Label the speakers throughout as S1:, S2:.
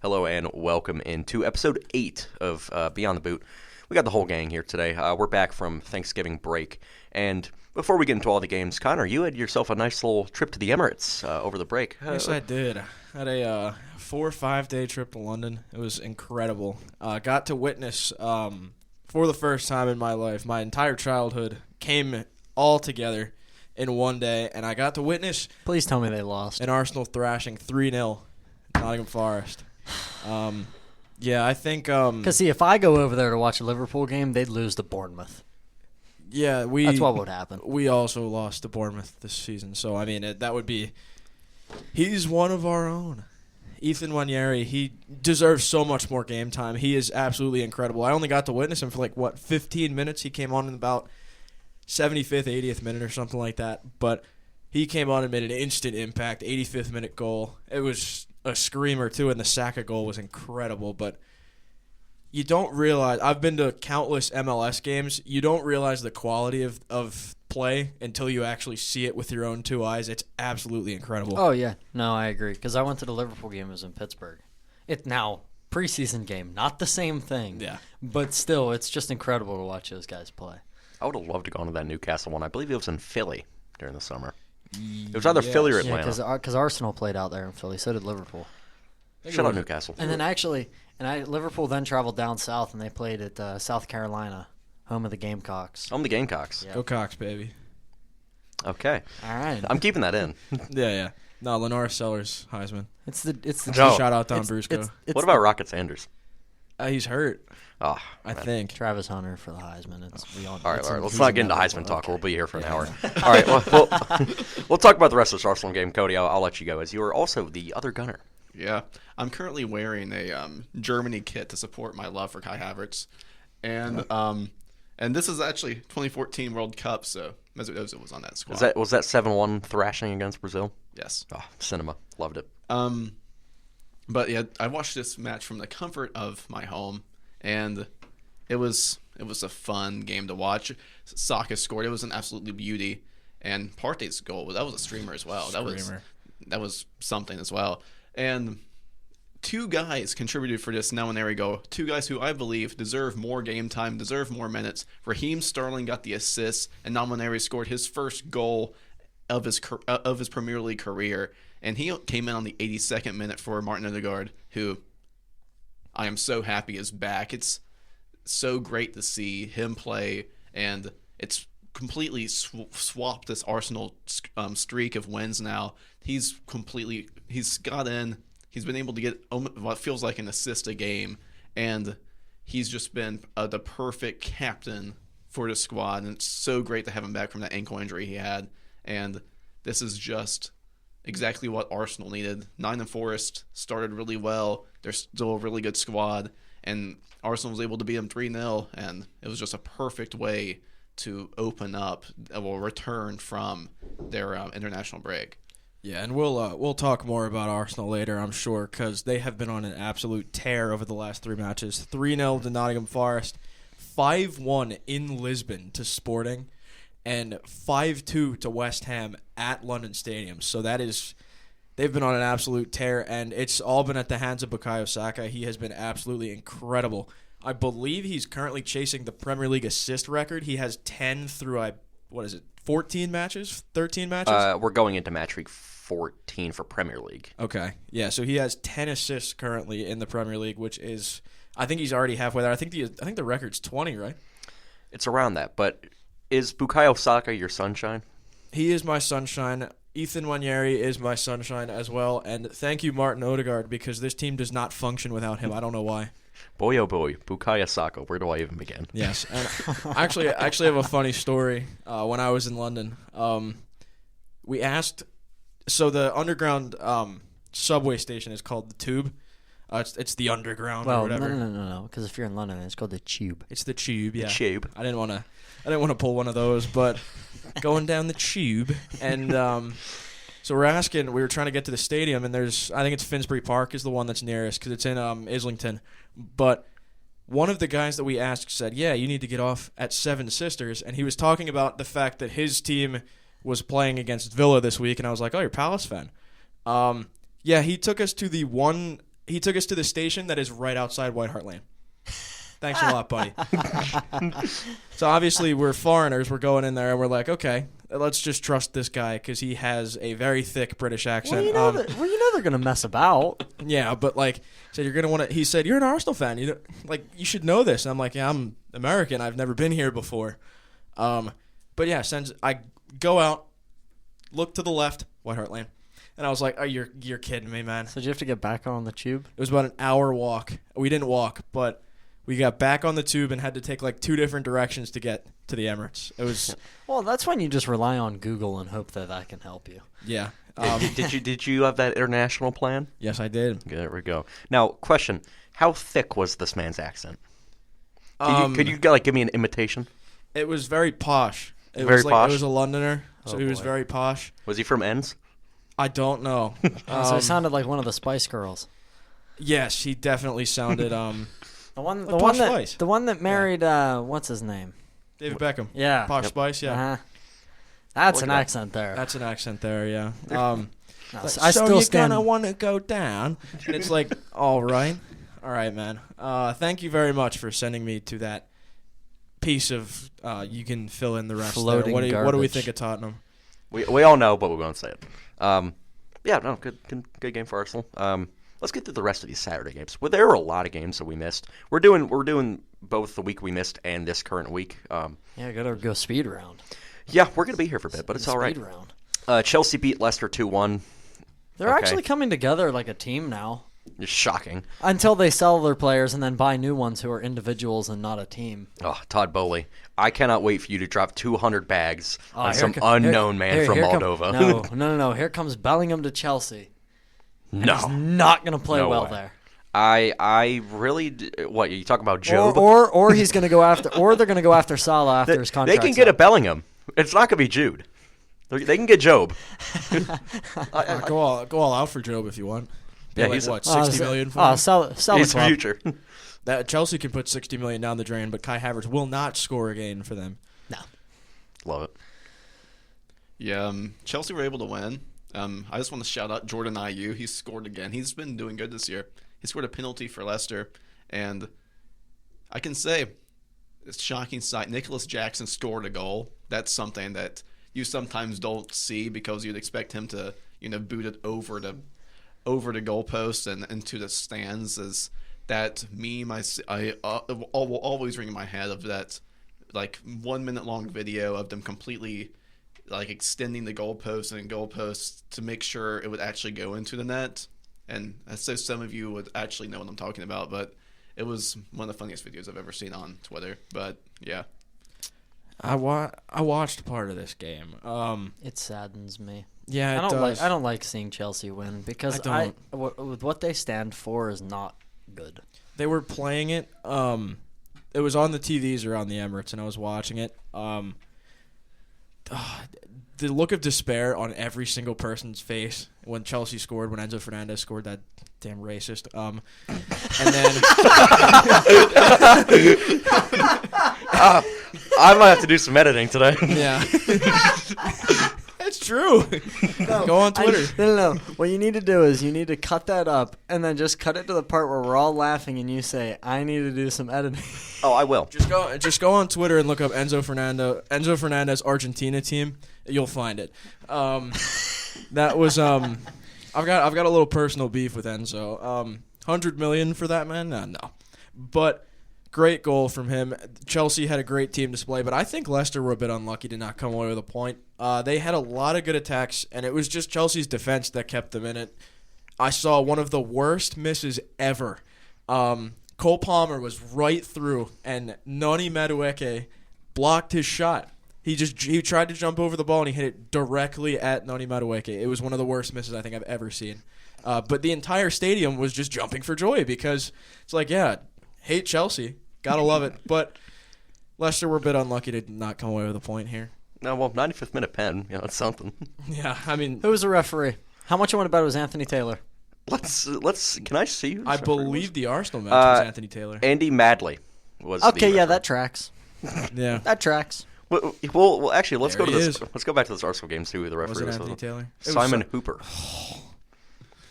S1: Hello and welcome into episode 8 of Beyond the Boot. We got the whole gang here today. We're back from Thanksgiving break. And before we get into all the games, Conor, you had yourself a nice little trip to the Emirates over the break.
S2: Yes, I did. I had a 4 or 5 day trip to London. It was incredible. Got to witness, for the first time in my life, my entire childhood came all together in one day. And I got to witness...
S3: Please tell me they lost.
S2: An Arsenal thrashing 3-0 Nottingham Forest. Yeah, I think...
S3: Because, see, if I go over there to watch a Liverpool game, they'd lose to Bournemouth.
S2: Yeah,
S3: that's what would happen.
S2: We also lost to Bournemouth this season. So, I mean, that would be... He's one of our own. Ethan Nwaneri, he deserves so much more game time. He is absolutely incredible. I only got to witness him for, 15 minutes? He came on in about 75th, 80th minute or something like that. But he came on and made an instant impact, 85th minute goal. It was a screamer, too, and the Saka goal was incredible. But you don't realize, I've been to countless MLS games, you don't realize the quality of play until you actually see it with your own two eyes. It's absolutely incredible.
S3: Oh, yeah. No, I agree. Because I went to the Liverpool game. It was in Pittsburgh. Now, preseason game, not the same thing.
S2: Yeah.
S3: But still, it's just incredible to watch those guys play.
S1: I would have loved to go to that Newcastle one. I believe it was in Philly during the summer. It was either Philly or Atlanta.
S3: Yeah, because Arsenal played out there in Philly. So did Liverpool.
S1: Shout out Newcastle.
S3: And then Liverpool then traveled down south, and they played at South Carolina, home of the Gamecocks.
S1: Home of the Gamecocks.
S3: Yeah.
S2: Go Cox, baby.
S1: Okay.
S3: All right.
S1: I'm keeping that in.
S2: Yeah. No, Lenore Sellers, Heisman.
S3: It's the
S2: Shout out Don Brusco.
S1: What about Rocket Sanders?
S2: He's hurt.
S1: Oh,
S2: I think.
S3: Travis Hunter for the Heisman.
S1: All right. Let's not get into Heisman talk. Okay. We'll be here for an hour. All right. Well, we'll talk about the rest of this Arsenal game. Cody, I'll let you go, as you are also the other gunner.
S4: Yeah. I'm currently wearing a Germany kit to support my love for Kai Havertz. And this is actually 2014 World Cup, so Mesut Ozil was on that squad.
S1: Was that 7-1 thrashing against Brazil?
S4: Yes.
S1: Oh, cinema. Loved it.
S4: But yeah, I watched this match from the comfort of my home, and it was a fun game to watch. Saka scored. It was an absolutely beauty. And Partey's goal, that was a streamer as well. That was something as well. And two guys contributed for this Nwaneri goal. Two guys who I believe deserve more game time, deserve more minutes. Raheem Sterling got the assist, and Nwaneri scored his first goal of his Premier League career. And he came in on the 82nd minute for Martin Odegaard, who I am so happy is back. It's so great to see him play, and it's completely swapped this Arsenal streak of wins now. He's got in. He's been able to get what feels like an assist a game, and he's just been the perfect captain for the squad, and it's so great to have him back from that ankle injury he had. And this is just exactly what Arsenal needed. Nottingham Forest started really well. They're still a really good squad, and Arsenal was able to beat them 3-0, and it was just a perfect way to open up or return from their international break.
S2: Yeah, and we'll talk more about Arsenal later, I'm sure, because they have been on an absolute tear over the last 3 matches. 3-0 to Nottingham Forest, 5-1 in Lisbon to Sporting, and 5-2 to West Ham at London Stadium. So they've been on an absolute tear, and it's all been at the hands of Bukayo Saka. He has been absolutely incredible. I believe he's currently chasing the Premier League assist record. He has 10 through, 14 matches? 13 matches?
S1: We're going into match week 14 for Premier League.
S2: Okay. Yeah, so he has 10 assists currently in the Premier League, which is, I think he's already halfway there. I think the record's 20, right?
S1: It's around that, but is Bukayo Saka your sunshine?
S2: He is my sunshine. Ethan Nwaneri is my sunshine as well, and thank you, Martin Odegaard, because this team does not function without him. I don't know why.
S1: Boy, oh boy, Bukayo Saka. Where do I even begin?
S2: Yes, and I actually have a funny story. When I was in London, we asked. So the underground subway station is called the Tube. It's the underground or whatever.
S3: No. Because if you're in London, it's called the Tube.
S2: It's the Tube. Yeah.
S1: The Tube.
S2: I didn't want to pull one of those, but going down the Tube, and so we were trying to get to the stadium, and I think it's Finsbury Park is the one that's nearest because it's in Islington. But one of the guys that we asked said, yeah, you need to get off at Seven Sisters, and he was talking about the fact that his team was playing against Villa this week, and I was like, oh, you're a Palace fan. Yeah, he took us to the one he took us to the station that is right outside White Hart Lane. Thanks a lot, buddy. So obviously we're foreigners. We're going in there and we're like, okay, let's just trust this guy because he has a very thick British accent.
S3: Well, you know they're gonna mess about.
S2: Yeah, but like, said you're gonna want to. He said you're an Arsenal fan. You you should know this. And I'm like, yeah, I'm American. I've never been here before. But yeah, I go out, look to the left, White Hart Lane, and I was like, oh, you're kidding me, man.
S3: So did you have to get back on the tube?
S2: It was about an hour walk. We didn't walk, but we got back on the tube and had to take like 2 different directions to get to the Emirates. It was
S3: Well, that's when you just rely on Google and hope that can help you.
S2: yeah.
S1: Did you have that international plan?
S2: Yes, I did.
S1: There we go. Now, question: how thick was this man's accent? Could you give me an imitation?
S2: It was very posh. It
S1: Very
S2: was like
S1: posh?
S2: It was a Londoner, so
S3: Oh,
S2: he was
S3: boy.
S2: very posh.
S1: Was he from Ends?
S2: I don't know.
S3: So it sounded like one of the Spice Girls.
S2: Yes, he definitely sounded
S3: The one,
S2: Like Posh Spice.
S3: the one that married what's his name?
S2: David Beckham.
S3: Yeah.
S2: Posh Spice, yeah.
S3: Uh-huh. That's
S1: Look
S3: an
S1: at that.
S3: accent there.
S2: That's an accent there, yeah.
S3: No,
S2: Like,
S3: I
S2: so
S3: still
S2: you're
S3: stand.
S2: gonna want to go down, and it's like, all right, man. Thank you very much for sending me to that piece of. You can fill in the rest.
S3: Floating
S2: What do we
S3: garbage.
S2: think of Tottenham?
S1: We all know, but we won't say it. Yeah, no, good game for Arsenal. Let's get through the rest of these Saturday games. Well, there were a lot of games that we missed. We're doing both the week we missed and this current week.
S3: Yeah, gotta go speed round.
S1: Yeah, we're gonna be here for a bit, but it's all right.
S3: Speed round.
S1: Chelsea beat Leicester 2-1.
S3: They're
S1: Okay.
S3: actually coming together like a team now.
S1: It's shocking.
S3: Until they sell their players and then buy new ones who are individuals and not a team.
S1: Oh, Todd Bowley. I cannot wait for you to drop 200 bags on
S3: here
S1: some
S3: co- here-
S1: unknown man
S3: here-
S1: from
S3: here come-
S1: Moldova.
S3: No. Here comes Bellingham to Chelsea.
S1: No.
S3: He's not going to play
S1: No
S3: well
S1: way.
S3: there.
S1: I really what you talking about, Job?
S3: Or he's going to go after, or they're going to go after Salah after his
S1: They
S3: contract.
S1: can get a Bellingham. It's not gonna be Jude. They can get Job.
S2: Go all out for Job if you want. Pay
S1: Yeah,
S2: like,
S1: he's
S2: what, 60 million for him?
S3: sell
S1: He's
S3: the
S1: the
S3: club.
S1: future.
S2: That Chelsea can put 60 million down the drain, but Kai Havertz will not score again for them.
S3: No.
S1: Love it.
S4: Yeah, Chelsea were able to win. I just want to shout out Jordan Ayew. He scored again. He's been doing good this year. He scored a penalty for Leicester, and I can say it's a shocking sight. Nicholas Jackson scored a goal. That's something that you sometimes don't see because you'd expect him to, boot it over the goalpost and into the stands. Is that meme I will always ring in my head of that, like 1 minute long video of them completely like extending the goalposts and goalposts to make sure it would actually go into the net. And so some of you would actually know what I'm talking about, but it was one of the funniest videos I've ever seen on Twitter. But yeah,
S2: I watched part of this game.
S3: It saddens me.
S2: Yeah, it
S3: I
S2: does.
S3: don't like seeing Chelsea win because
S2: I
S3: with what they stand for is not good.
S2: They were playing it. It was on the TVs around the Emirates, and I was watching it. The look of despair on every single person's face when Chelsea scored, when Enzo Fernandez scored, that damn racist. And then
S1: I might have to do some editing today.
S2: yeah, it's true. Go on Twitter.
S3: No. What you need to do is you need to cut that up and then just cut it to the part where we're all laughing and you say, "I need to do some editing."
S1: Oh, I will.
S2: Just go on Twitter and look up Enzo Fernandez Argentina team. You'll find it. That was I've got a little personal beef with Enzo. 100 million for that man? No. But great goal from him. Chelsea had a great team display, but I think Leicester were a bit unlucky to not come away with a point. They had a lot of good attacks, and it was just Chelsea's defense that kept them in it. I saw one of the worst misses ever. Cole Palmer was right through, and Noni Madueke blocked his shot. He tried to jump over the ball, and he hit it directly at Noni Madueke. It was one of the worst misses I think I've ever seen. But the entire stadium was just jumping for joy because it's like, yeah, hate Chelsea. Gotta love it. But Leicester were a bit unlucky to not come away with a point here.
S1: No, well, 95th minute pen. That's something.
S2: Yeah, I mean,
S3: Who was the referee? How much you want to bet it was Anthony Taylor?
S1: Let's. Can I see? Who
S2: I
S1: this referee
S2: believe
S1: was?
S2: the Arsenal match was Anthony Taylor.
S1: Andy Madley was.
S3: Okay,
S1: the
S3: yeah,
S1: referee.
S3: that tracks.
S2: Yeah.
S3: That tracks.
S1: Well, actually, let's
S2: There
S1: go to
S2: he
S1: this.
S2: is.
S1: Let's go back to this Arsenal game. See who the
S2: Was
S1: referee
S2: it
S1: was.
S2: Anthony Taylor? It was
S1: Simon Hooper.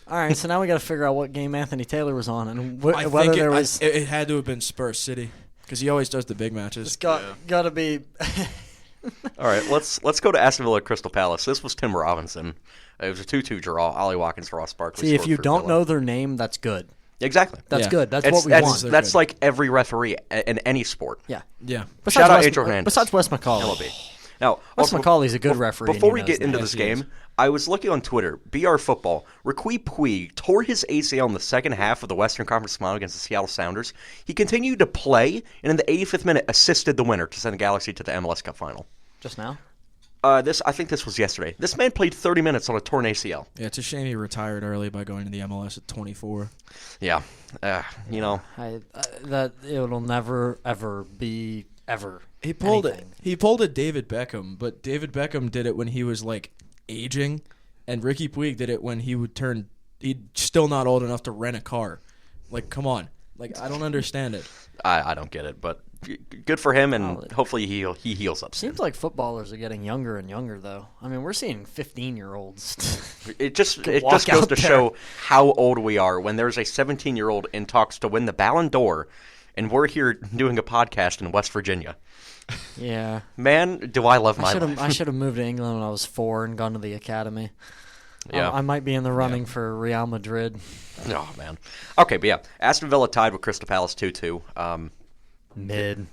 S3: All right, so now we got to figure out what game Anthony Taylor was on and
S2: I
S3: whether
S2: think
S3: there was.
S2: it had to have been Spurs City because he always does the big matches.
S3: It's got to be.
S1: All right, let's go to Aston Villa Crystal Palace. This was Tim Robinson. It was a 2-2 draw. Ollie Watkins, Ross Barkley.
S3: See, if
S1: scored
S3: you
S1: for
S3: don't
S1: Villa.
S3: know their name, that's good.
S1: Exactly.
S3: That's
S2: Yeah.
S3: good. That's what we want.
S1: That's like every referee in any sport.
S3: Yeah.
S2: Yeah.
S1: Shout out Angel Hernandez.
S3: Besides Wes McCauley.
S1: LOB. Now,
S3: Wes
S1: also,
S3: McCauley's a good referee.
S1: Before
S3: and
S1: we
S3: he
S1: get
S3: knows
S1: into
S3: that.
S1: this
S2: Yes, he
S1: game,
S2: is.
S1: I was looking on Twitter. BR Football, Riqui Puig tore his ACL in the second half of the Western Conference final against the Seattle Sounders. He continued to play, and in the 85th minute, assisted the winner to send the Galaxy to the MLS Cup final.
S3: Just now?
S1: I think this was yesterday. This man played 30 minutes on a torn ACL.
S2: Yeah, it's a shame he retired early by going to the MLS at 24.
S1: Yeah,
S3: That it'll never ever be ever.
S2: He pulled
S3: anything.
S2: it. He pulled a David Beckham, but David Beckham did it when he was like aging, and Riqui Puig did it when he would turn. He's still not old enough to rent a car. Like, come on. Like, I don't understand it.
S1: I don't get it, but good for him, and
S3: Well,
S1: hopefully he heals up soon.
S3: Seems like footballers are getting younger and younger, though. I mean, we're seeing 15-year-olds.
S1: It just
S3: walk
S1: goes
S3: out
S1: to
S3: there.
S1: show how old we are when there's a 17-year-old in talks to win the Ballon d'Or, and we're here doing a podcast in West Virginia.
S3: Yeah.
S1: Man, do I love my life.
S3: I should have moved to England when I was 4 and gone to the academy.
S1: Yeah.
S3: I might be in the running for Real Madrid.
S1: Oh, man. Okay, but yeah, Aston Villa tied with Crystal Palace 2-2.
S3: Mid.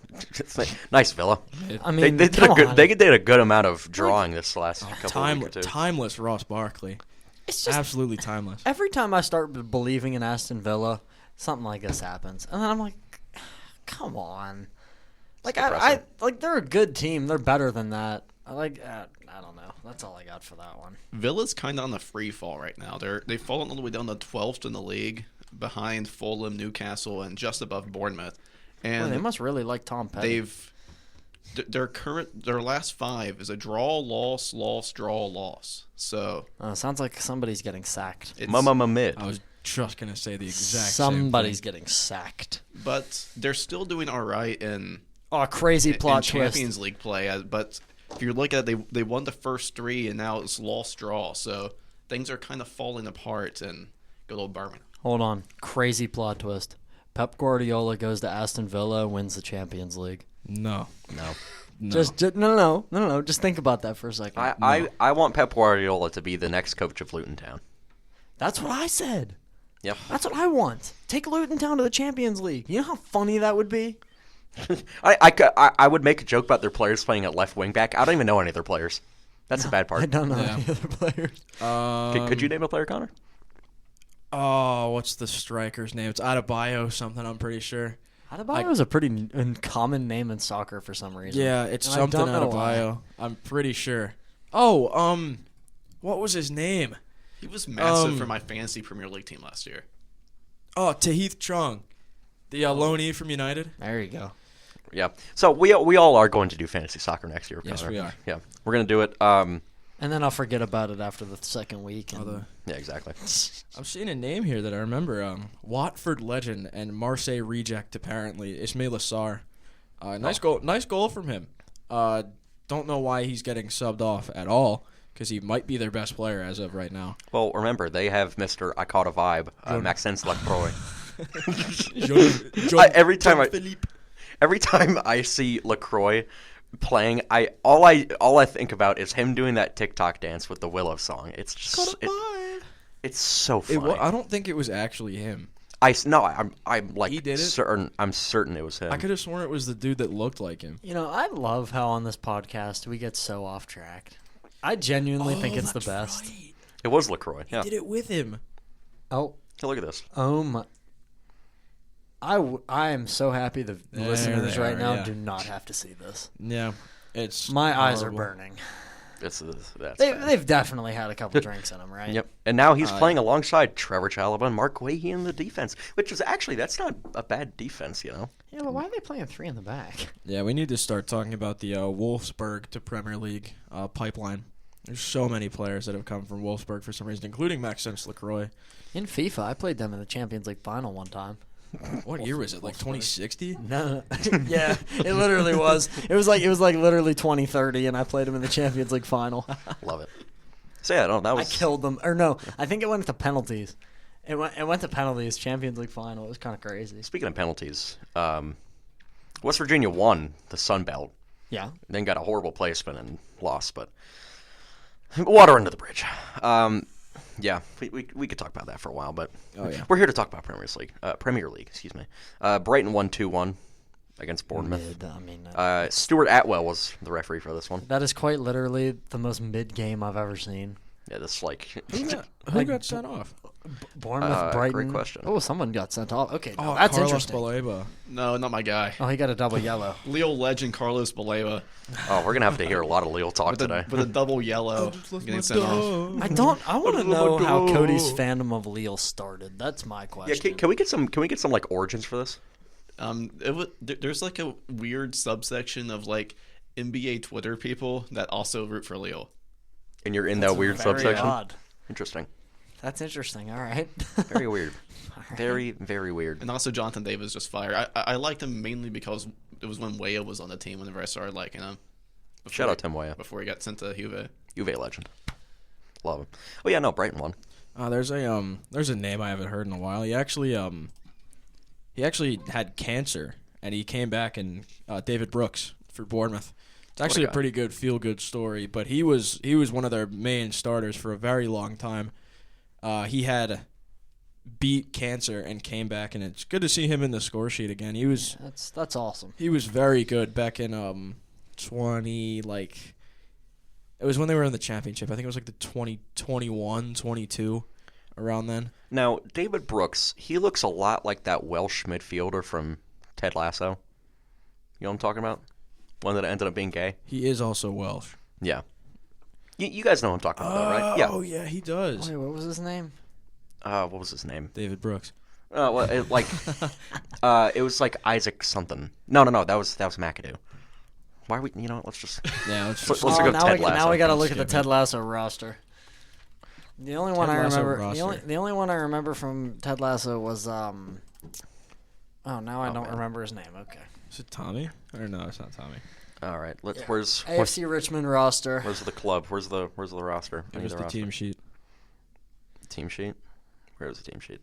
S1: Nice Villa.
S3: I mean,
S1: They did
S3: come
S1: a good.
S3: on.
S1: They did a good amount of drawing this last couple of weeks or two.
S2: Timeless Ross Barkley.
S3: It's just
S2: Absolutely timeless.
S3: every time I start believing in Aston Villa, something like this happens, and then I'm like, come on. Like I like they're a good team. They're better than that. I don't know. That's all I got for that one.
S4: Villa's kind of on the free fall right now. They've fallen all the way down to 12th in the league, behind Fulham, Newcastle, and just above Bournemouth.
S3: Boy,
S4: And
S3: they must really like Tom Petty.
S4: their last 5 is a draw, loss, draw, loss. So
S3: Sounds like somebody's getting sacked.
S4: it's,
S1: Mama mid.
S2: I was just gonna say the exact
S3: Somebody's
S2: same thing.
S3: getting sacked.
S4: but they're still doing all right in
S3: Oh, crazy plot
S4: in
S3: twist.
S4: Champions League play. But if you look at it, they won the first 3, and now it's lost, draw. So things are kind of falling apart in good old Birmingham.
S3: Hold on. Crazy plot twist. Pep Guardiola goes to Aston Villa, wins the Champions League.
S2: No.
S1: No.
S3: Just no. Just think about that for a second.
S1: I want Pep Guardiola to be the next coach of Luton Town.
S3: That's what I said.
S1: Yep.
S3: That's what I want. Take Luton Town to the Champions League. You know how funny that would be?
S1: I would make a joke about their players playing at left wing back. I don't even know any of their players. That's the bad part.
S3: I don't know
S2: Yeah.
S3: any other players.
S1: Could you name a player, Connor?
S2: Oh, what's the striker's name? It's Adebayo something, I'm pretty sure.
S3: Adebayo is a pretty common name in soccer for some reason.
S2: Yeah, it's
S3: And I
S2: something
S3: don't know why.
S2: Adebayo. I'm pretty sure. Oh, what was his name?
S4: He was massive for my fantasy Premier League team last year.
S2: Oh, Tahith Chong, the loanee from United.
S3: There you go.
S1: Yeah. So we all are going to do fantasy soccer next year.
S2: Yes,
S1: Connor.
S2: we are.
S1: Yeah, we're gonna do it.
S3: And then I'll forget about it after the second week. And
S1: Yeah, exactly.
S2: I'm seeing a name here that I remember. Watford legend and Marseille reject, apparently. Ismail Assar. Nice goal from him. Don't know why he's getting subbed off at all, because he might be their best player as of right now.
S1: Well, remember they have Mr. I caught a vibe, Maxence Lacroix. Every time I see Lacroix playing, all I think about is him doing that TikTok dance with the Willow song. It's just it's so funny.
S2: I don't think it was actually him.
S1: I'm like
S2: He did it?
S1: certain. I'm certain it was him.
S2: I could have sworn it was the dude that looked like him.
S3: You know, I love how on this podcast we get so off track. I genuinely think it's the best.
S2: Right.
S1: It was Lacroix. Yeah.
S2: Did it with him.
S3: Oh,
S1: Hey, look at this.
S3: my. I am so happy the
S2: There
S3: listeners
S2: they
S3: right
S2: are,
S3: now
S2: yeah.
S3: do not have to see this.
S2: Yeah, it's
S3: My eyes are
S2: horrible.
S3: burning.
S1: That's bad.
S3: They've definitely had a couple drinks in them, right?
S1: Yep. And now he's playing alongside Trevor Chalobah and Mark Guehi in the defense, which is actually that's not a bad defense, you know.
S3: Yeah, but why are they playing 3 in the back?
S2: Yeah, we need to start talking about the Wolfsburg to Premier League pipeline. There's so many players that have come from Wolfsburg for some reason, including Maxence Lacroix.
S3: In FIFA, I played them in the Champions League final one time.
S2: What year was it? Like 2060?
S3: No, yeah, it literally was. It was like literally 2030, and I played them in the Champions League final.
S1: Love it. So yeah, no, that
S3: I
S1: was
S3: killed them. Or no, I think it went to penalties. It went to penalties. Champions League final. It was kind of crazy.
S1: Speaking of penalties, West Virginia won the Sun Belt,
S3: Yeah.
S1: then got a horrible placement and lost, but water under the bridge. Yeah, we could talk about that for a while, but we're here to talk about Premier League, excuse me. Brighton won 2-1 against Bournemouth. Stuart Atwell was the referee for this one.
S3: That is quite literally the most mid game I've ever seen.
S1: Yeah, that's like
S2: Who got sent off?
S3: Bournemouth, Brighton.
S1: great question.
S3: Oh, someone got sent off. Okay,
S2: Oh,
S3: that's
S2: Carlos
S3: interesting.
S2: Baleba.
S4: No, not my guy.
S3: Oh, he got a double yellow.
S4: Leo legend Carlos Baleba
S1: Oh, we're gonna have to hear a lot of Lille talk
S4: with
S1: today.
S4: a double yellow getting sent off.
S3: I want to know how Cody's fandom of Lille started. That's my
S1: Yeah,
S3: question.
S1: can we get some like origins for this?
S4: There's like a weird subsection of like NBA Twitter people that also root for Leo.
S1: And you're in
S3: That's
S1: that weird
S3: very
S1: subsection.
S3: odd.
S1: Interesting.
S3: That's interesting. All right.
S1: Very weird. Very, very weird.
S4: And also Jonathan Davis just fired. I liked him mainly because it was when Weah was on the team whenever I started liking him.
S1: Shout out Tim Weah.
S4: Before he got sent to Juve.
S1: Juve legend. Love him. Oh yeah, no, Brighton won.
S2: There's a name I haven't heard in a while. He actually had cancer and he came back and David Brooks for Bournemouth. It's actually a pretty good feel-good story, but he was one of their main starters for a very long time. He had beat cancer and came back, and it's good to see him in the score sheet again.
S3: That's awesome.
S2: He was very good back in it was when they were in the championship. I think it was like the 2021, 22, around then.
S1: Now, David Brooks, he looks a lot like that Welsh midfielder from Ted Lasso. You know what I'm talking about? One that ended up being gay.
S2: He is also Welsh.
S1: Yeah. You guys know what I'm talking about, though, right? Yeah.
S2: Oh, yeah, he does.
S3: Wait, what was his name?
S1: What was his name?
S2: David Brooks.
S1: Well, it was like Isaac something. No, that was McAdoo. Why are we? Let's just.
S2: Yeah, let's
S1: Let's
S2: just.
S1: go
S3: now
S1: Ted
S3: we
S1: Lasso.
S3: got to look at the
S2: Skip
S3: Ted Lasso roster. The only one
S2: Ted
S3: I
S2: Lasso
S3: remember,
S2: roster.
S3: the only one I remember from Ted Lasso was Oh, now I don't
S1: man.
S3: remember his name. Okay.
S2: Is it Tommy? Or no, it's not Tommy.
S1: All right. Where's
S3: AFC Richmond roster.
S1: Where's the club? Where's the roster? I need
S2: Here's the
S1: roster.
S2: team sheet.
S1: Team sheet. Where's the team sheet?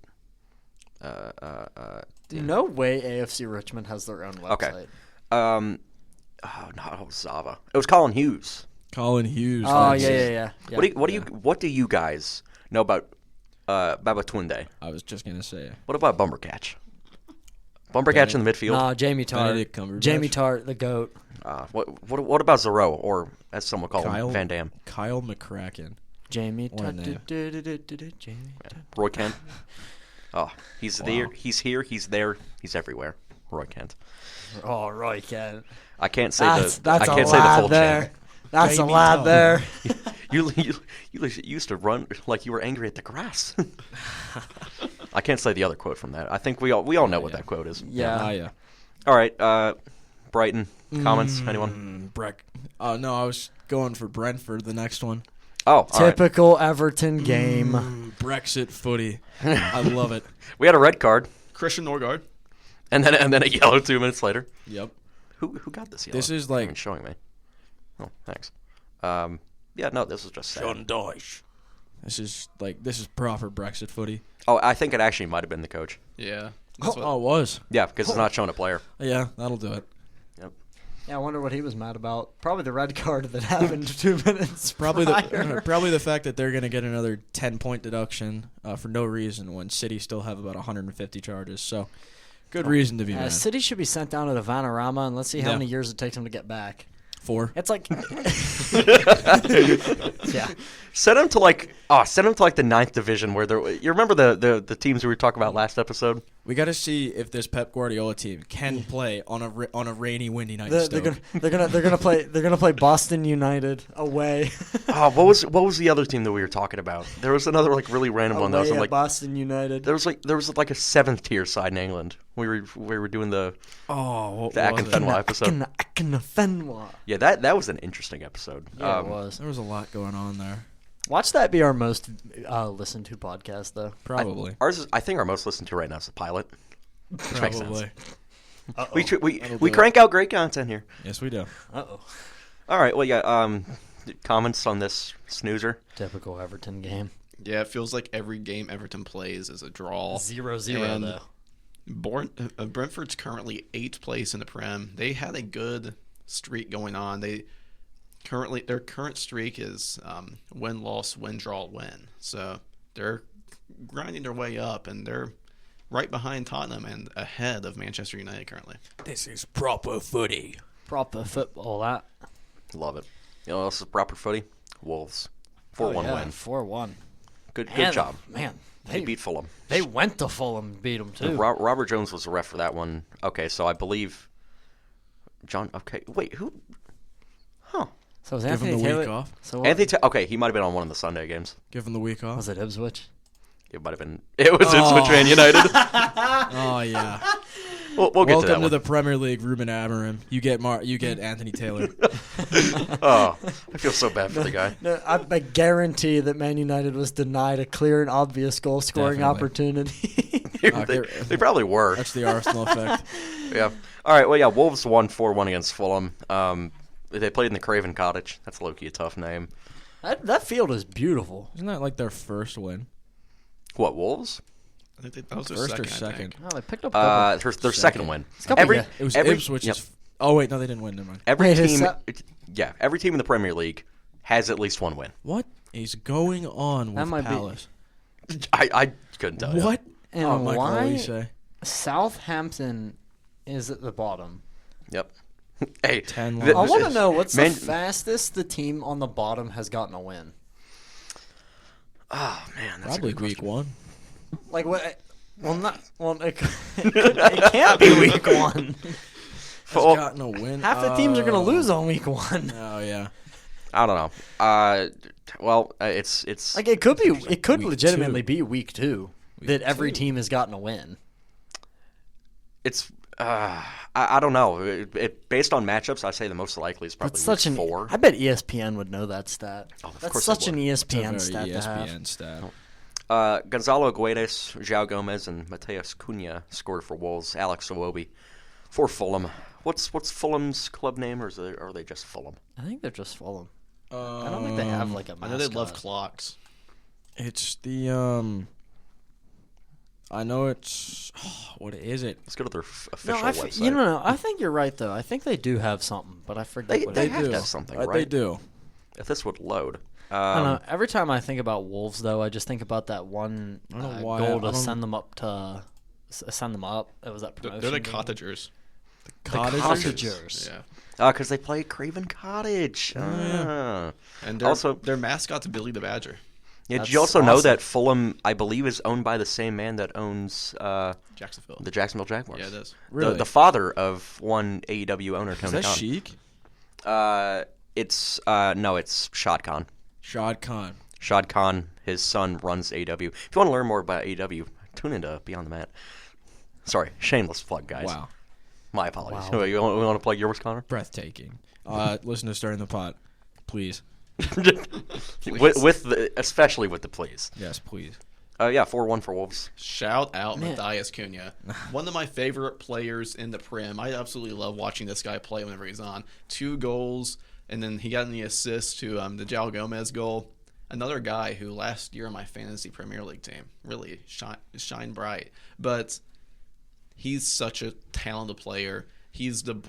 S3: No way AFC Richmond has their own website.
S1: Okay. Oh no, it was Zava. It was Colin Hughes.
S2: Colin Hughes.
S3: Oh
S2: that's-
S3: yeah.
S1: What do you guys know about Babatunde?
S2: I was just gonna say.
S1: What about Bumbercatch? Bumbercatch in the midfield.
S3: No, Jamie Tart.
S2: Benedict Cumberbatch.
S3: Jamie Tart, the goat.
S1: What about Zero, or as some would call him, Van Dam?
S2: Kyle McCracken.
S3: Jamie
S2: What a
S3: Tart.
S2: name.
S3: Jamie Tart.
S1: Roy Kent. Oh, he's there. He's here. He's there. He's everywhere. Roy Kent.
S3: Oh, Roy Kent.
S1: I can't say
S3: That's
S1: I
S3: a
S1: can't say the
S3: lad
S1: full
S3: there.
S1: chant.
S3: That's a
S2: Jamie
S3: lad
S2: Tart.
S3: there.
S1: You used to run like you were angry at the grass. I can't say the other quote from that. I think we all know what that quote is.
S3: Yeah.
S2: Yeah.
S1: All right, Brighton comments. Anyone?
S2: Breck. Oh no, I was going for Brentford. The next one.
S1: Oh, all right.
S3: Typical Everton game.
S2: Brexit footy. I love it.
S1: We had a red card,
S4: Christian Norgard.
S1: and then a yellow 2 minutes later.
S2: Yep.
S1: Who got this yellow?
S2: This is
S1: Not
S2: like
S1: even showing me. Oh, thanks. Yeah, no, this is just sad.
S2: This is proper Brexit footy.
S1: Oh, I think it actually might have been the coach.
S4: Yeah.
S2: Oh, it was.
S1: Yeah, because it's not showing a player.
S2: Yeah, that'll do it.
S1: Yep.
S3: Yeah, I wonder what he was mad about. Probably the red card that happened 2 minutes
S2: Probably
S3: prior.
S2: probably the fact that they're gonna get another 10-point deduction for no reason when City still have about 150 charges. So, good reason to be mad.
S3: City should be sent down to the Vanarama, and let's see how
S2: Yeah.
S3: many years it takes them to get back.
S2: 4.
S3: It's like, yeah,
S1: Send him to like the 9th division where there. You remember the teams we were talking about last episode?
S2: We got to see if this Pep Guardiola team can play on a rainy, windy night. in
S3: they're
S2: Stoke.
S3: gonna play Boston United away.
S1: Oh, what was the other team that we were talking about? There was another like really random one that was
S3: Away
S1: in,
S3: at
S1: like
S3: Boston United.
S1: there was like a 7th tier side in England. We were doing the
S2: What
S1: the
S2: was it?
S1: Akinfenwa episode.
S3: Akinfenwa.
S1: Yeah, that was an interesting episode.
S3: Yeah, it was.
S2: There was a lot going on there.
S3: Watch that be our most listened to podcast, though.
S2: Probably.
S1: I think our most listened to right now is the pilot. Which makes sense.
S2: Probably.
S1: We crank out great content here.
S2: Yes, we do.
S3: Uh-oh.
S1: All right, well yeah, comments on this snoozer?
S3: Typical Everton game.
S4: Yeah, it feels like every game Everton plays is a draw.
S3: 0-0
S4: And
S3: though.
S4: Brentford's currently 8th place in the Prem. They had a good streak going on. Their current streak is win, loss, win, draw, win. So they're grinding their way up, and they're right behind Tottenham and ahead of Manchester United currently.
S2: This is proper footy.
S3: Proper football, that.
S1: Love it. You know what else is proper footy? Wolves. 4-1 win.
S3: 4-1.
S1: Good
S3: And,
S1: job.
S3: Man,
S1: They beat Fulham.
S3: They went to Fulham and beat them, too.
S1: Robert Jones was the ref for that one. Okay, so I believe John. Okay, wait, who? Huh?
S3: So was
S2: Give
S3: Anthony
S2: him the
S3: Taylor,
S2: week off.
S3: So
S1: Okay, he might have been on one of the Sunday games.
S2: Give him the week off.
S3: was it Ipswich?
S1: It might have been. It was Ipswich Man United.
S2: Oh yeah.
S1: We'll get
S2: Welcome
S1: to that
S2: to
S1: one.
S2: the Premier League, Ruben Amorim. You get Anthony Taylor.
S1: Oh, I feel so bad for the guy.
S3: No, I guarantee that Man United was denied a clear and obvious goal scoring
S2: Definitely.
S3: opportunity.
S1: They probably were.
S2: That's the Arsenal effect.
S1: Yeah. All right. Well, yeah. Wolves won 4-1 against Fulham. They played in the Craven Cottage. That's low-key a tough name.
S3: that field is beautiful.
S2: Isn't that like their first win?
S1: What, Wolves?
S4: I think that was their
S2: First
S4: second,
S2: or
S4: I
S2: second?
S4: think.
S3: Oh, they picked up a couple.
S1: Their second win.
S3: couple,
S1: Every
S3: yeah.
S2: It was
S1: every,
S2: Ipswich.
S1: yep.
S2: Oh wait, no, they didn't win. Never mind.
S1: Every
S3: Wait, is
S1: team.
S3: that-
S1: Yeah. Every team in the Premier League has at least one win.
S2: What is going on
S3: That
S2: with
S3: might be-
S2: Palace?
S1: I couldn't tell you.
S2: What?
S3: And
S2: Oh, Michael, what do
S3: why
S2: you say?
S3: Southampton is at the bottom?
S1: Yep. Hey,
S2: 10
S1: th-
S3: I want to
S1: th-
S3: know what's
S1: Man-
S3: the fastest the team on the bottom has gotten a win.
S1: Oh man, that's
S2: Probably
S1: a good
S2: week
S1: question.
S2: one.
S3: Like what? Well, not well. It can't be week one.
S2: Has
S1: Well,
S2: gotten a win.
S3: Half the teams are going to lose on week one.
S2: Oh yeah.
S1: I don't know. It's
S3: Like it could be. It could
S2: Week
S3: legitimately
S2: two.
S3: be week two that every team has gotten a win.
S1: it's. I don't know. Based on matchups, I say the most likely is probably
S3: That's such
S1: week
S3: an.
S1: 4.
S3: I bet ESPN would know that stat.
S1: Oh, of
S3: That's
S1: course they
S3: such an
S1: would.
S3: ESPN
S2: It's a
S3: stat
S2: very
S3: to have.
S2: ESPN stat.
S1: Gonzalo Guedes, João Gomez, and Mateus Cunha scored for Wolves. Alex Iwobi for Fulham. What's Fulham's club name, or are they just Fulham?
S3: I think they're just Fulham. I don't think they have like a
S4: I
S3: mascot.
S4: know they love clocks.
S2: It's the I know it's. What is it?
S1: Let's go to their
S3: No,
S1: official website.
S3: you know, I think you're right though. I think they do have something, but I forget what
S1: They
S3: it
S1: have
S3: is.
S1: to have something,
S2: They
S1: right?
S2: do.
S1: If this would load.
S3: I don't know. Every time I think about Wolves, though, I just think about that one
S2: I don't know why.
S3: goal
S2: I
S3: to
S2: don't-
S3: send them up to send them up. It was that promotion.
S4: They're the
S3: game.
S4: cottagers.
S2: Cottagers.
S4: Yeah.
S1: Because they play Craven Cottage.
S2: yeah.
S4: And
S1: Also-
S4: their mascot's Billy the Badger.
S1: Yeah, did
S3: That's
S1: you also know
S3: awesome.
S1: that Fulham, I believe, is owned by the same man that owns
S4: Jacksonville.
S1: the Jacksonville Jaguars?
S4: Yeah, it is.
S2: Really?
S1: The father of one AEW owner,
S2: Is
S1: Tony
S2: that
S1: Khan.
S2: Sheik?
S1: It's Shad Khan.
S2: Shad Khan.
S1: Shad Khan, his son, runs AEW. If you want to learn more about AEW, tune into Beyond the Mat. Sorry, shameless plug, guys.
S2: Wow.
S1: My apologies.
S3: Wow.
S1: You want to plug yours, Connor?
S2: Breathtaking. Listen to Stirring the Pot, please.
S1: Especially with the please.
S2: Yes, please.
S1: 4-1 for Wolves.
S4: Shout out
S3: Man.
S4: Matthias Cunha. One of my favorite players in the Prem. I absolutely love watching this guy play whenever he's on. 2 goals, and then he got in the assist to the João Gomez goal. Another guy who last year on my fantasy Premier League team really shine bright. But he's such a talented player. He's him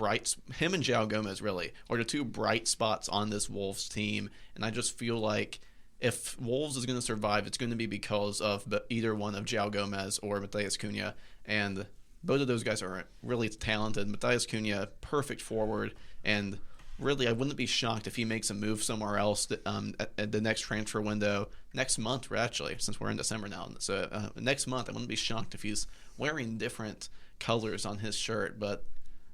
S4: and João Gomez really are the 2 bright spots on this Wolves team. And I just feel like if Wolves is going to survive, it's going to be because of either one of João Gomez or Matthias Cunha. And both of those guys are really talented. Matthias Cunha, perfect forward. And really, I wouldn't be shocked if he makes a move somewhere else at the next transfer window. Next month, actually, since we're in December now. So next month, I wouldn't be shocked if he's wearing different colors on his shirt. But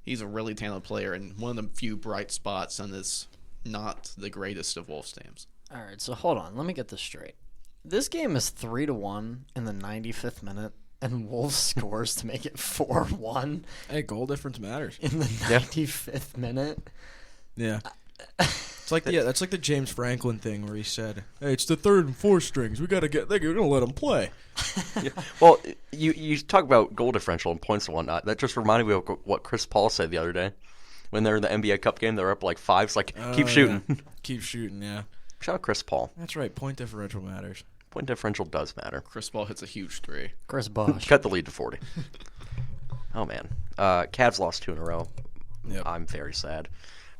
S4: he's a really talented player and one of the few bright spots on this not the greatest of Wolves teams.
S3: All right, so hold on. Let me get this straight. This game is 3-1 in the 95th minute, and Wolves scores to make it 4-1
S2: Hey, goal difference matters.
S3: in the 95th minute.
S2: Yeah. It's like that's like the James Franklin thing where he said, "Hey, it's the 3rd and 4th strings. They're gonna let them play."
S1: Well, you talk about goal differential and points and whatnot. That just reminded me of what Chris Paul said the other day. when they're in the NBA Cup game, they're up like 5. It's like, keep shooting.
S2: Yeah. Keep shooting, yeah.
S1: Shout out Chris Paul.
S2: That's right. Point differential matters.
S1: Point differential does matter.
S4: Chris Paul hits a huge 3.
S3: Chris Bosh.
S1: Cut the lead to 40. Oh, man. Cavs lost 2 in a row.
S2: Yep.
S1: I'm very sad.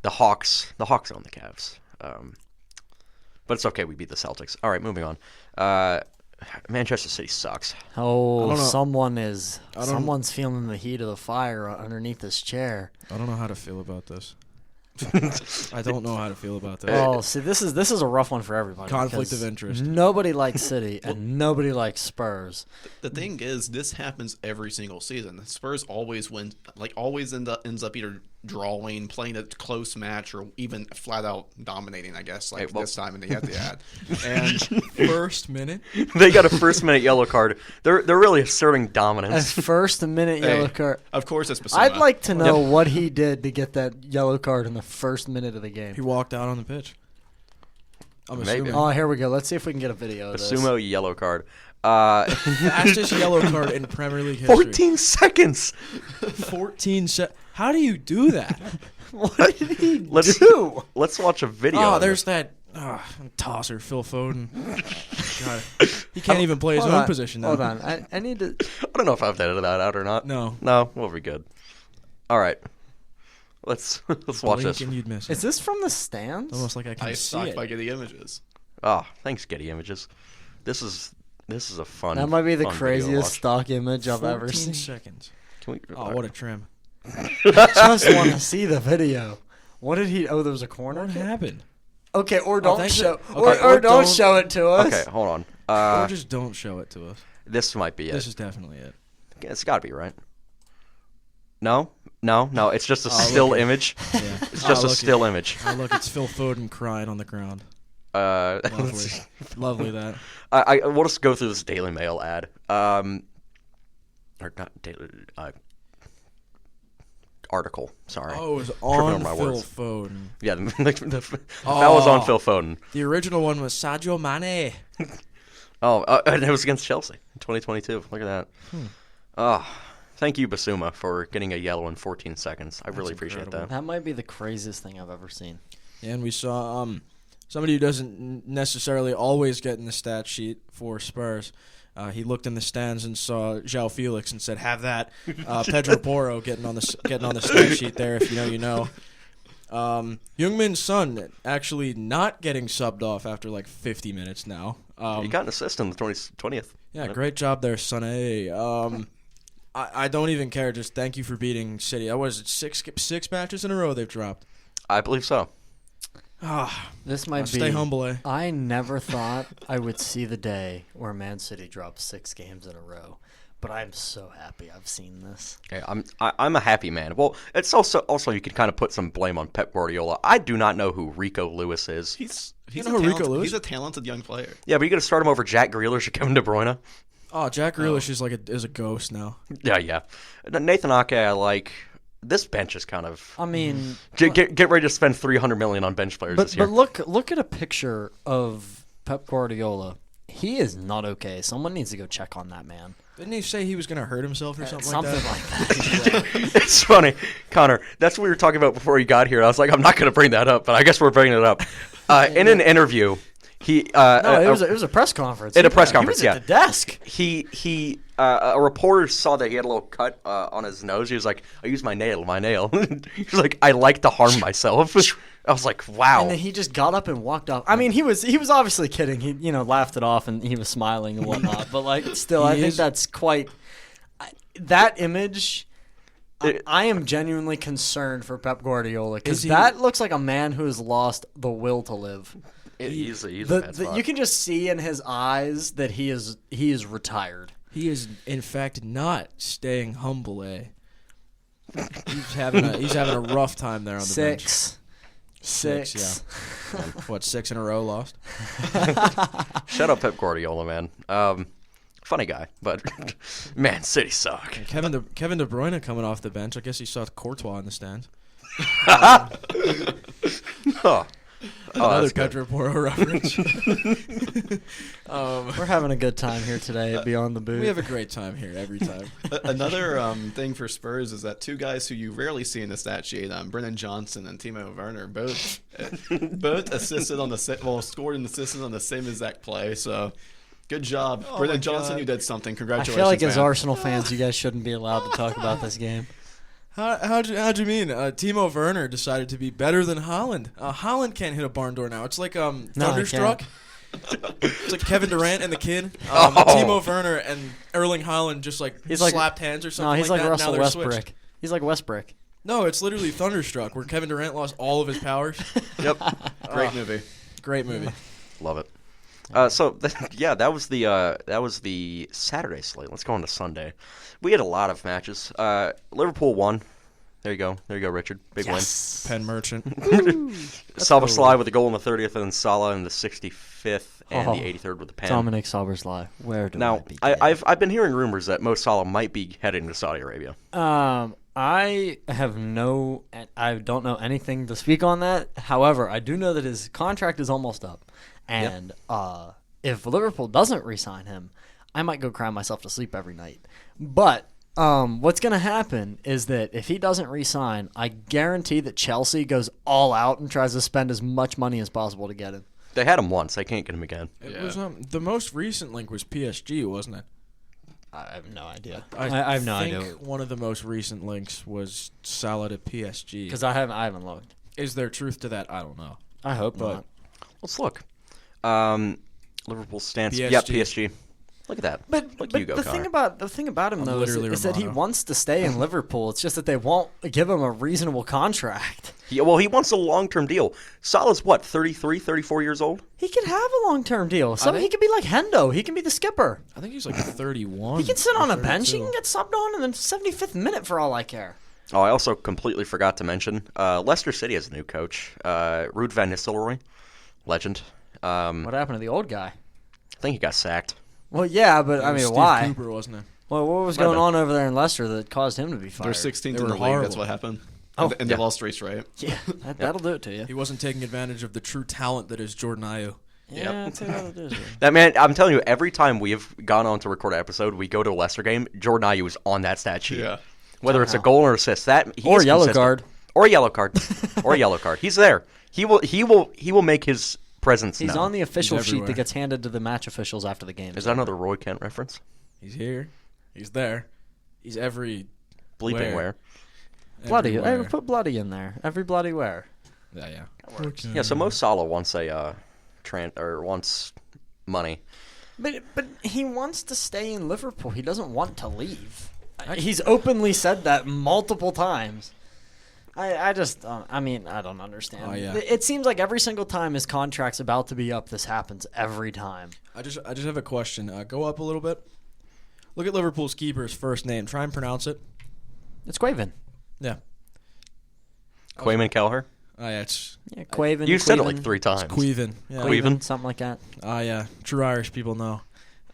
S1: The Hawks own the Cavs. But it's okay. We beat the Celtics. All right, moving on. Manchester City sucks.
S3: Oh,
S2: know.
S3: someone's feeling the heat of the fire underneath this chair.
S2: I don't know how to feel about this. I don't know how to feel about this.
S3: Oh, see, this is a rough one for everybody.
S2: Conflict
S3: because
S2: of interest.
S3: Nobody likes City and nobody likes Spurs.
S4: The thing is, this happens every single season. The Spurs always win, ends up either drawing, playing a close match, or even flat out dominating. I guess this time in the Etihad.
S2: And first minute.
S1: They got a first-minute yellow card. They're really asserting
S3: A
S1: dominance.
S3: first-minute yellow card.
S4: Of course, it's Basuma.
S3: I'd like to know what he did to get that yellow card in the first minute of the game.
S2: He walked out on the pitch. I'm
S1: Maybe.
S2: assuming.
S3: Oh, here we go. Let's see if we can get a video of this.
S1: Sumo yellow card.
S2: Fastest yellow card in Premier League history.
S1: 14 seconds.
S2: 14 seconds. How do you do that?
S3: What did he
S1: Let's
S3: do?
S1: let's watch a video.
S2: Oh,
S1: of
S2: there's
S1: it.
S2: that tosser, Phil Foden. God, he can't even play his own position now.
S3: Hold on. I need to.
S1: I don't know if I've edited that out or not.
S2: No.
S1: No, we'll be good. All right. Let's watch
S2: Blink
S1: this.
S2: and you'd miss it.
S3: Is this from the stands?
S2: Almost like I can
S4: I
S2: see
S4: sucked
S2: it.
S4: by getting images.
S1: Oh, thanks, Getty Images. This is a fun.
S3: That might be the
S1: fun video to
S3: craziest
S1: watch.
S3: stock image I've ever
S2: 14
S3: seen.
S2: seconds.
S1: Can we?
S2: Oh, what a trim.
S3: Just want to see the video. What did he? Oh, there was a corner.
S2: What happened?
S3: Okay, or don't
S2: thanks
S3: show,
S2: for-
S3: or,
S2: okay,
S3: or
S2: or
S3: don't
S2: don't-
S3: show it to us.
S1: Okay, hold on.
S2: Or just don't show it to us.
S1: This might be
S2: This
S1: it.
S2: is definitely it.
S1: It's got to be right. No. It's just a
S2: Oh,
S1: still
S2: look.
S1: image.
S2: Yeah.
S1: It's just a
S2: look,
S1: still image.
S2: Oh, look, it's Phil Foden crying on the ground.
S1: Lovely.
S2: Lovely. Lovely that.
S1: I want us to go through this Daily Mail ad. Or not Daily. Article. Sorry.
S2: Oh, it was
S1: Tripping
S2: on
S1: over my
S2: Phil
S1: words.
S2: Foden.
S1: Yeah, that was on Phil Foden.
S2: The original one was Sadio Mane.
S1: Oh, and it was against Chelsea in 2022. Look at that. Oh, thank you, Basuma, for getting a yellow in 14 seconds. I really appreciate
S2: incredible.
S1: that.
S3: That might be the craziest thing I've ever seen.
S2: And we saw somebody who doesn't necessarily always get in the stat sheet for Spurs. He looked in the stands and saw João Felix and said, "Have that." Pedro Porro getting on the stat sheet there. If you know, you know. Heung-Min Son actually not getting subbed off after like 50 minutes now.
S1: He got an assist in the 20th.
S2: Yeah, great job there, Son. I don't even care. Just thank you for beating City. What is it, six matches in a row they've dropped?
S1: I believe so.
S3: This might be.
S2: Stay humble, eh?
S3: I never thought I would see the day where Man City dropped 6 games in a row, but I'm so happy I've seen this.
S1: Yeah, I'm a happy man. Well, it's also you could kind of put some blame on Pep Guardiola. I do not know who Rico Lewis is.
S4: He's
S2: know who Rico Lewis?
S4: He's a talented young player.
S1: Yeah, but you got to start him over Jack Grealish or Kevin De Bruyne.
S2: Oh, Jack Grealish is a ghost now.
S1: Yeah. Nathan Ake, I like. This bench is kind of.
S3: I mean,
S1: Get ready to spend $300 million on bench players this year.
S3: but look at a picture of Pep Guardiola. He is not okay. Someone needs to go check on that man.
S2: Didn't he say he was going to hurt himself or something like
S3: Something
S2: that?
S3: like that.
S1: It's funny, Connor. That's what we were talking about before you got here. I was like, I'm not going to bring that up, but I guess we're bringing it up. In an interview, he
S3: No, it was a press conference.
S1: At a press
S3: He
S1: conference,
S3: was
S1: yeah.
S3: at the desk.
S1: He a reporter saw that he had a little cut on his nose. He was like, I used my nail. He was like, I like to harm myself. I was like, wow.
S3: And then he just got up and walked off. I mean, he was obviously kidding. He laughed it off and he was smiling and whatnot. But like, still, I think that's quite that image. I am genuinely concerned for Pep Guardiola because that looks like a man who has lost the will to live.
S1: He's a bad spot.
S3: You can just see in his eyes that he is retired.
S2: He is, in fact, not staying humble, eh? He's having a rough time there on the bench.
S3: Six.
S2: Yeah. What, 6 in a row lost?
S1: Shut up, Pep Guardiola, man. Funny guy, but man, City suck.
S2: Kevin De Bruyne coming off the bench. I guess he saw Courtois in the stands.
S1: Huh.
S2: Another
S1: that's good.
S2: Pedro Porro reference.
S3: We're having a good time here today at Beyond the Boot.
S2: We have a great time here every time.
S4: Another thing for Spurs is that two guys who you rarely see in the stat sheet, Brennan Johnson and Timo Werner, both assisted on scored and assisted on the same exact play. So, good job, Brennan Johnson.
S2: God.
S4: You did something.
S3: I
S4: Congratulations,
S3: feel like as
S4: man.
S3: Arsenal fans, you guys shouldn't be allowed to talk about this game.
S2: How'd you mean? Timo Werner decided to be better than Haaland. Haaland can't hit a barn door now. It's like Thunderstruck. It's like Kevin Durant and the kid. Timo Werner and Erling Haaland just slapped hands or something.
S3: No, he's like
S2: that.
S3: Russell
S2: Now they're
S3: Westbrook.
S2: switched.
S3: He's like Westbrook.
S2: No, it's literally Thunderstruck, where Kevin Durant lost all of his powers.
S1: Yep.
S4: Great movie.
S2: Great movie.
S1: Love it. That was the Saturday slate. Let's go on to Sunday. We had a lot of matches. Liverpool won. There you go, Richard. Big
S3: Yes.
S2: Penn Merchant.
S1: win. Szoboszlai with a goal in the 30th, and then Salah in the 65th and the 83rd with the pen.
S3: Dominic Szoboszlai. Where do
S1: Now, I've been hearing rumors that Mo Salah might be heading to Saudi Arabia.
S3: I don't know anything to speak on that. However, I do know that his contract is almost up, and if Liverpool doesn't re-sign him, I might go cry myself to sleep every night. But what's going to happen is that if he doesn't re-sign, I guarantee that Chelsea goes all out and tries to spend as much money as possible to get him.
S1: They had him once. They can't get him again.
S2: It was the most recent link was PSG, wasn't it?
S3: I have no idea.
S2: I
S3: have no idea.
S2: think one of the most recent links was Salah to PSG.
S3: Because I haven't looked.
S2: Is there truth to that? I don't know.
S3: I hope
S2: But-
S3: not.
S1: Let's look. Liverpool stands.
S2: PSG.
S1: Yep, PSG. Look at that.
S3: But,
S1: Look
S3: but
S1: you go,
S3: the
S1: Connor.
S3: thing about him
S2: I'm
S3: though
S2: literally
S3: is that he
S2: Romano.
S3: wants to stay in Liverpool. It's just that they won't give him a reasonable contract.
S1: He wants a long-term deal. Salah's what, 33, 34 years old?
S3: He could have a long-term deal. So
S2: think-
S3: he could be like Hendo. He can be the skipper.
S2: I think he's like 31.
S3: He can sit
S2: or
S3: on a bench. He
S2: 32.
S3: can get subbed on in the 75th minute for all I care.
S1: Oh, I also completely forgot to mention Leicester City has a new coach, Ruud van Nistelrooy, legend.
S3: What happened to the old guy?
S1: I think he got sacked.
S3: Well, yeah, but
S2: It
S3: I
S2: was
S3: mean,
S2: Steve
S3: why?
S2: Cooper, wasn't it?
S3: Well, what was
S1: Might have
S3: going on over there in Leicester that caused him to be fired?
S4: They're 16th
S2: They
S4: in the
S2: were
S4: league. That's
S2: horrible.
S4: what happened.
S3: Oh,
S4: And they've lost race, right?
S3: Yeah, that'll do it to you.
S2: He wasn't taking advantage of the true talent that is Jordan Ayew.
S3: Yeah, that's what it'll do to you.
S1: That man, I'm telling you, every time we have gone on to record an episode, we go to a Leicester game. Jordan Ayew is on that stat sheet.
S4: Yeah.
S1: Whether it's a goal or assist, that he
S3: Or
S1: is
S3: yellow
S1: consistent.
S3: card.
S1: Or a yellow card, or a yellow card. He's there. He will make his presence
S3: He's
S1: known.
S3: on the official sheet
S2: everywhere.
S3: that gets handed to the match officials after the game.
S1: Is that another Roy Kent reference?
S2: He's here. He's there. He's every
S1: Bleeping where?
S3: Bloody. Hey,
S2: everywhere.
S3: put bloody in there. Every bloody where.
S2: Yeah.
S1: Yeah. So Mo Salah wants wants money.
S3: But he wants to stay in Liverpool. He doesn't want to leave. He's openly said that multiple times. I just I don't understand.
S2: Oh, yeah.
S3: It seems like every single time his contract's about to be up, this happens every time.
S2: I just have a question. Go up a little bit. Look at Liverpool's keeper's first name. Try and pronounce it.
S3: It's Quaven.
S2: Yeah.
S1: Quayman Kelleher.
S2: Oh yeah, it's
S3: Yeah, Quaven.
S1: You said it
S3: Quaven,
S1: like 3 times.
S2: Queven. Yeah.
S1: Queven.
S3: something like that.
S2: Oh yeah, true Irish people know.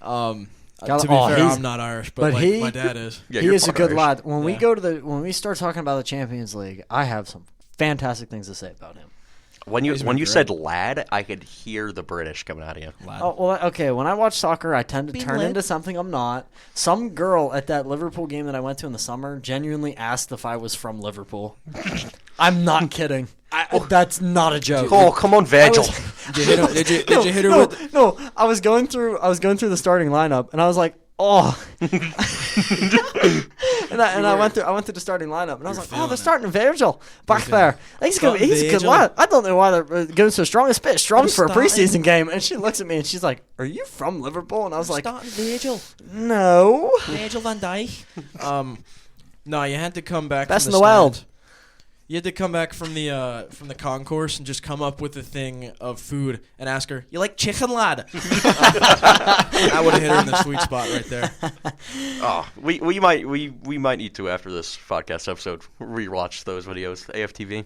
S3: Got-
S2: To be
S3: oh,
S2: fair,
S3: he's-
S2: I'm not Irish, but,
S3: but
S2: like,
S3: he-
S2: my dad is.
S1: Yeah,
S3: He
S1: you're
S3: is a
S1: fucking
S3: good
S1: Irish.
S3: lad. When we
S2: Yeah.
S3: go to when we start talking about the Champions League, I have some fantastic things to say about him.
S1: When you
S2: He's been great.
S1: said lad, I could hear the British coming out of you.
S2: Lad.
S3: Oh well, okay. When I watch soccer, I tend to turn
S2: lit.
S3: into something I'm not. Some girl at that Liverpool game that I went to in the summer genuinely asked if I was from Liverpool. I'm not kidding. That's not a joke.
S1: Oh, come on, Virgil.
S2: Did you hit her, did you hit her
S3: no,
S2: with?
S3: no, I was going through the starting lineup, and I was like, oh. and I went through the starting lineup, and I was like, oh,
S2: feeling
S3: they're
S2: it.
S3: starting Virgil back there. He's a good
S2: Virgil.
S3: lad. I don't know why they're going so strong. It's a bit strong for a
S2: starting.
S3: preseason game. And she looks at me and she's like, are you from Liverpool? And I was like,
S2: Virgil.
S3: no.
S2: Virgil van Dijk. No, you had to come back.
S3: Best
S2: from
S3: in the world.
S2: stand. You had to come back from the concourse and just come up with a thing of food and ask her, "You like chicken, lad?" I would have hit her in the sweet spot right there.
S1: Oh, we might need to, after this podcast episode, rewatch those videos. AFTV,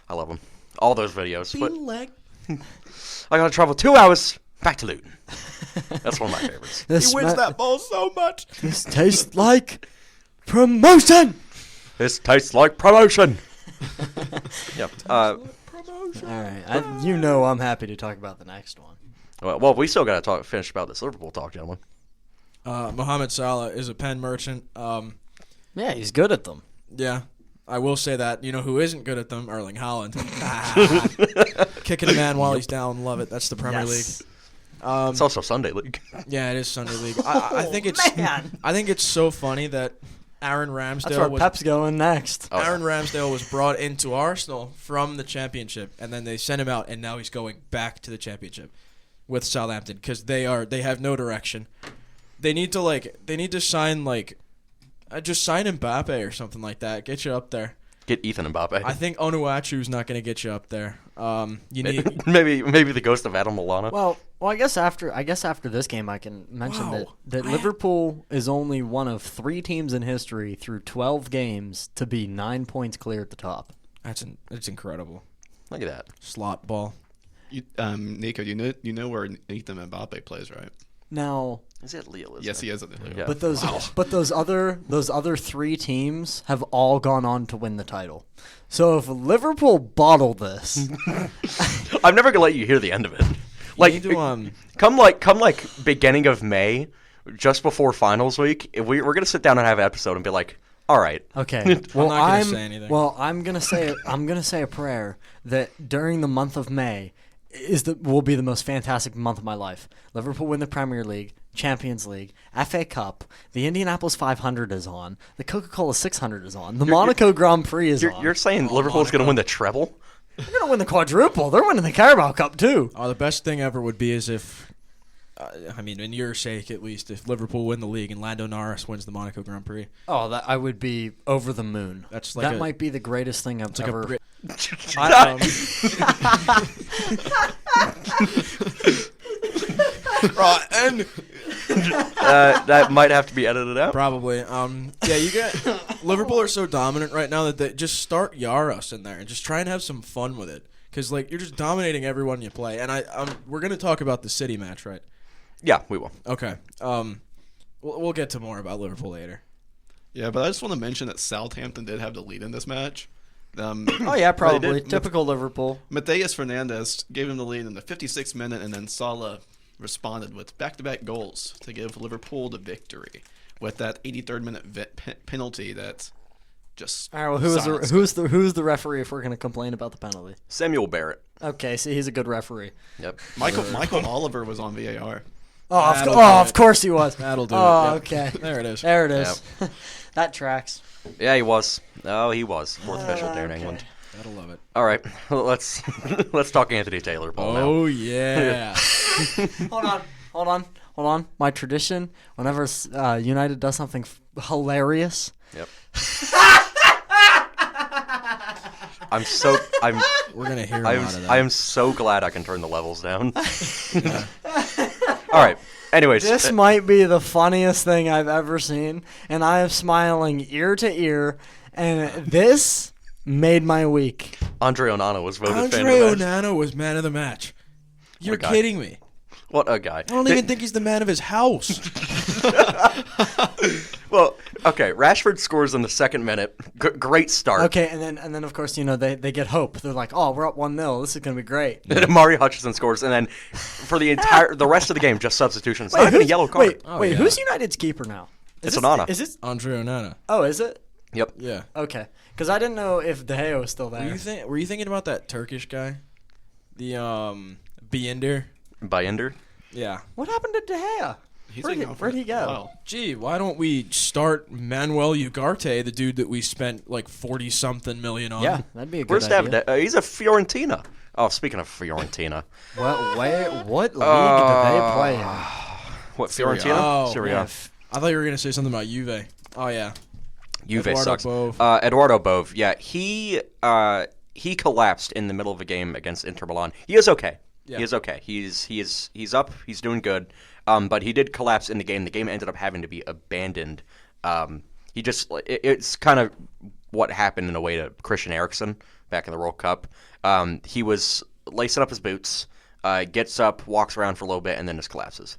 S1: I love them. All those videos. But
S2: leg.
S1: I gotta travel 2 hours back to Luton. That's one of my favorites.
S3: This
S2: He wins that ball so much.
S3: This tastes like promotion.
S1: This tastes like promotion. Yep.
S3: All right. I'm happy to talk about the next one.
S1: Well, we still got to finish about this Liverpool talk, gentlemen.
S2: Mohamed Salah is a pen merchant.
S3: Yeah, he's good at them.
S2: Yeah, I will say that. You know who isn't good at them? Erling Haaland. Kicking a man while he's down. Love it. That's the Premier League.
S1: It's also Sunday League.
S2: Yeah, it is Sunday League. I think it's.
S3: Man.
S2: I think it's so funny that Aaron
S3: That's
S2: Ramsdale
S3: where Pep's going next.
S1: Oh.
S2: Aaron Ramsdale was brought into Arsenal from the Championship, and then they sent him out, and now he's going back to the Championship with Southampton because they have no direction. They need to sign just sign Mbappe or something like that. Get you up there.
S1: Get Ethan Mbappe.
S2: I think Onuachu's not going to get you up there. You need
S1: maybe the ghost of Adam Lallana.
S3: Well, I guess after this game, I can mention that Liverpool is only one of 3 teams in history through 12 games to be 9 points clear at the top.
S2: It's incredible.
S1: Look at that.
S2: Slot ball.
S4: Nico, you know where Ethan Mbappe plays, right?
S3: Now,
S1: Is it Lille?
S4: Yes, he is at the Lille.
S1: Yeah.
S3: but those other 3 teams have all gone on to win the title. So if Liverpool bottle this,
S1: I'm never gonna let you hear the end of it.
S2: You need to,
S1: come beginning of May, just before finals week, we're gonna sit down and have an episode and be like, all right.
S3: okay. Well,
S2: not gonna say anything.
S3: Well, I'm gonna say a prayer that during the month of May will be the most fantastic month of my life. Liverpool win the Premier League, Champions League, FA Cup, the Indianapolis 500 is on, the Coca-Cola 600 is on, the Monaco Grand Prix is on.
S1: You're saying Liverpool's gonna win the treble?
S3: They're gonna win the quadruple. They're winning the Carabao Cup too.
S2: Oh, the best thing ever would be is if, in your sake at least, if Liverpool win the league and Lando Norris wins the Monaco Grand Prix.
S3: Oh, that I would be over the moon.
S2: That's like
S3: might be the greatest thing I've ever.
S2: Right, and
S1: That might have to be edited out.
S2: probably. You get Liverpool are so dominant right now that they just start Yaros in there and just try and have some fun with it because you're just dominating everyone you play. And we're gonna talk about the City match, right?
S1: Yeah, we will.
S2: Okay. We'll get to more about Liverpool later.
S4: Yeah, but I just want to mention that Southampton did have the lead in this match.
S3: Oh yeah, probably typical Liverpool.
S4: Mateus Fernandes gave him the lead in the 56th minute, and then Salah responded with back-to-back goals to give Liverpool the victory with that 83rd minute penalty that just.
S3: All right, well, who's the referee if we're going to complain about the penalty?
S1: Samuel Barrett.
S3: Okay, see, he's a good referee.
S1: Yep.
S4: Michael Oliver was on VAR.
S3: Of course he was.
S2: That'll do
S3: Oh,
S2: it.
S3: okay.
S2: There it is.
S3: There it is. That tracks.
S1: Yeah, he was. Oh, he was. Fourth official there in England.
S2: Gotta love it.
S1: All right, let's talk Anthony Taylor Paul now.
S2: Oh yeah.
S3: Hold on. My tradition, whenever United does something hilarious.
S1: Yep.
S2: We're gonna hear a lot of that.
S1: I am so glad I can turn the levels down. All right. Anyways,
S3: This might be the funniest thing I've ever seen, and I am smiling ear to ear, and this made my week.
S1: Andre Onana was voted fan
S2: Andre
S1: of the match.
S2: Onana was man of the match. You're
S1: guy.
S2: kidding me.
S1: What a guy.
S2: I don't even think he's the man of his house.
S1: Well, okay. Rashford scores in the second minute. Great start.
S3: Okay, and then of course they get hope. They're like, oh, we're up 1-0. This is gonna be great.
S1: Then Amari Hutchinson scores, and then for the rest of the game, just substitutions. Not even a yellow card.
S3: Wait, who's United's keeper now?
S1: It's Onana.
S3: Is it?
S2: Andre Onana.
S3: Oh, is it?
S1: Yep.
S2: Yeah.
S3: Okay, because I didn't know if De Gea was still there.
S2: Were you thinking about that Turkish guy? The Biender?
S1: Bayender.
S2: Yeah.
S3: What happened to De Gea? Where'd he go?
S4: Wow.
S2: Gee, why don't we start Manuel Ugarte, the dude that we spent like 40-something million on?
S3: Yeah, that'd be a good
S1: Where's
S3: idea.
S1: He's a Fiorentina. Oh, speaking of Fiorentina.
S3: What league do they play in?
S1: What,
S4: Serie A.
S1: Fiorentina?
S2: Oh,
S1: Serie A.
S3: Yeah,
S2: I thought you were going to say something about Juve. Oh, yeah.
S1: Juve
S2: Eduardo
S1: sucks.
S2: Bove.
S1: Eduardo Bove. Yeah, he collapsed in the middle of a game against Inter Milan. He is okay.
S2: Yeah.
S1: He is okay. He's up. He's doing good. But he did collapse in the game. The game ended up having to be abandoned. It's kind of what happened in a way to Christian Eriksen back in the World Cup. He was lacing up his boots, gets up, walks around for a little bit, and then just collapses.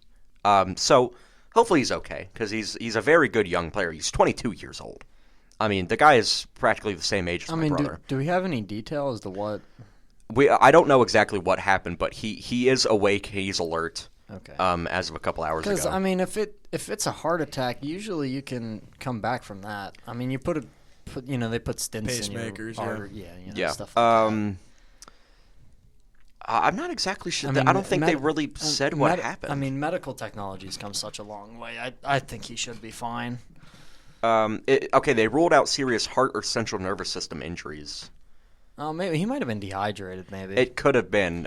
S1: So hopefully he's okay because he's a very good young player. He's 22 years old. I mean, the guy is practically the same age as my brother.
S3: Do we have any detail as to what?
S1: I don't know exactly what happened, but he is awake. He's alert.
S3: Okay.
S1: As of a couple hours ago.
S3: Because I mean, if it's a heart attack, usually you can come back from that. I mean, they put stents in your
S2: Pacemakers,
S3: artery,
S1: Yeah.
S3: stuff like that.
S1: I'm not exactly sure.
S3: I mean,
S1: I don't think they really said what happened.
S3: I mean, medical technology has come such a long way. I think he should be fine.
S1: Okay, they ruled out serious heart or central nervous system injuries.
S3: Oh, maybe he might have been dehydrated. Maybe
S1: It could have been.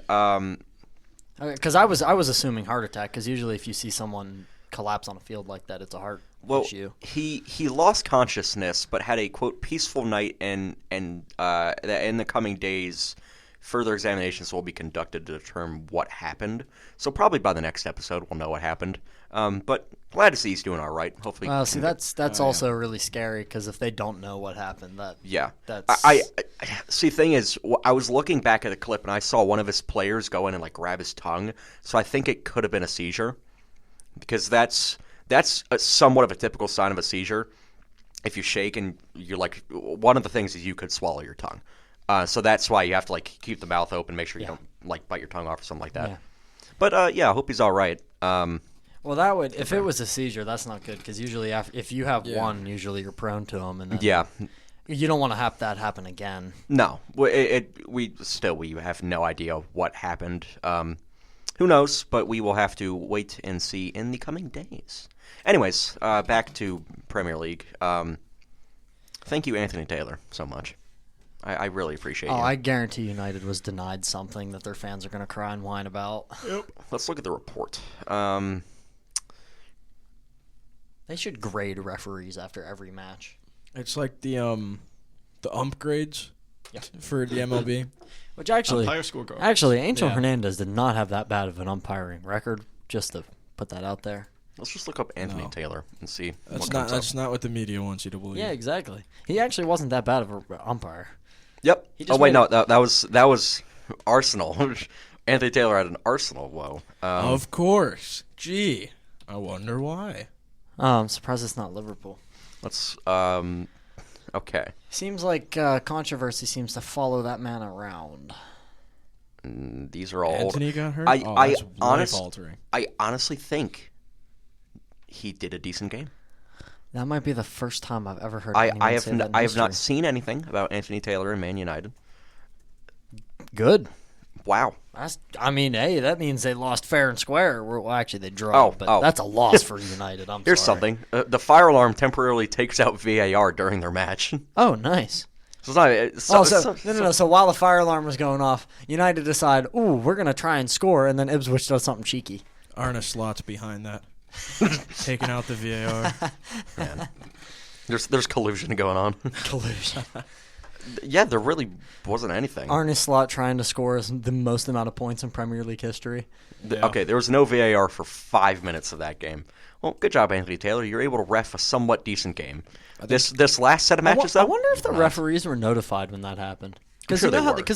S3: because I was assuming heart attack. Because usually, if you see someone collapse on a field like that, it's a heart issue.
S1: He lost consciousness, but had a quote peaceful night, and in the coming days, further examinations will be conducted to determine what happened. So probably by the next episode, we'll know what happened. But glad to see he's doing all right. Hopefully.
S3: Well, see, that's also really scary because if they don't know what happened, that's
S1: I see. Thing is, I was looking back at the clip and I saw one of his players go in and like grab his tongue. So I think it could have been a seizure, because that's somewhat of a typical sign of a seizure. If you shake and you're like, one of the things is you could swallow your tongue. So that's why you have to like keep the mouth open, make sure you don't like bite your tongue off or something like that.
S3: Yeah.
S1: But I hope he's all right.
S3: Well, that would if it was a seizure, that's not good because usually if you have one, usually you're prone to them, and then you don't want to have that happen again.
S1: No, we have no idea what happened. Who knows? But we will have to wait and see in the coming days. Anyways, back to Premier League. Thank you, Anthony Taylor, so much. I really appreciate you.
S3: I guarantee United was denied something that their fans are going to cry and whine about.
S1: Yep. Let's look at the report.
S3: They should grade referees after every match.
S2: It's like the ump grades for the MLB.
S3: Which actually,
S4: umpire scorecard.
S3: Angel Hernandez did not have that bad of an umpiring record. Just to put that out there.
S1: Let's just look up Anthony Taylor and see.
S2: That's not what the media wants you to believe.
S3: Yeah, exactly. He actually wasn't that bad of an umpire.
S1: Yep. Oh wait, no, that was Arsenal. Anthony Taylor had an Arsenal. Whoa.
S2: Of course. Gee, I wonder why.
S3: Oh, I'm surprised it's not Liverpool.
S1: Let's. Okay.
S3: Seems like controversy seems to follow that man around.
S1: These are all
S2: Anthony got hurt.
S1: I
S2: life-altering.
S1: I honestly think he did a decent game.
S3: That might be the first time I've ever heard.
S1: I have not seen anything about Anthony Taylor and Man United.
S3: Good.
S1: Wow.
S3: Hey, that means they lost fair and square. Well, actually, they drew, but that's a loss for United.
S1: Here's
S3: sorry.
S1: something. The fire alarm temporarily takes out VAR during their match.
S3: Oh, nice.
S1: So it's not,
S3: So while the fire alarm was going off, United decide, we're going to try and score, and then Ipswich does something cheeky.
S2: Arne Slot's behind that. Taking out the VAR.
S1: Man. There's collusion going on.
S3: Collusion.
S1: Yeah, there really wasn't anything.
S3: Arne Slot trying to score the most amount of points in Premier League history.
S1: Okay, there was no VAR for 5 minutes of that game. Well, good job, Anthony Taylor. You're able to ref a somewhat decent game. This last set of matches, though?
S3: I wonder if the referees were notified when that happened. Because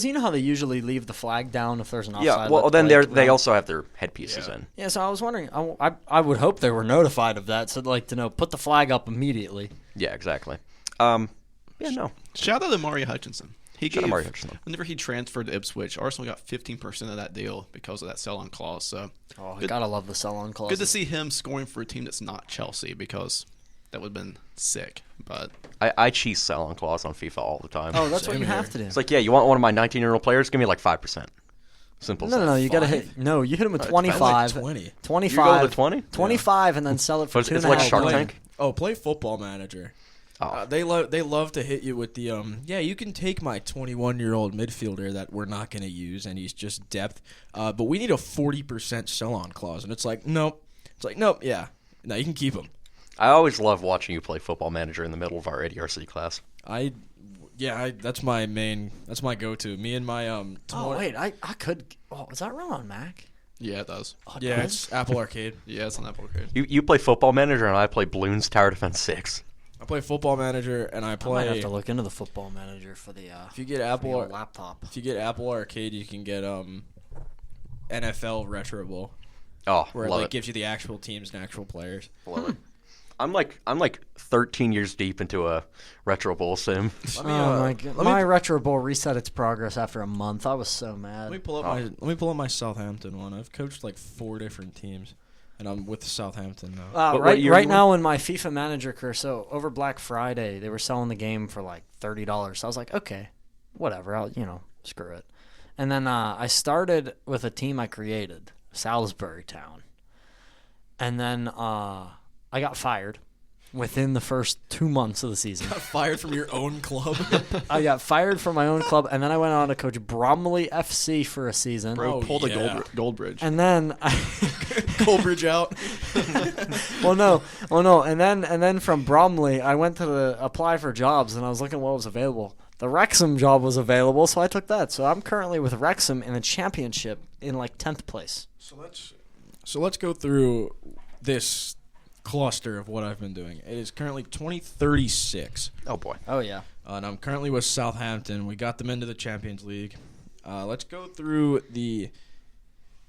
S3: you know how they usually leave the flag down if there's an offside.
S1: Yeah, well, then they also have their headpieces in.
S3: Yeah, so I was wondering. I would hope they were notified of that, so like to know, put the flag up immediately.
S1: Yeah, exactly. No.
S4: Shout out to Mario Hutchinson.
S1: Whenever
S4: he transferred to Ipswich, Arsenal got 15% of that deal because of that sell-on clause. So,
S3: I gotta love the sell-on clause.
S4: Good to see him scoring for a team that's not Chelsea because that would have been sick. But
S1: I cheese sell-on clause on FIFA all the time.
S3: Oh, that's what you have to do.
S1: It's like, you want one of my 19-year-old players? Give me like 5%. Simple.
S3: No, you gotta hit. No, you hit him with 25.
S2: Like 20.
S3: 25.
S1: You go with 20?
S3: 25, and then sell it for $2.5
S1: It's like Shark
S3: million.
S1: Tank.
S2: Oh, play Football Manager.
S1: Oh.
S2: They love to hit you with the you can take my 21-year-old midfielder that we're not going to use and he's just depth, but we need a 40% sell-on clause, and it's like nope. Yeah, no, you can keep him.
S1: I always love watching you play Football Manager in the middle of our ADRC class.
S2: That's my go-to. Me and my
S3: I could. Oh, is that run on Mac?
S4: Yeah, it does.
S3: Oh,
S2: yeah, it's Apple Arcade.
S4: Yeah, it's on Apple Arcade.
S1: You play Football Manager and I play Bloons Tower Defense 6.
S2: I play Football Manager and I play.
S3: I might have to look into the Football Manager for the.
S2: If you get Apple
S3: laptop.
S2: If you get Apple Arcade, you can get NFL Retro Bowl.
S1: Oh,
S2: where
S1: love
S2: it
S1: it.
S2: gives you the actual teams and actual players.
S1: Love it. I'm like 13 years deep into a retro bowl sim.
S3: My God. My retro bowl reset its progress after a month. I was so mad.
S2: Let me pull up my Southampton one. I've coached like 4 different teams, and I'm with Southampton now.
S1: What year
S3: Right
S1: you
S3: now in my FIFA manager career, so over Black Friday, they were selling the game for like $30. So I was like, okay, whatever. I'll screw it. And then I started with a team I created, Salisbury Town, and then I got fired within the first 2 months of the season.
S2: Got fired from your own club.
S3: I got fired from my own club, and then I went on to coach Bromley FC for a season.
S4: Bro, pulled a gold bridge.
S3: And then
S2: Coldbridge out.
S3: no. And then from Bromley, I went to apply for jobs, and I was looking what was available. The Wrexham job was available, so I took that. So I'm currently with Wrexham in the championship in like 10th place.
S2: So let's go through this cluster of what I've been doing. It is currently 2036.
S1: Oh boy.
S3: Oh yeah.
S2: And I'm currently with Southampton. We got them into the Champions League. Let's go through the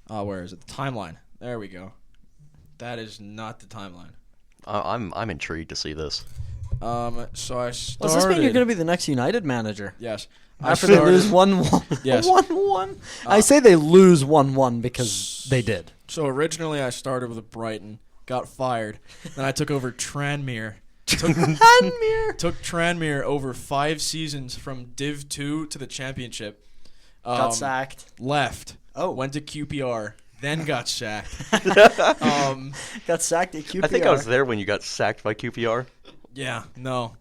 S2: where is it? The timeline. There we go. That is not the timeline.
S1: I'm intrigued to see this.
S2: So I started.
S3: Does this mean you're going to be the next United manager?
S2: Yes.
S3: After they lose 1-1.
S2: Yes.
S3: 1-1. I say they lose 1-1 because they did.
S2: So originally I started with Brighton, got fired, then I took over Tranmere. Took Tranmere over 5 seasons from Div 2 to the Championship.
S3: Got sacked.
S2: Left.
S3: Oh.
S2: Went to QPR, then got sacked.
S3: Got sacked at QPR.
S1: I think I was there when you got sacked by QPR.
S2: Yeah, no.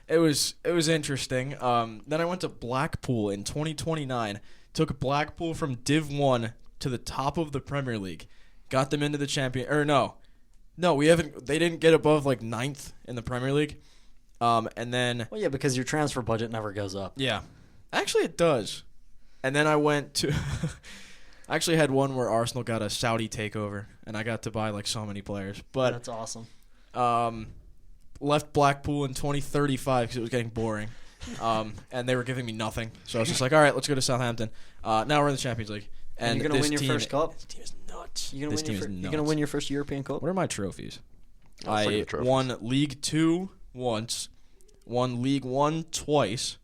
S2: It was interesting. Then I went to Blackpool in 2029. Took Blackpool from Div 1 to the top of the Premier League. Got them into the champion. Or no, we haven't. They didn't get above like 9th in the Premier League. And then.
S3: Well, yeah, because your transfer budget never goes up.
S2: Yeah, actually it does. And then I went to. I actually had one where Arsenal got a Saudi takeover, and I got to buy like so many players. But
S3: that's awesome.
S2: Left Blackpool in 2035 because it was getting boring. And they were giving me nothing. So I was just like, all right, let's go to Southampton. Now we're in the Champions League. And
S3: you're going to win your first cup?
S2: This team is nuts.
S3: You're going to win your first European cup?
S2: What are my trophies?
S1: Let's look at
S2: I
S1: the trophies.
S2: won League 2 once, won League 1 twice,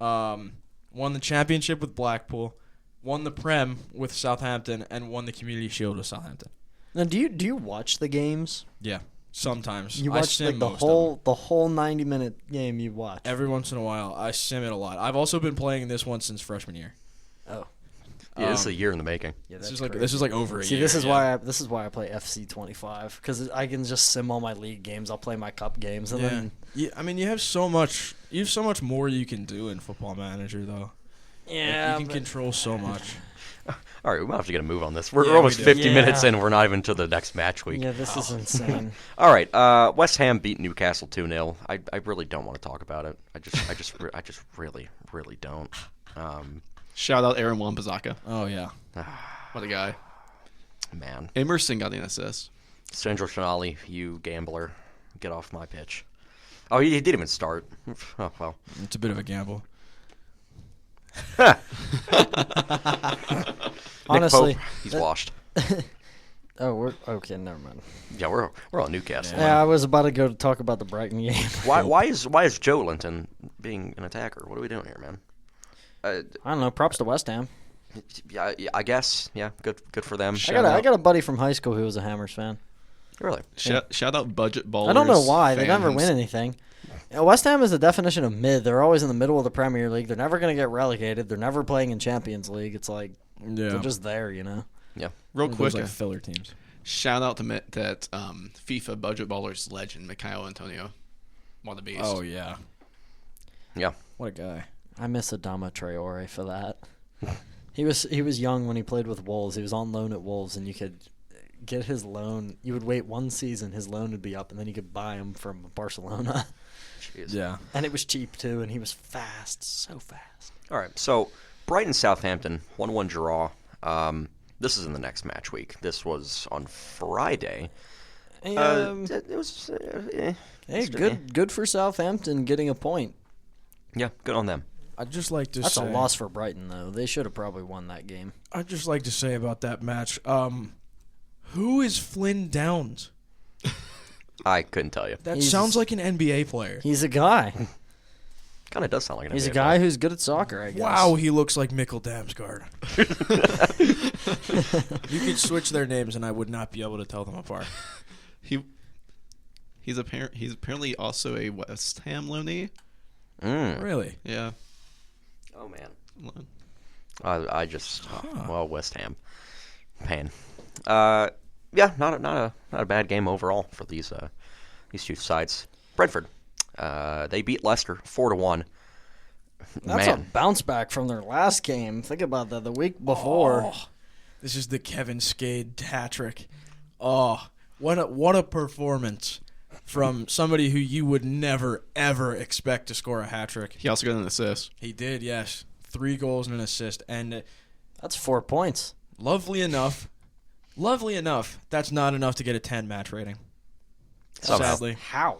S2: won the championship with Blackpool, won the Prem with Southampton, and won the Community Shield with Southampton.
S3: Now, do you watch the games?
S2: Yeah, sometimes.
S3: You
S2: I
S3: watch
S2: sim
S3: like the
S2: most of them.
S3: whole 90-minute game you watch.
S2: Every once in a while, I sim it a lot. I've also been playing this one since freshman year.
S3: Oh.
S1: Yeah, this is a year in the making.
S3: Yeah,
S2: This
S3: that's
S2: is
S3: crazy.
S2: like over a
S3: See,
S2: year.
S3: this is why I play FC 25 because I can just sim all my league games. I'll play my cup games and then
S2: I mean, you have so much more you can do in Football Manager, though.
S3: yeah,
S2: You can control so much.
S1: All right, we might have to get a move on this. We're
S2: Yeah,
S1: almost
S2: we do.
S1: 50 minutes in. We're not even to the next match week.
S3: yeah, this is insane.
S1: All right, West Ham beat Newcastle 2-0. I really don't want to talk about it. I just really don't.
S4: Shout out Aaron Wan-Bissaka.
S2: Oh, yeah.
S4: What a guy.
S1: Man,
S4: Emerson got an assist.
S1: Sandro Tonali, you gambler, get off my pitch. Oh, he didn't even start. Oh well.
S2: It's a bit of a gamble.
S3: Honestly,
S1: Nick Pope, he's washed.
S3: oh, we're okay. Never mind.
S1: Yeah, we're on Newcastle.
S3: Yeah, I was about to go to talk about the Brighton game.
S1: Why is Joe Linton being an attacker? What are we doing here, man?
S3: I don't know. Props to West Ham.
S1: Yeah, I guess. Yeah, good for them.
S3: I got a buddy from high school who was a Hammers fan.
S1: Really?
S4: Shout out budget ballers.
S3: I don't know why they never
S4: fans.
S3: win anything. West Ham is the definition of mid. They're always in the middle of the Premier League. They're never going to get relegated. They're never playing in Champions League. It's like they're just there, you know.
S1: Yeah.
S4: Real
S2: One of
S4: quick,
S2: those, like filler teams.
S4: shout out to that FIFA budget ballers legend, Mikhail Antonio. What a beast.
S2: Oh, yeah.
S1: Yeah.
S2: What a guy.
S3: I miss Adama Traore for that. He was young when he played with Wolves. He was on loan at Wolves, and you could get his loan. You would wait one season, his loan would be up, and then you could buy him from Barcelona.
S1: Jeez.
S2: Yeah.
S3: And it was cheap too, and he was fast, so fast.
S1: All right. So Brighton Southampton 1-1 draw. This is in the next match week. This was on Friday.
S3: Hey,
S1: It was.
S3: hey, good for Southampton getting a point.
S1: Yeah, good on them.
S2: I'd just like to
S3: That's
S2: say.
S3: a loss for Brighton, though. They should have probably won that game.
S2: I'd just like to say about that match. Who is Flynn Downs?
S1: I couldn't tell you.
S2: That sounds like an NBA player.
S3: He's a guy.
S1: Kind of does sound like an
S3: He's
S1: NBA
S3: a guy who's good at soccer, I guess.
S2: Wow, he looks like Mikkel Damsgaard. You could switch their names, and I would not be able to tell them apart.
S4: He's apparently also a West Ham loanee.
S2: Really?
S4: Yeah.
S1: Oh man. I just West Ham, pain. Yeah, not a bad game overall for these two sides. Brentford, they beat Leicester 4-1.
S3: That's a bounce back from their last game. Think about that. The week before.
S2: Oh, this is the Kevin Skade hat trick. Oh, what a performance from somebody who you would never ever expect to score a hat trick.
S4: He also got an assist.
S2: He did, yes. 3 goals and an assist, and
S3: that's 4 points.
S2: Lovely enough, that's not enough to get a 10 match rating. Sadly.
S3: How?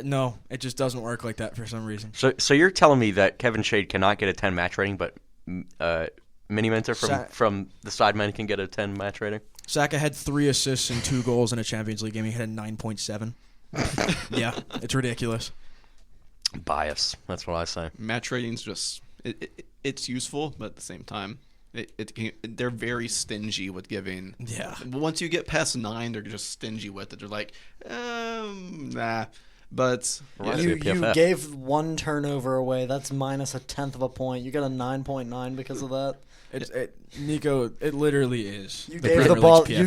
S2: No, it just doesn't work like that for some reason.
S1: So you're telling me that Kevin Shade cannot get a 10 match rating, but Mini Mentor from the Sidemen can get a 10 match rating?
S2: Saka had 3 assists and 2 goals in a Champions League game. He had a 9.7. Yeah, it's ridiculous.
S1: Bias. That's what I say.
S4: Match ratings just it's useful, but at the same time, they're very stingy with giving.
S2: Yeah.
S4: Once you get past 9, they're just stingy with it. They're like, nah. But
S3: you gave 1 turnover away. That's minus a 1/10 of a point. You got a 9.9 because of that.
S2: Nico, it literally is.
S3: You gave the ball. You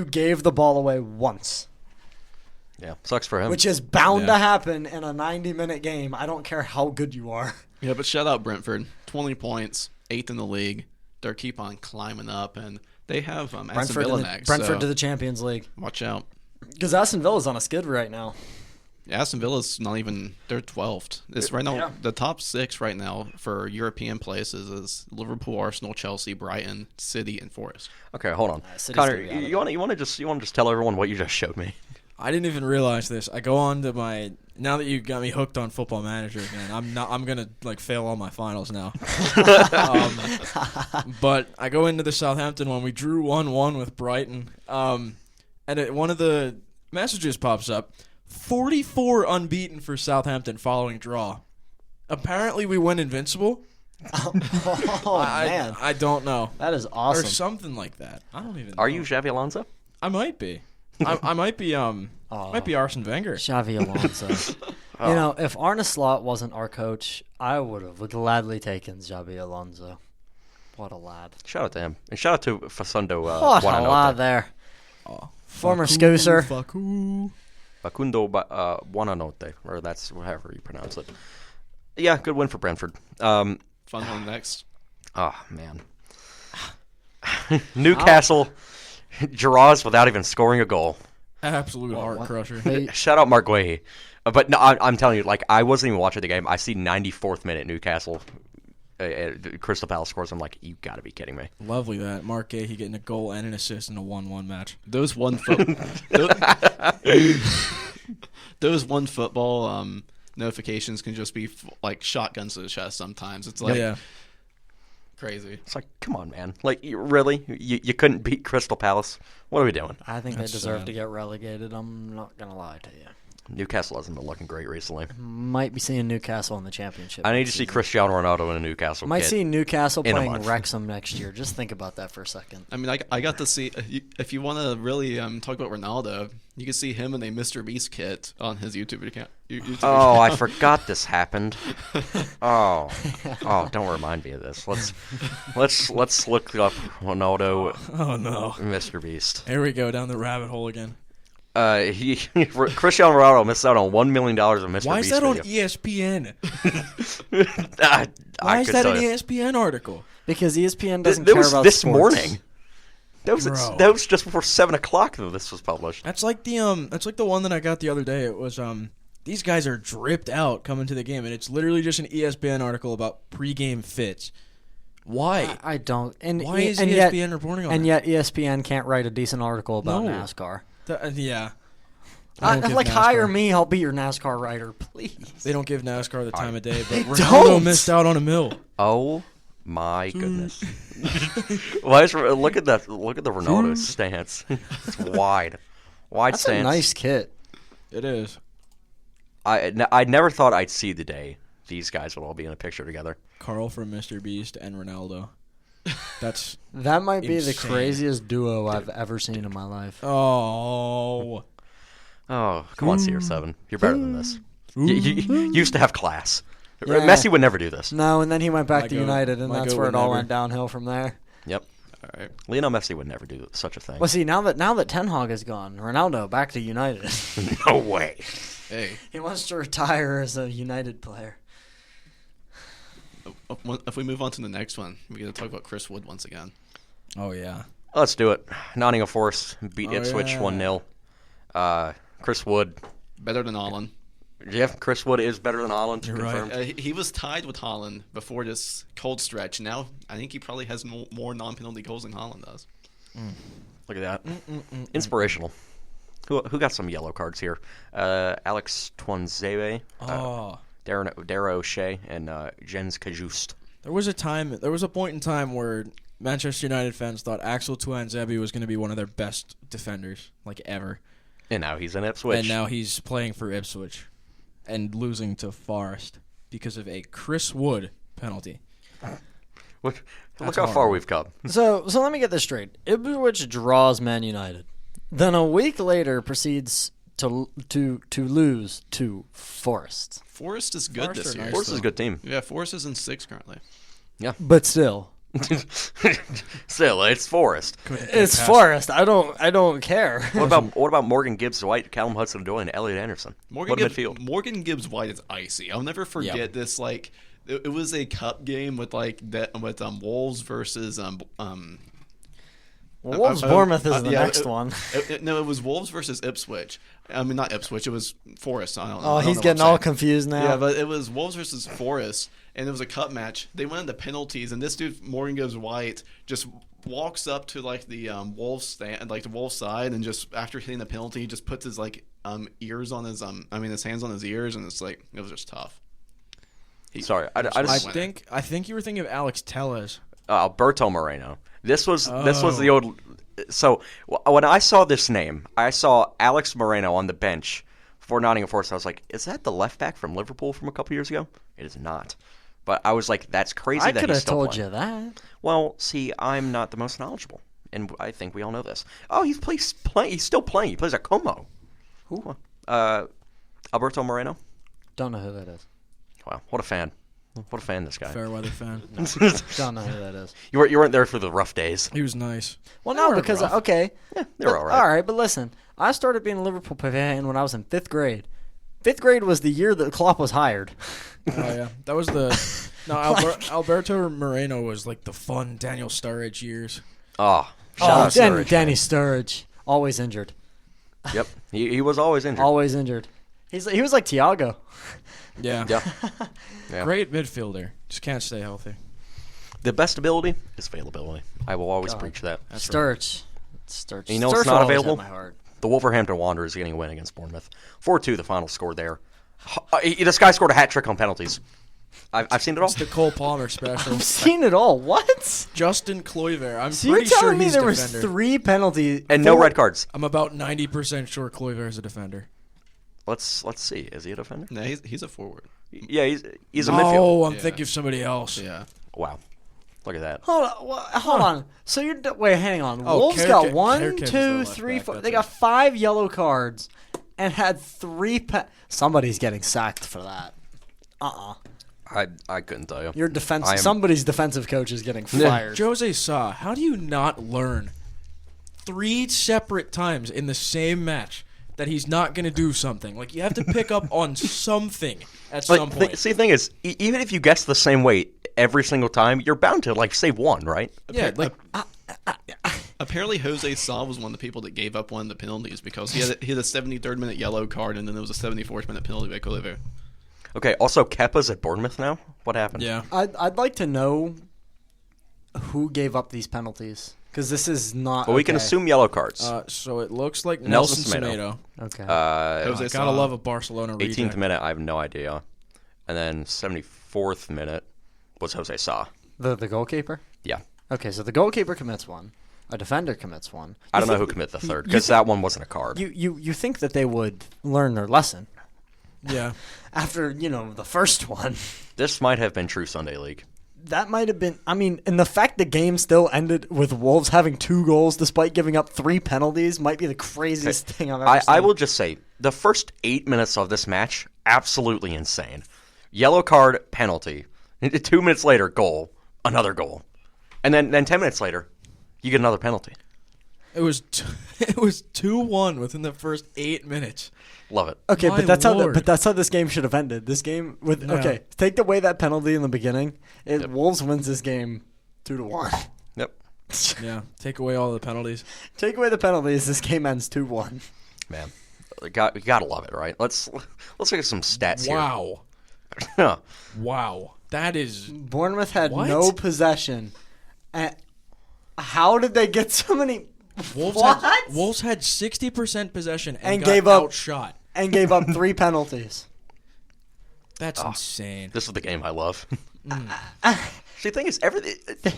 S3: gave the ball away once.
S1: Yeah, sucks for him.
S3: Which is bound to happen in a 90-minute game. I don't care how good you are.
S4: Yeah, but shout out Brentford. 20 points, 8th in the league. They keep on climbing up, and they have Aston Villa next.
S3: Brentford to the Champions League.
S4: Watch out.
S3: Because Aston Villa's on a skid right now.
S4: Aston Villa's not even. They're 12th. It's right now.
S3: Yeah.
S4: The top 6 right now for European places is Liverpool, Arsenal, Chelsea, Brighton, City, and Forest.
S1: Okay, hold on, Connor. You want to just tell everyone what you just showed me?
S2: I didn't even realize this. I go on to now that you got me hooked on Football Manager, man. I'm gonna fail all my finals now. But I go into the Southampton one. We drew 1-1 with Brighton. And one of the messages pops up. 44 unbeaten for Southampton following draw. Apparently we went invincible.
S3: Man.
S2: I don't know.
S3: That is awesome.
S2: Or something like that. I don't even know.
S1: Are you Xavi Alonso?
S2: I might be. I might be might be Arsene Wenger.
S3: Xavi Alonso. You know, if Arne Slot wasn't our coach, I would have gladly taken Xavi Alonso. What a lad.
S1: Shout out to him. And shout out to Facundo
S3: what a lad there. Former Scouser.
S1: Facundo Buonanotte, or that's however you pronounce it. Yeah, good win for Brentford.
S4: Fun one next.
S1: Oh, man. Newcastle draws without even scoring a goal.
S2: Absolute heart crusher.
S1: Shout out Mark Guehi. But no, I'm telling you, I wasn't even watching the game. I see 94th minute Newcastle. Crystal Palace scores. I'm like, you got to be kidding me.
S2: Lovely that. Mark Guehi getting a goal and an assist in a 1-1 match.
S4: Those one football notifications can just be like shotguns to the chest sometimes. It's like crazy.
S1: It's like, come on, man. Like, really? You couldn't beat Crystal Palace? What are we doing?
S3: I think they deserve to get relegated. I'm not going to lie to you.
S1: Newcastle hasn't been looking great recently.
S3: Might be seeing Newcastle in the championship.
S1: I need to see Cristiano Ronaldo in a Newcastle
S3: Might
S1: kit
S3: see Newcastle
S1: in
S3: playing Wrexham next year. Just think about that for a second.
S4: I mean, I got to see, if you want to really talk about Ronaldo, you can see him in a Mr. Beast kit on his YouTube account.
S1: I forgot this happened. Oh, don't remind me of this. Let's look up Ronaldo.
S2: Oh no,
S1: Mr. Beast.
S2: Here we go down the rabbit hole again.
S1: Cristiano Ronaldo missed out on $1 million of Mr. Beast.
S2: Why is that on ESPN? Why is that an ESPN article?
S3: Because ESPN doesn't care about
S1: this
S3: sports.
S1: morning. That was just before 7:00 though. This was published.
S2: That's like the one that I got the other day. It was these guys are dripped out coming to the game, and it's literally just an ESPN article about pregame fits. Why?
S3: I don't. And
S2: why is ESPN reporting on that?
S3: And yet ESPN can't write a decent article about NASCAR.
S2: Yeah.
S3: Hire me. I'll be your NASCAR writer, please.
S2: They don't give NASCAR the time of day, but Ronaldo missed out on a mill.
S1: Oh my goodness! Look at that! Look at the Ronaldo stance. It's wide
S3: That's
S1: stance.
S3: a nice kit.
S2: It is.
S1: I never thought I'd see the day these guys would all be in a picture together.
S2: Carl from Mr. Beast and Ronaldo.
S3: That might be the
S2: insane.
S3: craziest duo I've ever seen in my life.
S2: Oh.
S1: Oh, come on, CR7. You're better than this. You used to have class.
S3: Yeah.
S1: Messi would never do this.
S3: No, and then he went back
S2: My
S3: to
S2: goat-
S3: United, and
S2: my
S3: that's
S2: goat
S3: where it
S2: would
S3: all
S2: never.
S3: went downhill from there.
S1: Yep.
S4: All right.
S1: Lionel Messi would never do such a thing.
S3: Well, see, now that Ten Hag is gone, Ronaldo back to United.
S1: No way.
S4: Hey,
S3: He wants to retire as a United player.
S4: if we move on to the next one, we're going to talk about Chris Wood once again.
S2: Oh, yeah.
S1: Let's do it. Nottingham Forest beat
S2: Oh,
S1: Ipswich
S2: yeah.
S1: 1-0. Chris Wood.
S4: Better than Holland.
S1: Yeah, Chris Wood is better than Holland.
S2: You're
S1: Confirmed.
S2: right.
S4: He was tied with Holland before this cold stretch. Now, I think he probably has more non-penalty goals than Holland does.
S1: Look at that. Inspirational. Who got some yellow cards here? Alex Twanzebe,
S2: Oh.
S1: Dara O'Shea, and Jens Kajust.
S2: There was a point in time where Manchester United fans thought Axel Tuanzebe was going to be one of their best defenders, like ever.
S1: And now he's in Ipswich.
S2: And now he's playing for Ipswich and losing to Forest because of a Chris Wood penalty.
S1: Look
S2: That's
S1: how far
S2: horrible.
S1: we've come.
S3: So let me get this straight. Ipswich draws Man United. Then a week later proceeds to lose to Forest.
S4: Forest is good
S2: Forest
S4: this
S2: are
S4: year.
S2: nice,
S1: Forest is a
S2: though.
S1: good team.
S4: Yeah, Forest is in 6th currently.
S3: But still,
S1: Still, it's Forest.
S3: it's Forest. I don't care.
S1: What about Morgan Gibbs White, Callum Hudson-Odoi, and Elliot Anderson? What a midfield.
S4: Morgan Gibbs White is icy. I'll never forget this. Like it was a cup game with Wolves versus
S3: Wolves Bournemouth is the next one.
S4: No, it was Wolves versus Ipswich. I mean, not Ipswich. It was Forest. I don't know.
S3: Oh,
S4: I don't
S3: he's
S4: know
S3: getting
S4: what I'm
S3: all
S4: saying.
S3: confused now.
S4: Yeah, but it was Wolves versus Forest, and it was a cup match. They went into penalties, and this dude Morgan Gibbs White just walks up to like the Wolves stand, like the Wolves side, and just after hitting the penalty, he just puts his like ears on his his hands on his ears, and it's like it was just tough.
S1: Sorry, I
S2: I
S1: just
S2: think you were thinking of Alex Tellez.
S1: Alberto Moreno. This was the old. So when I saw this name, I saw Alex Moreno on the bench for Nottingham Forest. I was like, is that the left back from Liverpool from a couple years ago? It is not. But I was like, that's crazy
S3: I
S1: that
S3: could
S1: he's
S3: have
S1: still
S3: told
S1: playing.
S3: you that.
S1: Well, see, I'm not the most knowledgeable, and I think we all know this. Oh, he's still playing. He plays at Como.
S3: Who?
S1: Alberto Moreno.
S3: Don't know who that is.
S1: Wow, what a fan! What a fan this guy.
S2: Fairweather fan.
S3: Don't know who that is.
S1: You weren't there for the rough days.
S2: He was nice.
S3: Well,
S2: They
S3: no,
S2: weren't
S3: because
S2: rough.
S3: okay.
S1: Yeah, they were
S3: But-
S1: all right.
S3: All right, but listen, I started being a Liverpool fan when I was in 5th grade. 5th grade was the year that Klopp was hired.
S2: Oh yeah, that was the. No, Alberto Moreno was like the fun Daniel Sturridge years.
S1: Oh, shout out Sturridge,
S3: Danny
S1: man.
S3: Sturridge, always injured.
S1: Yep, he was always injured.
S3: Always injured. He was like Thiago.
S2: Yeah.
S1: Yeah. Yeah.
S2: Great midfielder. Just can't stay healthy.
S1: The best ability is availability. I will always
S3: God.
S1: preach that.
S2: That's
S3: Sturridge. Sturridge.
S1: You know what's
S3: Sturridge
S1: not
S3: will always have
S1: available?
S3: my heart.
S1: The Wolverhampton Wanderers getting a win against Bournemouth. 4-2, the final score there. This guy scored a hat trick on penalties. I've seen it all.
S2: It's the Cole Palmer special.
S3: I've seen it all. What?
S2: Justin Kluivert. I'm
S3: So you're
S2: pretty sure
S3: telling me
S2: he's
S3: there
S2: defender.
S3: was 3 penalties
S1: And no red cards.
S2: I'm about 90% sure Kluivert is a defender.
S1: Let's see. Is he a defender?
S4: No, he's a forward.
S1: Yeah, he's a
S2: Oh,
S1: midfielder.
S2: I'm
S4: Yeah.
S2: thinking of somebody else.
S4: Yeah.
S1: Wow. Look at that.
S3: Hold on. So wait, hang on.
S2: Oh,
S3: Wolves got
S2: Kerkit-
S3: 1,
S2: Kerkit is the
S3: 2,
S2: left
S3: 3,
S2: back,
S3: 4.
S2: that's
S3: They got
S2: right.
S3: 5 yellow cards and had 3. Somebody's getting sacked for that.
S1: I couldn't tell you.
S3: Your defense.
S1: I am-
S3: Somebody's defensive coach is getting
S1: Yeah.
S3: fired.
S2: Jose Sa, how do you not learn 3 separate times in the same match that he's not going to do something? Like, you have to pick up on something at some point.
S1: See, the thing is, even if you guess the same way every single time, you're bound to save one, right?
S2: Yeah, like,
S4: Apparently, Jose Sa was one of the people that gave up one of the penalties because he had a 73rd minute yellow card and then there was a 74th minute penalty by Kluivert.
S1: Okay. Also, Kepa's at Bournemouth now. What happened?
S2: yeah.
S3: I'd like to know who gave up these penalties because this is not.
S1: Well, we can
S3: okay.
S1: assume yellow cards.
S2: So it looks like
S1: Nelson
S2: Nelson
S1: Semedo.
S2: Semedo.
S3: Okay.
S4: Jose
S2: Gotta
S4: Sa.
S2: love a Barcelona
S1: 18th
S2: reject.
S1: minute, I have no idea. And then 74th minute was Jose Sa.
S3: the goalkeeper.
S1: Yeah.
S3: Okay, so the goalkeeper commits one. a defender commits one.
S1: I don't know who committed the third because that one wasn't a card.
S3: You think that they would learn their lesson
S2: Yeah.
S3: after, the first one.
S1: This might have been true Sunday League.
S3: That might have been, and the fact the game still ended with Wolves having 2 goals despite giving up 3 penalties might be the craziest thing I've ever seen.
S1: I will just say, the first 8 minutes of this match, absolutely insane. Yellow card, penalty. 2 minutes later, goal. Another goal. And then 10 minutes later, you get another penalty.
S2: It was 2-1 within the first 8 minutes.
S1: Love it.
S3: Okay,
S2: My
S3: but
S2: Lord.
S3: that's how this game should have ended. This game take away that penalty in the beginning. Wolves wins this game 2-1.
S1: Yep.
S2: Yeah. Take away all the penalties.
S3: Take away the penalties, this game ends 2-1.
S1: Man, we gotta love it, right? Let's look at some stats
S2: Wow.
S1: here.
S2: Wow. That is.
S3: Bournemouth had
S2: What?
S3: no possession. And how did they get so many?
S2: Wolves
S3: What?
S2: had 60% possession and
S3: gave
S2: got
S3: up
S2: outshot.
S3: And gave up 3 penalties.
S2: That's insane.
S1: This is the game I love. See, the thing is, everything.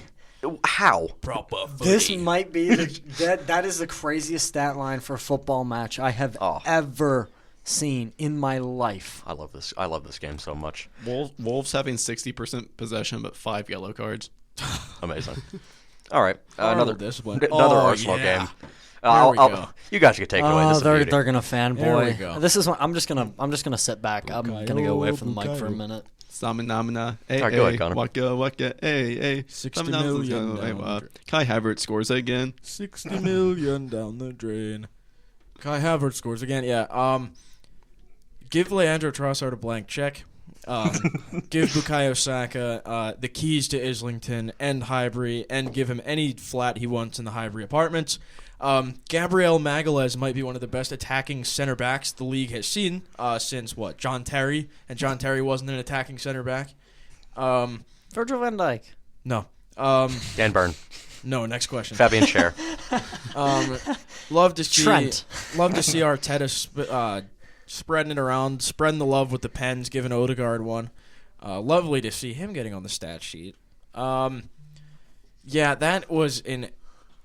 S1: How?
S2: Proper
S3: This might be that is the craziest stat line for a football match I have ever seen in my life.
S1: I love this. I love this game so much.
S4: Wolves having 60% possession, but 5 yellow cards.
S1: Amazing. All right, another
S2: discipline.
S1: Another
S2: Oh,
S1: Arsenal
S2: yeah.
S1: game.
S2: There we go.
S1: You guys can take it away. This is
S3: they're
S1: beauty.
S3: gonna fanboy.
S2: There we go.
S3: This is what I'm just gonna sit back. I'm gonna go away from the mic for a minute.
S4: Samina,
S1: All right, go ahead, Conor.
S4: Waka, hey.
S2: 60 million down.
S4: Kai Havertz scores again.
S2: 60 million down the drain. Kai Havertz scores again. Yeah. Give Leandro Trossard a blank check. Give Bukayo Saka the keys to Islington and Highbury, and give him any flat he wants in the Highbury apartments. Gabriel Magalhaes might be one of the best attacking center backs the league has seen since John Terry, and John Terry wasn't an attacking center back.
S3: Virgil van Dijk.
S2: No.
S1: Dan Burn,
S2: No. Next question.
S1: Fabian Schär.
S2: Love to see
S3: Trent.
S2: Love to see Arteta spreading it around, spreading the love with the pens, giving Odegaard one. Lovely to see him getting on the stat sheet. Yeah, that was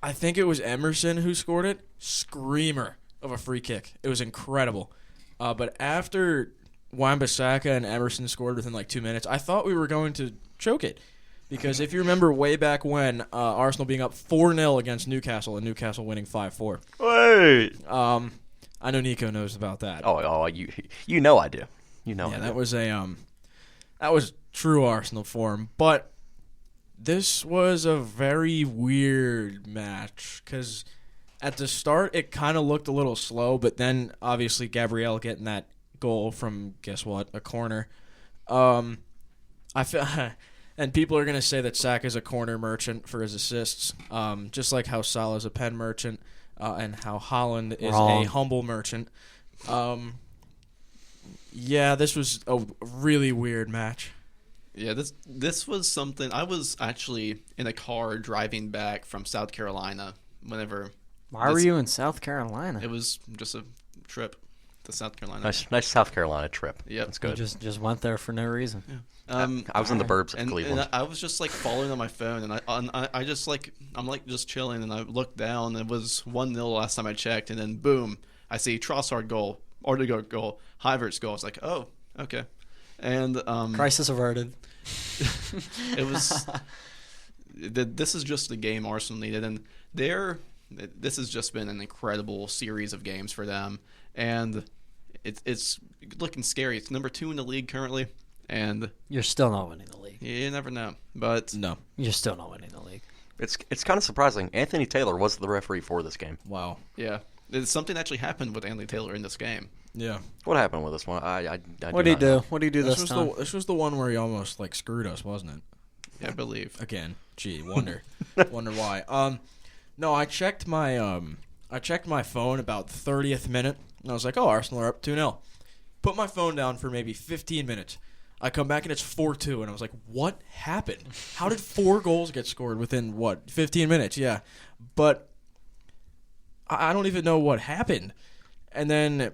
S2: I think it was Emerson who scored it. Screamer of a free kick. It was incredible. But after Wan-Bissaka and Emerson scored within 2 minutes, I thought we were going to choke it. Because if you remember way back when, Arsenal being up 4-0 against Newcastle and Newcastle winning 5-4.
S1: Wait.
S2: I know Nico knows about that.
S1: Oh, you know I do. You know.
S2: Yeah,
S1: I
S2: that
S1: do.
S2: was that was true Arsenal form. But this was a very weird match because at the start it kind of looked a little slow, but then obviously Gabriel getting that goal from guess what, a corner. I feel. And people are going to say that Saka's a corner merchant for his assists, just like how Salah's a pen merchant and how Haaland is
S3: Wrong.
S2: a humble merchant. Yeah, this was a really weird match.
S4: Yeah, this was something. I was actually in a car driving back from South Carolina whenever.
S3: Why were you in South Carolina?
S4: It was just a trip to South Carolina.
S1: Nice South Carolina trip.
S4: Yep.
S1: That's
S3: You
S1: good.
S3: just went there for no reason.
S1: I was in the burbs of
S4: and
S1: Cleveland.
S4: I was just following on my phone, and I just I'm just chilling, and I looked down, and it was 1-0 last time I checked, and then boom, I see Trossard goal, Odegaard goal, Havertz goal. It's like, oh, okay, and
S3: Crisis averted.
S4: it was. This is just the game Arsenal needed, and this has just been an incredible series of games for them, and it's looking scary. It's number 2 in the league currently. And
S3: You're still not winning the league.
S4: you never know. But
S2: No.
S3: You're still not winning the league.
S1: It's kind of surprising. Anthony Taylor was the referee for this game.
S2: Wow.
S4: yeah, something actually happened with Anthony Taylor in this game.
S2: Yeah.
S1: What happened with this one? I
S3: What do you
S1: not know.
S3: do? What do you do this time?
S2: This was the one where he almost screwed us, wasn't it?
S4: Yeah, I believe.
S2: Again. Gee, wonder why. No, I checked my phone about the 30th minute, and I was like, oh, Arsenal are up 2-0. Put my phone down for maybe 15 minutes. I come back and it's 4-2, and I was like, what happened? How did 4 goals get scored within, 15 minutes? Yeah. But I don't even know what happened. And then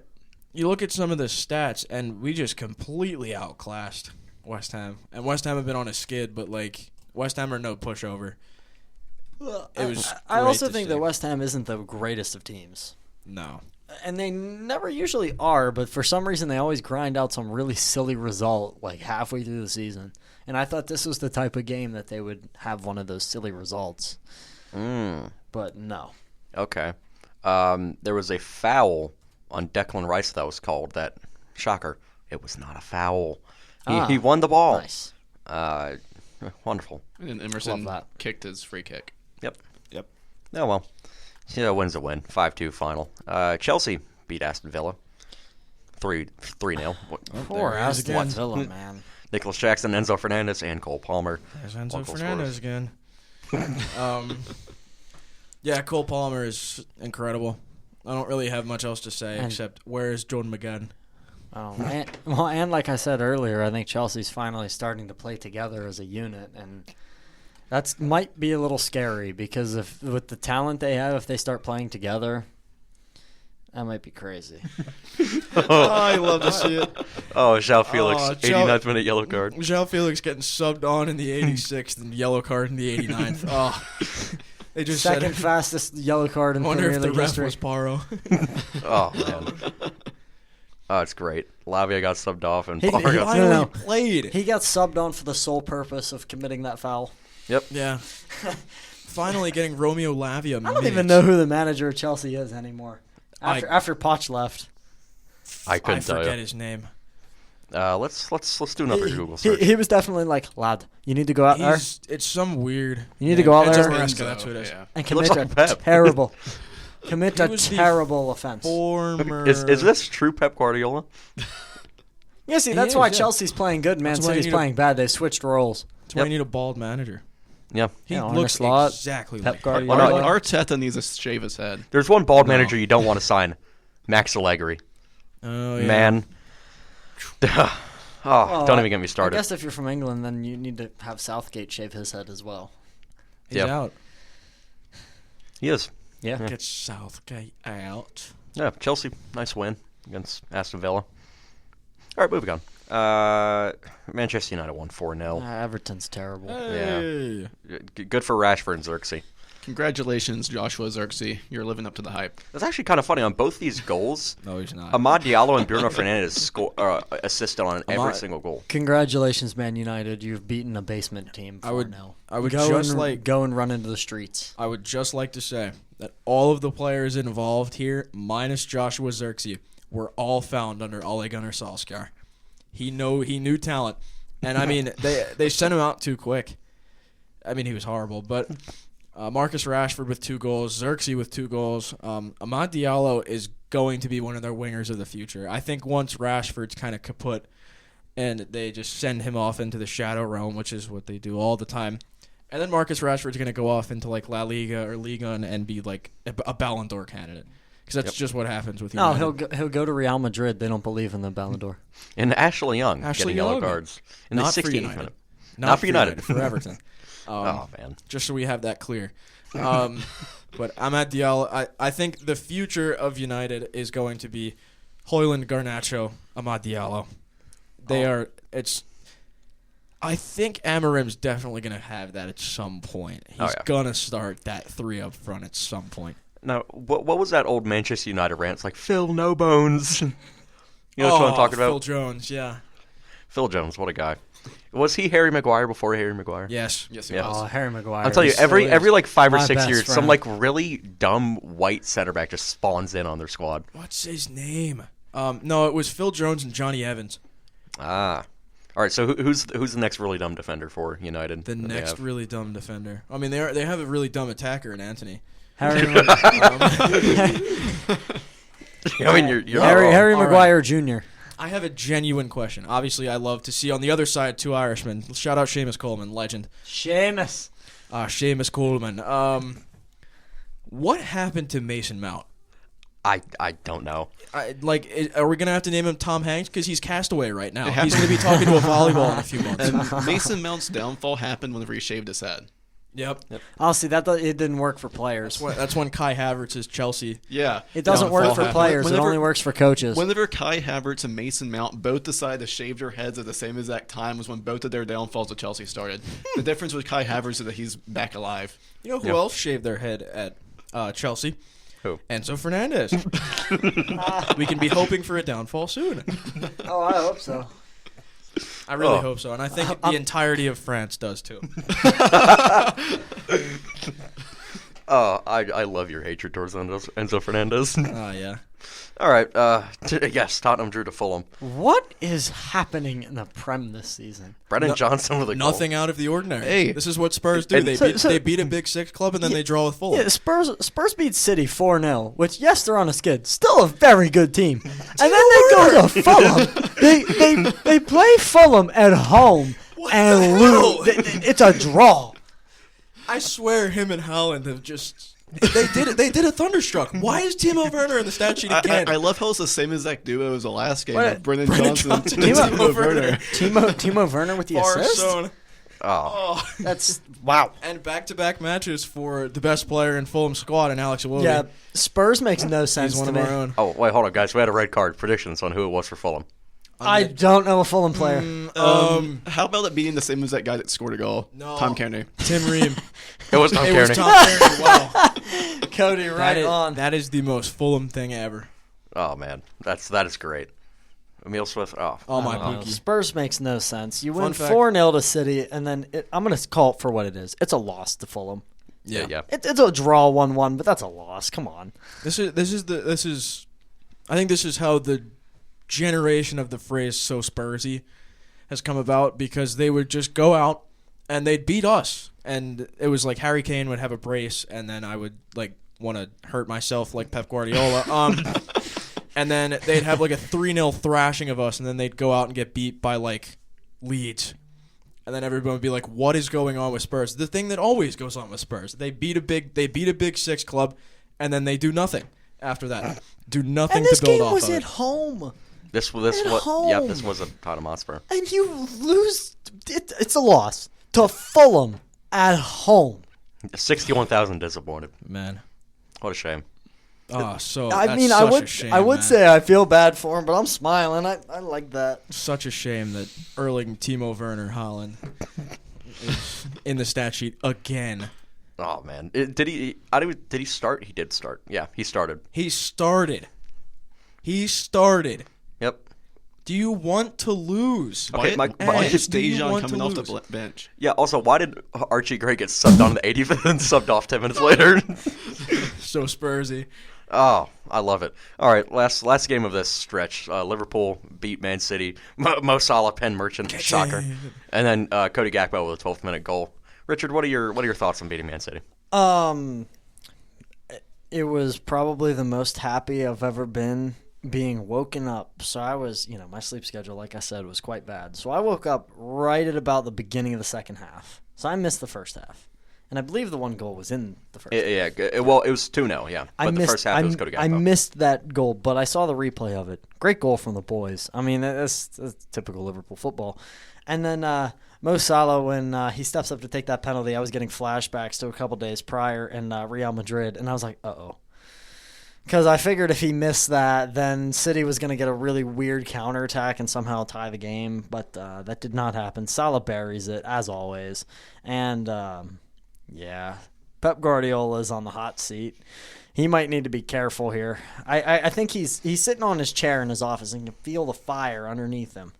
S2: you look at some of the stats, and we just completely outclassed West Ham. And West Ham have been on a skid, but, West Ham are no pushover. It was.
S3: I
S2: great
S3: also
S2: to
S3: think
S2: see.
S3: that West Ham isn't the greatest of teams.
S2: No.
S3: And they never usually are, but for some reason they always grind out some really silly result like halfway through the season. And I thought this was the type of game that they would have one of those silly results. But no.
S1: Okay. There was a foul on Declan Rice that was called. That shocker. It was not a foul. He won the ball.
S3: Nice.
S1: Wonderful.
S4: And Emerson
S3: Love that.
S4: kicked his free kick.
S1: Yep. Oh well. Yeah, win's a win. 5-2 final. Chelsea beat Aston Villa. 3-0.
S3: Poor
S2: there he is
S3: Aston
S2: again.
S3: Villa, man.
S1: Nicholas Jackson, Enzo Fernandez, and Cole Palmer.
S2: There's Enzo
S1: Local
S2: Fernandez again. Yeah, Cole Palmer is incredible. I don't really have much else to say except where is Jordan McGann?
S3: Oh, and like I said earlier, I think Chelsea's finally starting to play together as a unit, and that might be a little scary because with the talent they have, if they start playing together, that might be crazy.
S2: I love to see it.
S1: Oh, João Felix,
S2: Oh,
S1: 89th minute yellow card.
S2: João Felix getting subbed on in the 86th and yellow card in the 89th. Oh, they just
S3: Second
S2: said,
S3: fast yellow card in
S2: I wonder
S3: Premier
S2: if the
S3: League
S2: ref
S3: history.
S2: was Paro.
S1: Oh, man. Oh, it's great. Lavia got subbed off, and
S3: He-
S1: Palmer
S3: he-
S1: got
S2: Finally
S3: no.
S2: played.
S3: He got subbed on for the sole purpose of committing that foul.
S2: Yeah. Finally getting Romeo Lavia.
S3: I don't even know who the manager of Chelsea is anymore. After Poch left.
S1: I
S2: I
S1: couldn't tell
S2: forget
S1: you.
S2: his name.
S1: Let's do another Google search.
S3: He was definitely like, lad, you need to go out there
S2: It's some weird.
S3: You need to go out
S2: Enzo
S3: there.
S2: Maresca, that's who it is.
S4: Yeah.
S3: and
S1: He looks
S3: commit
S1: like
S3: a
S1: Pep.
S3: terrible, commit
S2: He
S3: a
S2: was the
S3: terrible offense.
S2: Former.
S1: Is this true Pep Guardiola?
S3: Yeah, see,
S2: He
S3: that's
S2: is,
S3: why
S2: yeah.
S3: Chelsea's playing good. Man
S2: That's why you
S3: City's
S2: need a-
S3: playing bad. They switched roles.
S2: That's why you need a bald manager.
S1: Yeah.
S2: He
S3: Yeah, Arne
S2: looks
S3: Slot,
S2: exactly
S3: Pep
S2: like
S3: Guardiola.
S1: Well, no,
S4: Arteta needs to shave his head.
S1: There's one bald manager you don't want to sign. Max Allegri.
S2: Oh, yeah.
S1: Man.
S3: Well,
S1: don't even get me
S3: I
S1: started.
S3: guess if you're from England, then you need to have Southgate shave his head as well.
S2: He's
S1: Yep.
S2: out.
S1: He is.
S3: Yeah.
S2: Get Southgate out.
S1: Yeah, Chelsea, nice win against Aston Villa. All right, moving on. Manchester United won 4-0.
S3: Everton's terrible.
S2: Hey.
S1: Good for Rashford and Xerxes.
S4: Congratulations, Joshua Xerxes. You're living up to the hype.
S1: That's actually kind of funny. On both these goals,
S2: No, he's not.
S1: Amad Diallo and Bruno Fernandes assisted on every
S2: Amad-
S1: single goal.
S3: Congratulations, Man United. You've beaten a basement team 4-0.
S2: I would
S3: go
S2: just
S3: and,
S2: like
S3: go and run into the streets.
S2: I would just like to say that all of the players involved here, minus Joshua Xerxes, were all found under Ole Gunnar Solskjaer. He knew talent, and I mean they sent him out too quick. I mean he was horrible, but Marcus Rashford with 2 goals, Xerxes with 2 goals. Amad Diallo is going to be one of their wingers of the future. I think once Rashford's kind of kaput, and they just send him off into the shadow realm, which is what they do all the time. And then Marcus Rashford's going to go off into like La Liga or Liga and be like a Ballon d'Or candidate. Because that's just what happens with
S3: No,
S2: United.
S3: he'll go to Real Madrid. They don't believe in the Ballon d'Or.
S1: And Ashley Young
S2: Ashley
S1: getting yellow
S2: Young.
S1: cards in the
S2: Not for
S1: 16th
S2: United.
S1: minute.
S2: Not
S1: for United.
S2: For Everton.
S1: Oh, man.
S2: Just so we have that clear. But Amad Diallo, I think the future of United is going to be Højlund, Garnacho, Amad Diallo. I think Amarim's definitely going to have that at some point. He's going to start that 3 up front at some point.
S1: Now, what was that old Manchester United rant? It's like, Phil No Bones. You know what I'm talking about?
S2: Phil Jones, yeah.
S1: Phil Jones, what a guy. Was he Harry Maguire before Harry Maguire?
S2: Yes.
S4: Yes, he
S1: Yeah.
S4: was.
S3: Oh, Harry Maguire.
S1: I'll tell you,
S3: he still
S1: every
S3: is
S1: like 5 or
S3: my
S1: 6
S3: best
S1: years, some
S3: friend.
S1: like really dumb white center back just spawns in on their squad.
S2: What's his name? No, it was Phil Jones and Johnny Evans.
S1: Ah. All right, so who's the next really dumb defender for United?
S2: The
S1: that they
S2: next
S1: have?
S2: really dumb defender. I mean, they have a really dumb attacker in Anthony.
S3: Harry,
S1: I mean, you're not wrong.
S3: Harry
S2: All right.
S3: Maguire Jr.
S2: I have a genuine question. Obviously, I love to see on the other side 2 Irishmen. Shout out Seamus Coleman, legend.
S3: Seamus.
S2: Seamus Coleman. What happened to Mason Mount?
S1: I don't know.
S2: Are we gonna have to name him Tom Hanks because he's Castaway right now?
S4: happened-
S2: He's gonna be talking to a volleyball in a few months.
S4: And Mason Mount's downfall happened whenever he shaved his head.
S2: Yep.
S3: Honestly, it didn't work for players.
S2: That's when Kai Havertz is Chelsea.
S4: Yeah.
S3: It doesn't work for
S2: happened.
S3: players.
S4: Whenever-
S3: it only works for coaches.
S4: Whenever Kai Havertz and Mason Mount both decided to shave their heads at the same exact time was when both of their downfalls at Chelsea started. The difference with Kai Havertz is that he's back alive.
S2: You know who else shaved their head at Chelsea?
S1: Who?
S2: Enzo Fernandez. We can be hoping for a downfall soon.
S3: Oh, I hope so.
S2: I really hope so, and I think the entirety of France does too.
S1: I love your hatred towards Enzo Fernandez.
S2: Oh, yeah.
S1: All right. Yes, Tottenham drew to Fulham.
S3: What is happening in the Prem this season?
S1: Brennan Johnson with a goal.
S2: Nothing out of the ordinary.
S4: Hey.
S2: This is what Spurs do. They beat a Big Six club, and then they draw with Fulham.
S3: Yeah, Spurs beat City 4-0, which, yes, they're on a skid. Still a very good team. And then they go to Fulham. They play Fulham at home and lose. It's a draw.
S2: I swear him and Haaland have just... They did a thunderstruck. Why is Timo Werner in the stat sheet again?
S4: I love how it's the same exact duo as the last game.
S3: What?
S4: Of Brennan
S2: Brennan
S4: Johnson
S2: Johnson
S4: and
S2: and
S4: Timo Werner.
S3: Timo Werner with the assist?
S2: Zone.
S1: Oh,
S3: That's, wow.
S2: And back-to-back matches for the best player in Fulham's squad, and Alex Iwobi.
S3: Yeah, Spurs makes no sense
S2: He's one
S3: to
S2: of
S3: me.
S2: our own.
S1: oh, wait, hold on, guys. We had a red card. Predictions on who it was for Fulham.
S3: I don't know a Fulham player.
S4: How about it being the same as that guy that scored a goal?
S2: No.
S4: Tom Kearney.
S2: Tim Ream.
S1: It was Tom
S2: It was
S1: Kearney.
S2: Tom Kearney. Wow.
S3: Cody, right on.
S2: That is the most Fulham thing ever.
S1: Oh man, that is great. Emil Smith.
S2: Oh, my
S3: No,
S2: Pookie.
S3: Spurs makes no sense. You win
S2: Fun fact.
S3: 4-0 to City, and then I'm going to call it for what it is. It's a loss to Fulham.
S1: Yeah.
S3: It's a draw 1-1, but that's a loss. Come on.
S2: I think this is how the generation of the phrase "so Spursy" has come about, because they would just go out and they'd beat us, and it was like Harry Kane would have a brace, and then I would like want to hurt myself like Pep Guardiola. And then they'd have like a 3-0 thrashing of us, and then they'd go out and get beat by like Leeds. And then everyone would be like, "What is going on with Spurs?" The thing that always goes on with Spurs: they beat a Big Six club, and then they do nothing after that. Do nothing
S3: And this
S2: to build
S3: game
S2: off
S3: was
S2: of.
S3: at home.
S1: This
S3: At
S1: was
S3: home.
S1: yeah. This was a Tottenham Hotspur.
S3: And you lose. It's a loss to Fulham at home.
S1: 61,000 disappointed.
S2: Man.
S1: What a shame.
S2: Oh, so
S3: I
S2: that's
S3: mean,
S2: such a shame,
S3: I would
S2: man.
S3: say I feel bad for him, but I'm smiling. I like that.
S2: Such a shame that Erling Timo Werner Haaland is in the stat sheet again.
S1: Oh man, did he start? He did start. Yeah, he started.
S2: He started.
S1: Yep.
S2: Do you want to lose?
S1: Okay,
S4: Why
S2: Ed,
S4: is
S2: do you
S4: Dejan
S2: want
S4: coming
S2: to
S4: off the
S2: lose?
S4: bench?
S1: Yeah. Also, why did Archie Gray get subbed on the 85th and subbed off 10 minutes later?
S2: So Spursy.
S1: Oh, I love it. All right, last game of this stretch. Liverpool beat Man City. Mo Salah pen merchant, shocker, and then Cody Gakpo with a 12th minute goal. Richard, what are your thoughts on beating Man City?
S3: It was probably the most happy I've ever been being woken up. So I was, my sleep schedule, like I said, was quite bad. So I woke up right at about the beginning of the second half. So I missed the first half. And I believe the one goal was in the first half.
S1: Yeah, well, it was 2-0, yeah. But the first half, it was Cody Gakpo.
S3: I missed that goal, but I saw the replay of it. Great goal from the boys. I mean, that's typical Liverpool football. And then Mo Salah, when he steps up to take that penalty, I was getting flashbacks to a couple days prior in Real Madrid, and I was like, uh-oh. Because I figured if he missed that, then City was going to get a really weird counterattack and somehow tie the game, but that did not happen. Salah buries it, as always. And, yeah, Pep Guardiola is on the hot seat. He might need to be careful here. I think he's sitting on his chair in his office and you can feel the fire underneath him.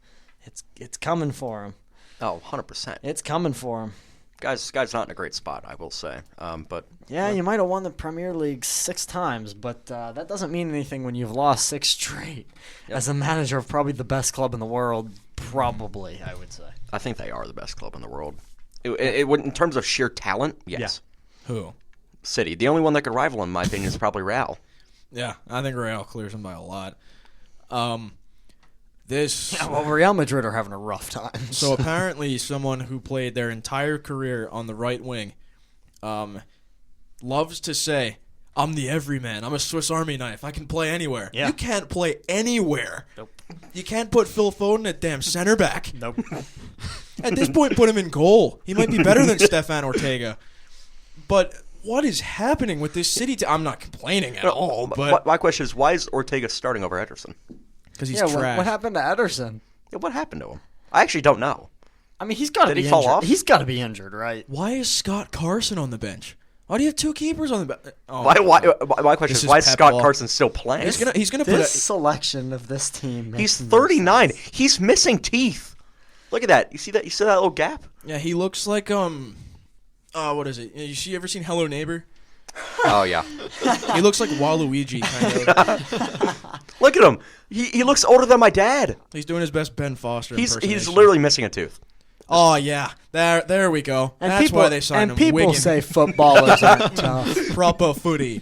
S3: It's coming for him.
S1: Oh, 100%.
S3: It's coming for him.
S1: Guy's not in a great spot, I will say. But
S3: yeah, you might have won the Premier League 6 times, but that doesn't mean anything when you've lost 6 straight. Yep. As a manager of probably the best club in the world, probably, I would say.
S1: I think they are the best club in the world. In terms of sheer talent, yes.
S2: Yeah. Who?
S1: City. The only one that could rival, in my opinion, is probably Real.
S2: Yeah, I think Real clears them by a lot.
S3: Real Madrid are having a rough time.
S2: So apparently someone who played their entire career on the right wing loves to say, "I'm the everyman. I'm a Swiss Army knife. I can play anywhere."
S3: Yeah.
S2: You can't play anywhere.
S3: Nope.
S2: You can't put Phil Foden at damn center back.
S3: Nope.
S2: At this point, put him in goal. He might be better than Stefan Ortega. But what is happening with this City team? I'm not complaining at all, but
S1: My question is, why is Ortega starting over Ederson?
S2: because he's
S3: Yeah,
S2: trash.
S3: what happened to Ederson?
S1: Yeah, what happened to him? I actually don't know.
S3: I mean, he's got to
S1: Did
S3: be
S1: he fall
S3: injured.
S1: off?
S3: He's got to be injured, right?
S2: Why is Scott Carson on the bench? Why do you have 2 keepers on the bench? Oh,
S1: My question
S2: This
S1: is, why
S2: is
S1: is
S2: Pep
S1: Scott
S2: ball.
S1: Carson still playing?
S2: He's gonna put
S3: This selection of this team.
S1: He's
S3: makes no
S1: 39.
S3: sense.
S1: He's missing teeth. Look at that. You see that? You see that little gap?
S2: Yeah, he looks like what is it? You ever seen Hello Neighbor?
S1: Oh yeah.
S2: He looks like Waluigi kind of.
S1: Look at him. He looks older than my dad.
S2: He's doing his best Ben Foster
S1: He's
S2: impersonation.
S1: literally missing a tooth.
S2: Oh yeah, there we go.
S3: And
S2: That's
S3: people,
S2: why they signed
S3: and
S2: him.
S3: people
S2: Wigan.
S3: say footballers aren't tough.
S2: proper footy.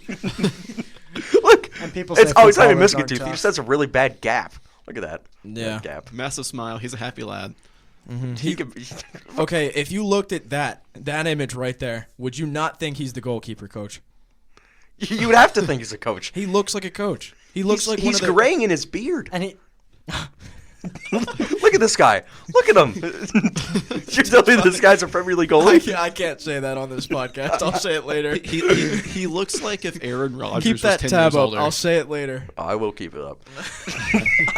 S1: Look.
S3: And people say
S1: He's not even
S3: footballers
S1: missing a
S3: aren't
S1: tooth. He
S3: tough.
S1: just has a really bad gap. Look at that.
S2: Yeah.
S1: Bad gap.
S4: Massive smile. He's a happy lad.
S1: He could.
S2: Okay, if you looked at that image right there, would you not think he's the goalkeeper coach?
S1: You would have to think he's a coach.
S2: He looks like a coach. He looks like one
S1: he's
S2: of the.
S1: graying in his beard.
S3: And he,
S1: Look at this guy. Look at him. You're telling me this guy's a Premier League goalie?
S2: I can't say that on this podcast. I'll say it later.
S4: He looks like if Aaron Rodgers
S2: Keep
S4: was
S2: that
S4: 10
S2: tab
S4: years
S2: up.
S4: older.
S2: I'll say it later.
S1: Oh, I will keep it up.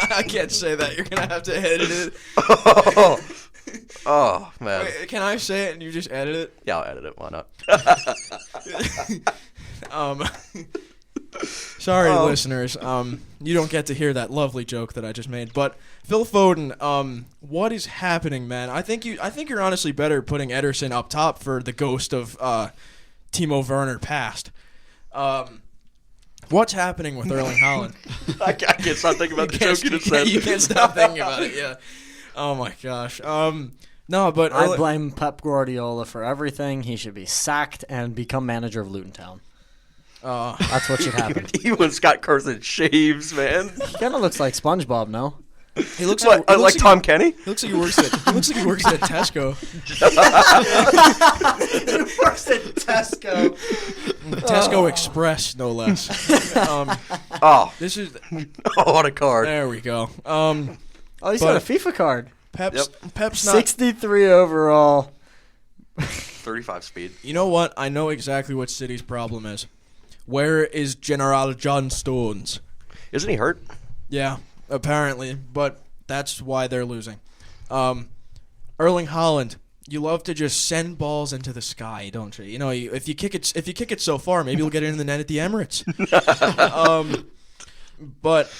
S2: I can't say that. You're gonna have to edit it.
S1: Oh man.
S2: Wait, can I say it and you just edit it?
S1: Yeah, I'll edit it. Why not?
S2: Sorry, listeners. You don't get to hear that lovely joke that I just made. But Phil Foden, what is happening, man? I think you're honestly better putting Ederson up top for the ghost of Timo Werner past. What's happening with Erling Haaland?
S1: I can't stop thinking about the joke you just said.
S2: You can't stop thinking about it. Yeah. Oh my gosh. No, but
S3: I blame Pep Guardiola for everything. He should be sacked and become manager of Luton Town. That's what should happen.
S1: Even when Scott Carson shaves, man.
S3: He kind of looks like SpongeBob, no?
S2: he looks
S1: What, like Tom Kenny?
S2: He looks like he works at Tesco.
S3: He works at Tesco.
S2: Tesco Express, no less.
S1: Oh,
S2: This is
S1: what a card.
S2: there we go.
S3: Oh, he's
S2: But-
S3: got a FIFA card.
S2: Pep's not.
S3: 63 overall.
S1: 35 speed.
S2: You know what? I know exactly what City's problem is. Where is General John Stones?
S1: Isn't he hurt?
S2: Yeah, apparently, but that's why they're losing. Erling Haaland, you love to just send balls into the sky, don't you? You know, if you kick it so far, maybe you'll get it in the net at the Emirates. But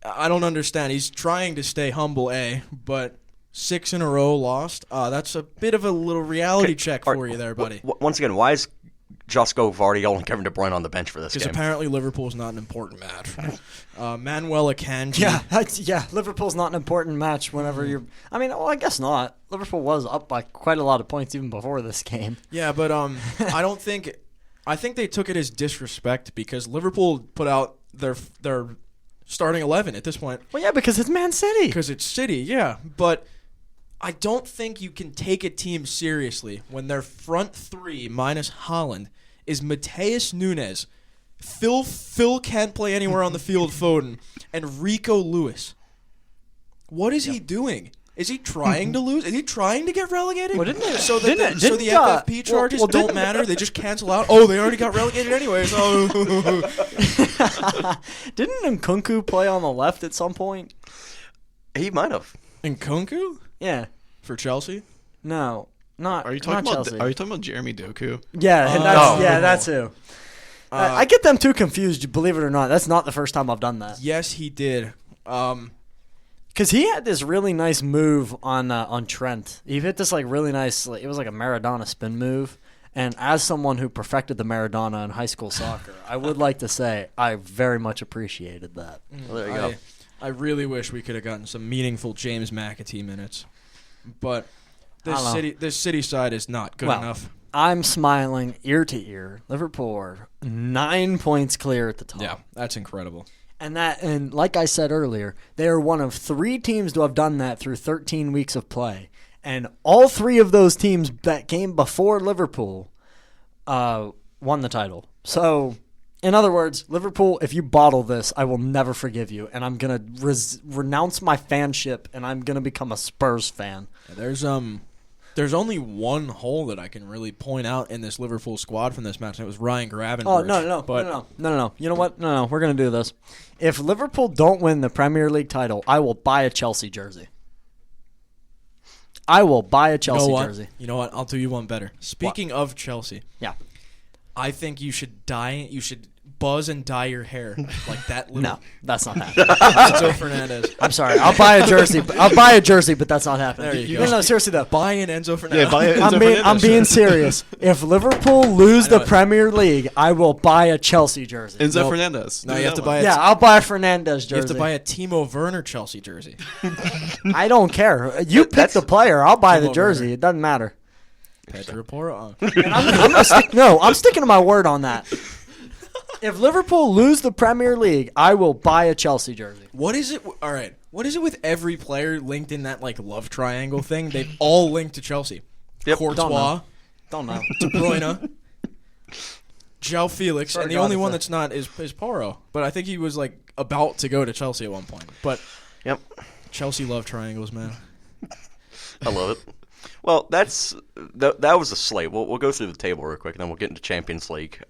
S2: I don't understand. He's trying to stay humble, but 6 in a row lost. That's a bit of a little reality check for you there, buddy.
S1: Once again, why is Josko Vardy and Kevin De Bruyne on the bench for this
S2: Because
S1: game?
S2: apparently Liverpool's not an important match. Manuel Akanji.
S3: Yeah, Liverpool's not an important match whenever you're... I mean, well, I guess not. Liverpool was up by quite a lot of points even before this game.
S2: Yeah, but I don't think... I think they took it as disrespect because Liverpool put out their starting 11 at this point.
S3: Well, yeah, because it's Man City.
S2: Because it's City, yeah. But I don't think you can take a team seriously when their front three minus Haaland is Mateus Nunes, Phil can't play anywhere on the field, Foden, and Rico Lewis. What is he doing? Is he trying to lose? Is he trying to get relegated?
S3: Well, didn't it-
S2: so the
S3: didn't
S2: FFP charges don't matter. They just cancel out. Oh, they already got relegated anyways. Oh.
S3: Didn't Nkunku play on the left at some point?
S1: He might have.
S2: And Kunku
S3: Yeah.
S2: for Chelsea?
S3: No. Not
S4: Are you talking
S3: not
S4: about?
S3: Chelsea.
S4: Are you talking about Jeremy Doku?
S3: Yeah, and
S1: no.
S3: that's who. I get them too confused, believe it or not. That's not the first time I've done that.
S2: Yes, he did.
S3: Because he had this really nice move on Trent. He hit this really nice, it was like a Maradona spin move. And as someone who perfected the Maradona in high school soccer, I would like to say I very much appreciated that.
S1: Well, there you go.
S2: I really wish we could have gotten some meaningful James McAtee minutes. But this city side is not good enough.
S3: I'm smiling ear to ear. Liverpool are 9 points clear at the top.
S2: Yeah, that's incredible.
S3: And like I said earlier, they are one of 3 teams to have done that through 13 weeks of play. And all 3 of those teams that came before Liverpool won the title. So, in other words, Liverpool, if you bottle this, I will never forgive you. And I'm going to renounce my fanship, and I'm going to become a Spurs fan.
S2: There's There's only one hole that I can really point out in this Liverpool squad from this match, and it was Ryan Gravenberch.
S3: Oh, no. You know what? No. We're going to do this. If Liverpool don't win the Premier League title, I will buy a Chelsea jersey. I will buy a Chelsea jersey.
S2: You know what? I'll do you one better. Speaking of Chelsea,
S3: Yeah.
S2: I think you should buzz and dye your hair like that.
S3: No, that's not happening.
S2: Enzo Fernandez.
S3: I'm sorry. I'll buy a jersey. But that's not happening.
S2: There you go.
S3: No, seriously though.
S2: Buy an Enzo Fernandez.
S4: Yeah, buy an Enzo Fernandez.
S3: I'm being serious. If Liverpool lose the Premier League, I will buy a Chelsea jersey.
S4: Enzo Fernandez.
S2: No, you have to buy.
S3: I'll buy a Fernandez jersey.
S2: You have to buy a Timo Werner Chelsea jersey.
S3: I don't care. You pick the player. I'll buy the
S2: Timo
S3: jersey.
S2: Werner.
S3: It doesn't matter.
S2: Pedro Porro.
S3: I'm sticking to my word on that. If Liverpool lose the Premier League, I will buy a Chelsea jersey.
S2: What is it? All right. What is it with every player linked in that like love triangle thing? They've all linked to Chelsea.
S1: Yep.
S2: Courtois,
S3: Don't know.
S2: De Bruyne, João Felix, and the only one that's not is Porro. But I think he was like about to go to Chelsea at one point. But
S1: Yep.
S2: Chelsea love triangles, man.
S1: I love it. Well, that was a slate. We'll go through the table real quick, and then we'll get into Champions League.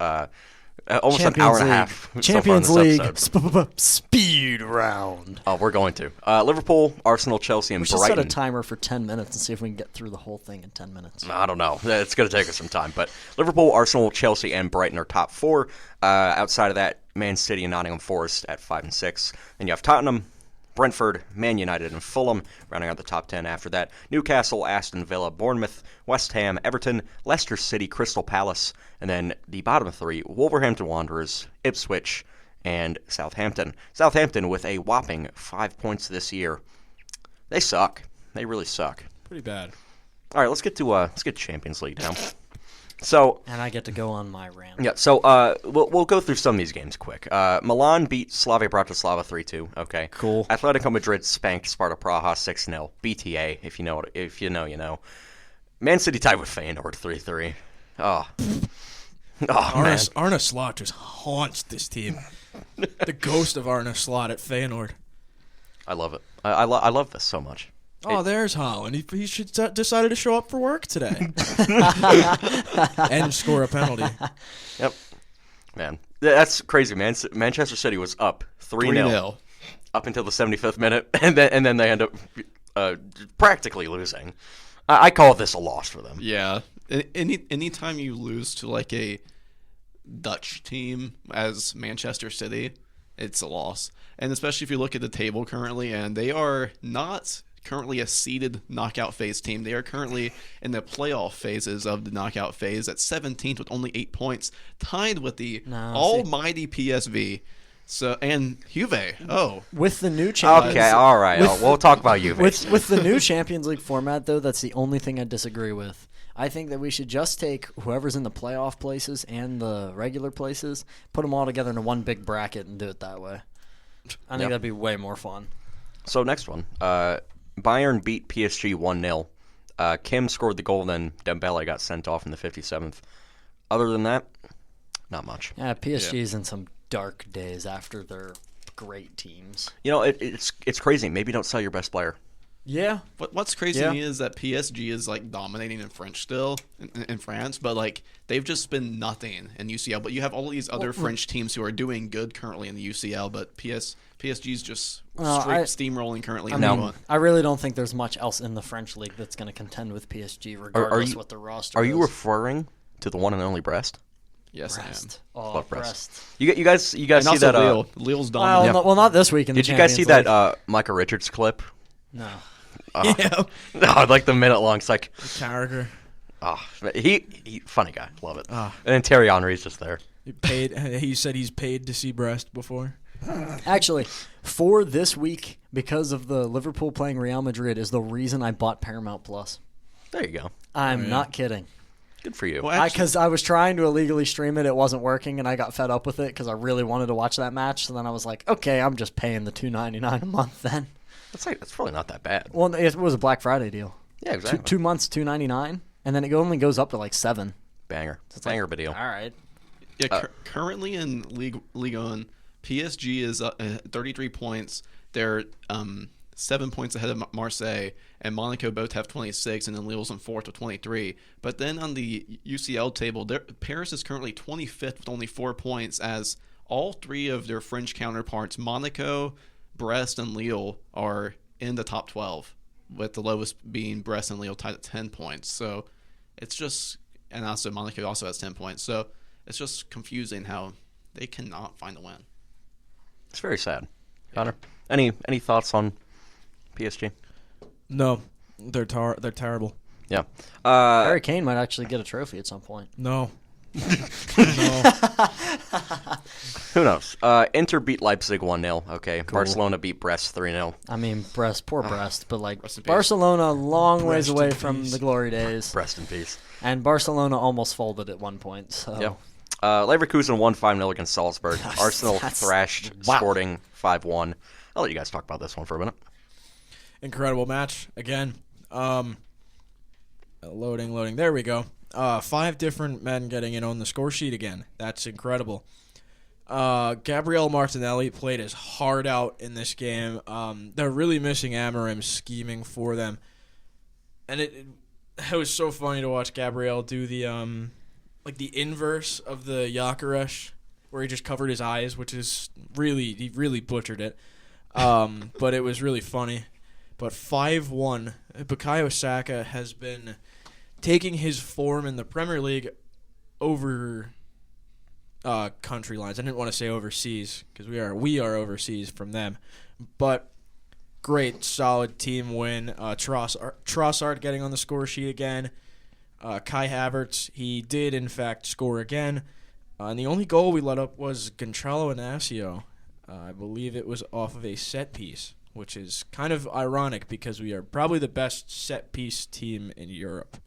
S1: Almost an hour and a half.
S3: Champions
S1: so far in
S3: League
S1: this episode.
S3: speed round.
S1: Oh, we're going to Liverpool, Arsenal, Chelsea, and
S3: We should
S1: Brighton.
S3: set a timer for 10 minutes and see if we can get through the whole thing in 10 minutes.
S1: I don't know. It's going to take us some time. But Liverpool, Arsenal, Chelsea, and Brighton are top four. Outside of that, Man City and Nottingham Forest at 5 and 6. Then you have Tottenham, Brentford, Man United, and Fulham rounding out the top 10 after that. Newcastle, Aston Villa, Bournemouth, West Ham, Everton, Leicester City, Crystal Palace, and then the bottom three, Wolverhampton Wanderers, Ipswich, and Southampton. Southampton with a whopping 5 points this year. They suck. They really suck.
S2: Pretty bad.
S1: All right, let's get Champions League now. So,
S3: And I get to go on my rant.
S1: yeah, so we'll go through some of these games quick. Milan beat Slavia Bratislava 3-2. Okay,
S3: Cool.
S1: Atletico Madrid spanked Sparta Praha 6-0. BTA, if you know, you know. Man City tied with Feyenoord 3-3. Oh, man.
S2: Arne Slot just haunts this team. The ghost of Arne Slot at Feyenoord.
S1: I love it. I love this so much.
S2: Oh, there's Holland. He should decided to show up for work today and score a penalty.
S1: Yep, man, that's crazy, man. Manchester City was up 3-0 up until the 75th minute, and then they end up practically losing. I call this a loss for them.
S4: Yeah. Anytime you lose to like a Dutch team as Manchester City, it's a loss. And especially if you look at the table currently, and they are not currently a seeded knockout phase team. They are currently in the playoff phases of the knockout phase at 17th with only 8 points, tied with the almighty PSV. So and Juve. Oh,
S3: With the new Champions
S1: Okay, all right. We'll talk about you.
S3: with the new Champions League format, though, that's the only thing I disagree with. I think that we should just take whoever's in the playoff places and the regular places, put them all together into one big bracket and do it that way. I think that'd be way more fun.
S1: So next one, Bayern beat PSG 1-0. Kim scored the goal, then Dembele got sent off in the 57th. Other than that, not much.
S3: Yeah, PSG's in some dark days after their great teams.
S1: You know, it's crazy. Maybe don't sell your best player.
S3: Yeah.
S4: what's crazy to me is that PSG is like dominating in French still in France, but like they've just been nothing in UCL. But you have all these other French teams who are doing good currently in the UCL, but PSG's just straight steamrolling currently.
S3: I really don't think there's much else in the French league that's going to contend with PSG, regardless what the roster is.
S1: Are you referring to the one and only Brest?
S4: Yes,
S3: Brest?
S4: I am.
S3: Oh,
S1: Love
S3: Brest.
S1: You guys see that?
S4: Lille's dominating.
S3: Well, not this week in the
S1: Did you guys see
S3: Champions
S1: that
S3: League.
S1: Micah Richards clip?
S3: No.
S2: Yeah.
S1: No, like the minute long. It's like,
S2: Carragher.
S1: he funny guy, love it.
S2: Ah.
S1: And then Thierry Henry's just there.
S2: He said he's paid to see Brest before.
S3: Actually, for this week, because of the Liverpool playing Real Madrid, is the reason I bought Paramount Plus.
S1: There you go.
S3: I'm not kidding.
S1: Good for you.
S4: Well,
S3: Because I was trying to illegally stream it working, and I got fed up with it because I really wanted to watch that match. So then I was like, okay, I'm just paying the $2.99 a month then.
S1: That's probably not that bad.
S3: Well, it was a Black Friday deal.
S1: Yeah, exactly.
S3: 2 months, $2.99, and then it only goes up to like $7.
S1: Banger. Banger video.
S3: All right.
S4: Yeah, currently in Ligue 1, PSG is 33 points. They're 7 points ahead of Marseille, and Monaco both have 26, and then Lille's in fourth with 23. But then on the UCL table, Paris is currently 25th with only 4 points, as all three of their French counterparts, Monaco, Brest, and Lille, are in the top 12, with the lowest being Brest and Lille tied at 10 points. So it's just, and also Monaco also has 10 points. So it's just confusing how they cannot find a win.
S1: It's very sad. Conor, any thoughts on PSG?
S2: No, they're terrible.
S1: Yeah.
S3: Harry Kane might actually get a trophy at some point.
S2: No. No.
S1: Who knows? Inter beat Leipzig 1-0. Okay. Cool. Barcelona beat Brest 3-0.
S3: I mean, poor Brest, but like
S4: Rest in peace.
S3: Barcelona, a long ways
S2: Rest
S3: away
S2: in
S3: from
S2: peace.
S3: the glory days.
S1: Rest in peace.
S3: And Barcelona almost folded at one point. So
S1: Yep. Leverkusen won 5-0 against Salzburg. Arsenal thrashed Sporting 5-1. I'll let you guys talk about this one for a minute.
S2: Incredible match again. Loading. There we go. 5 different men getting in on the score sheet again. That's incredible. Gabriel Martinelli played his heart out in this game. They're really missing Amorim scheming for them, and it was so funny to watch Gabriel do the inverse of the Gyökeres, where he just covered his eyes, which is he really butchered it. But it was really funny. But 5-1, Bukayo Saka has been taking his form in the Premier League over country lines. I didn't want to say overseas because we are overseas from them. But great, solid team win. Trossard getting on the score sheet again. Kai Havertz, he did in fact score again. And the only goal we let up was Gonçalo Inacio. I believe it was off of a set piece, which is kind of ironic because we are probably the best set piece team in Europe.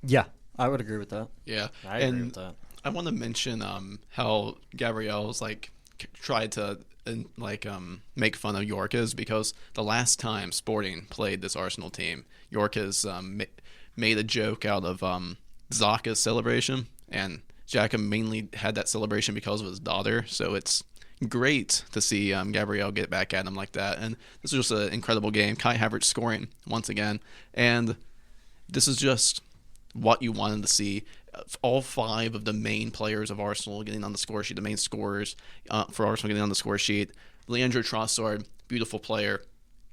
S3: yeah, I would agree with that.
S4: Yeah.
S3: I agree with that.
S4: I want to mention how Gabriel's tried to make fun of Yorkes, because the last time Sporting played this Arsenal team, Yorkes made a joke out of Xhaka's celebration, and Xhaka mainly had that celebration because of his daughter. So it's great to see Gabriel get back at him like that. And this was just an incredible game. Kai Havertz scoring once again, and this is just what you wanted to see. All 5 of the main players of Arsenal getting on the score sheet, the main scorers for Arsenal getting on the score sheet. Leandro Trossard, beautiful player.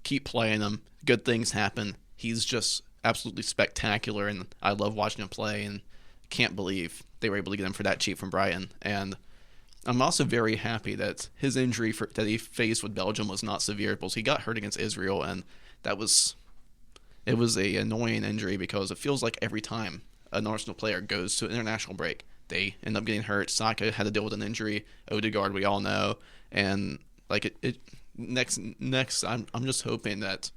S4: Keep playing him. Good things happen. He's just absolutely spectacular, and I love watching him play, and can't believe they were able to get him for that cheap from Brighton. And I'm also very happy that his injury that he faced with Belgium was not severe, because he got hurt against Israel, and it was a annoying injury, because it feels like every time an Arsenal player goes to an international break, they end up getting hurt. Saka had to deal with an injury. Odegaard, we all know. And next, I'm just hoping that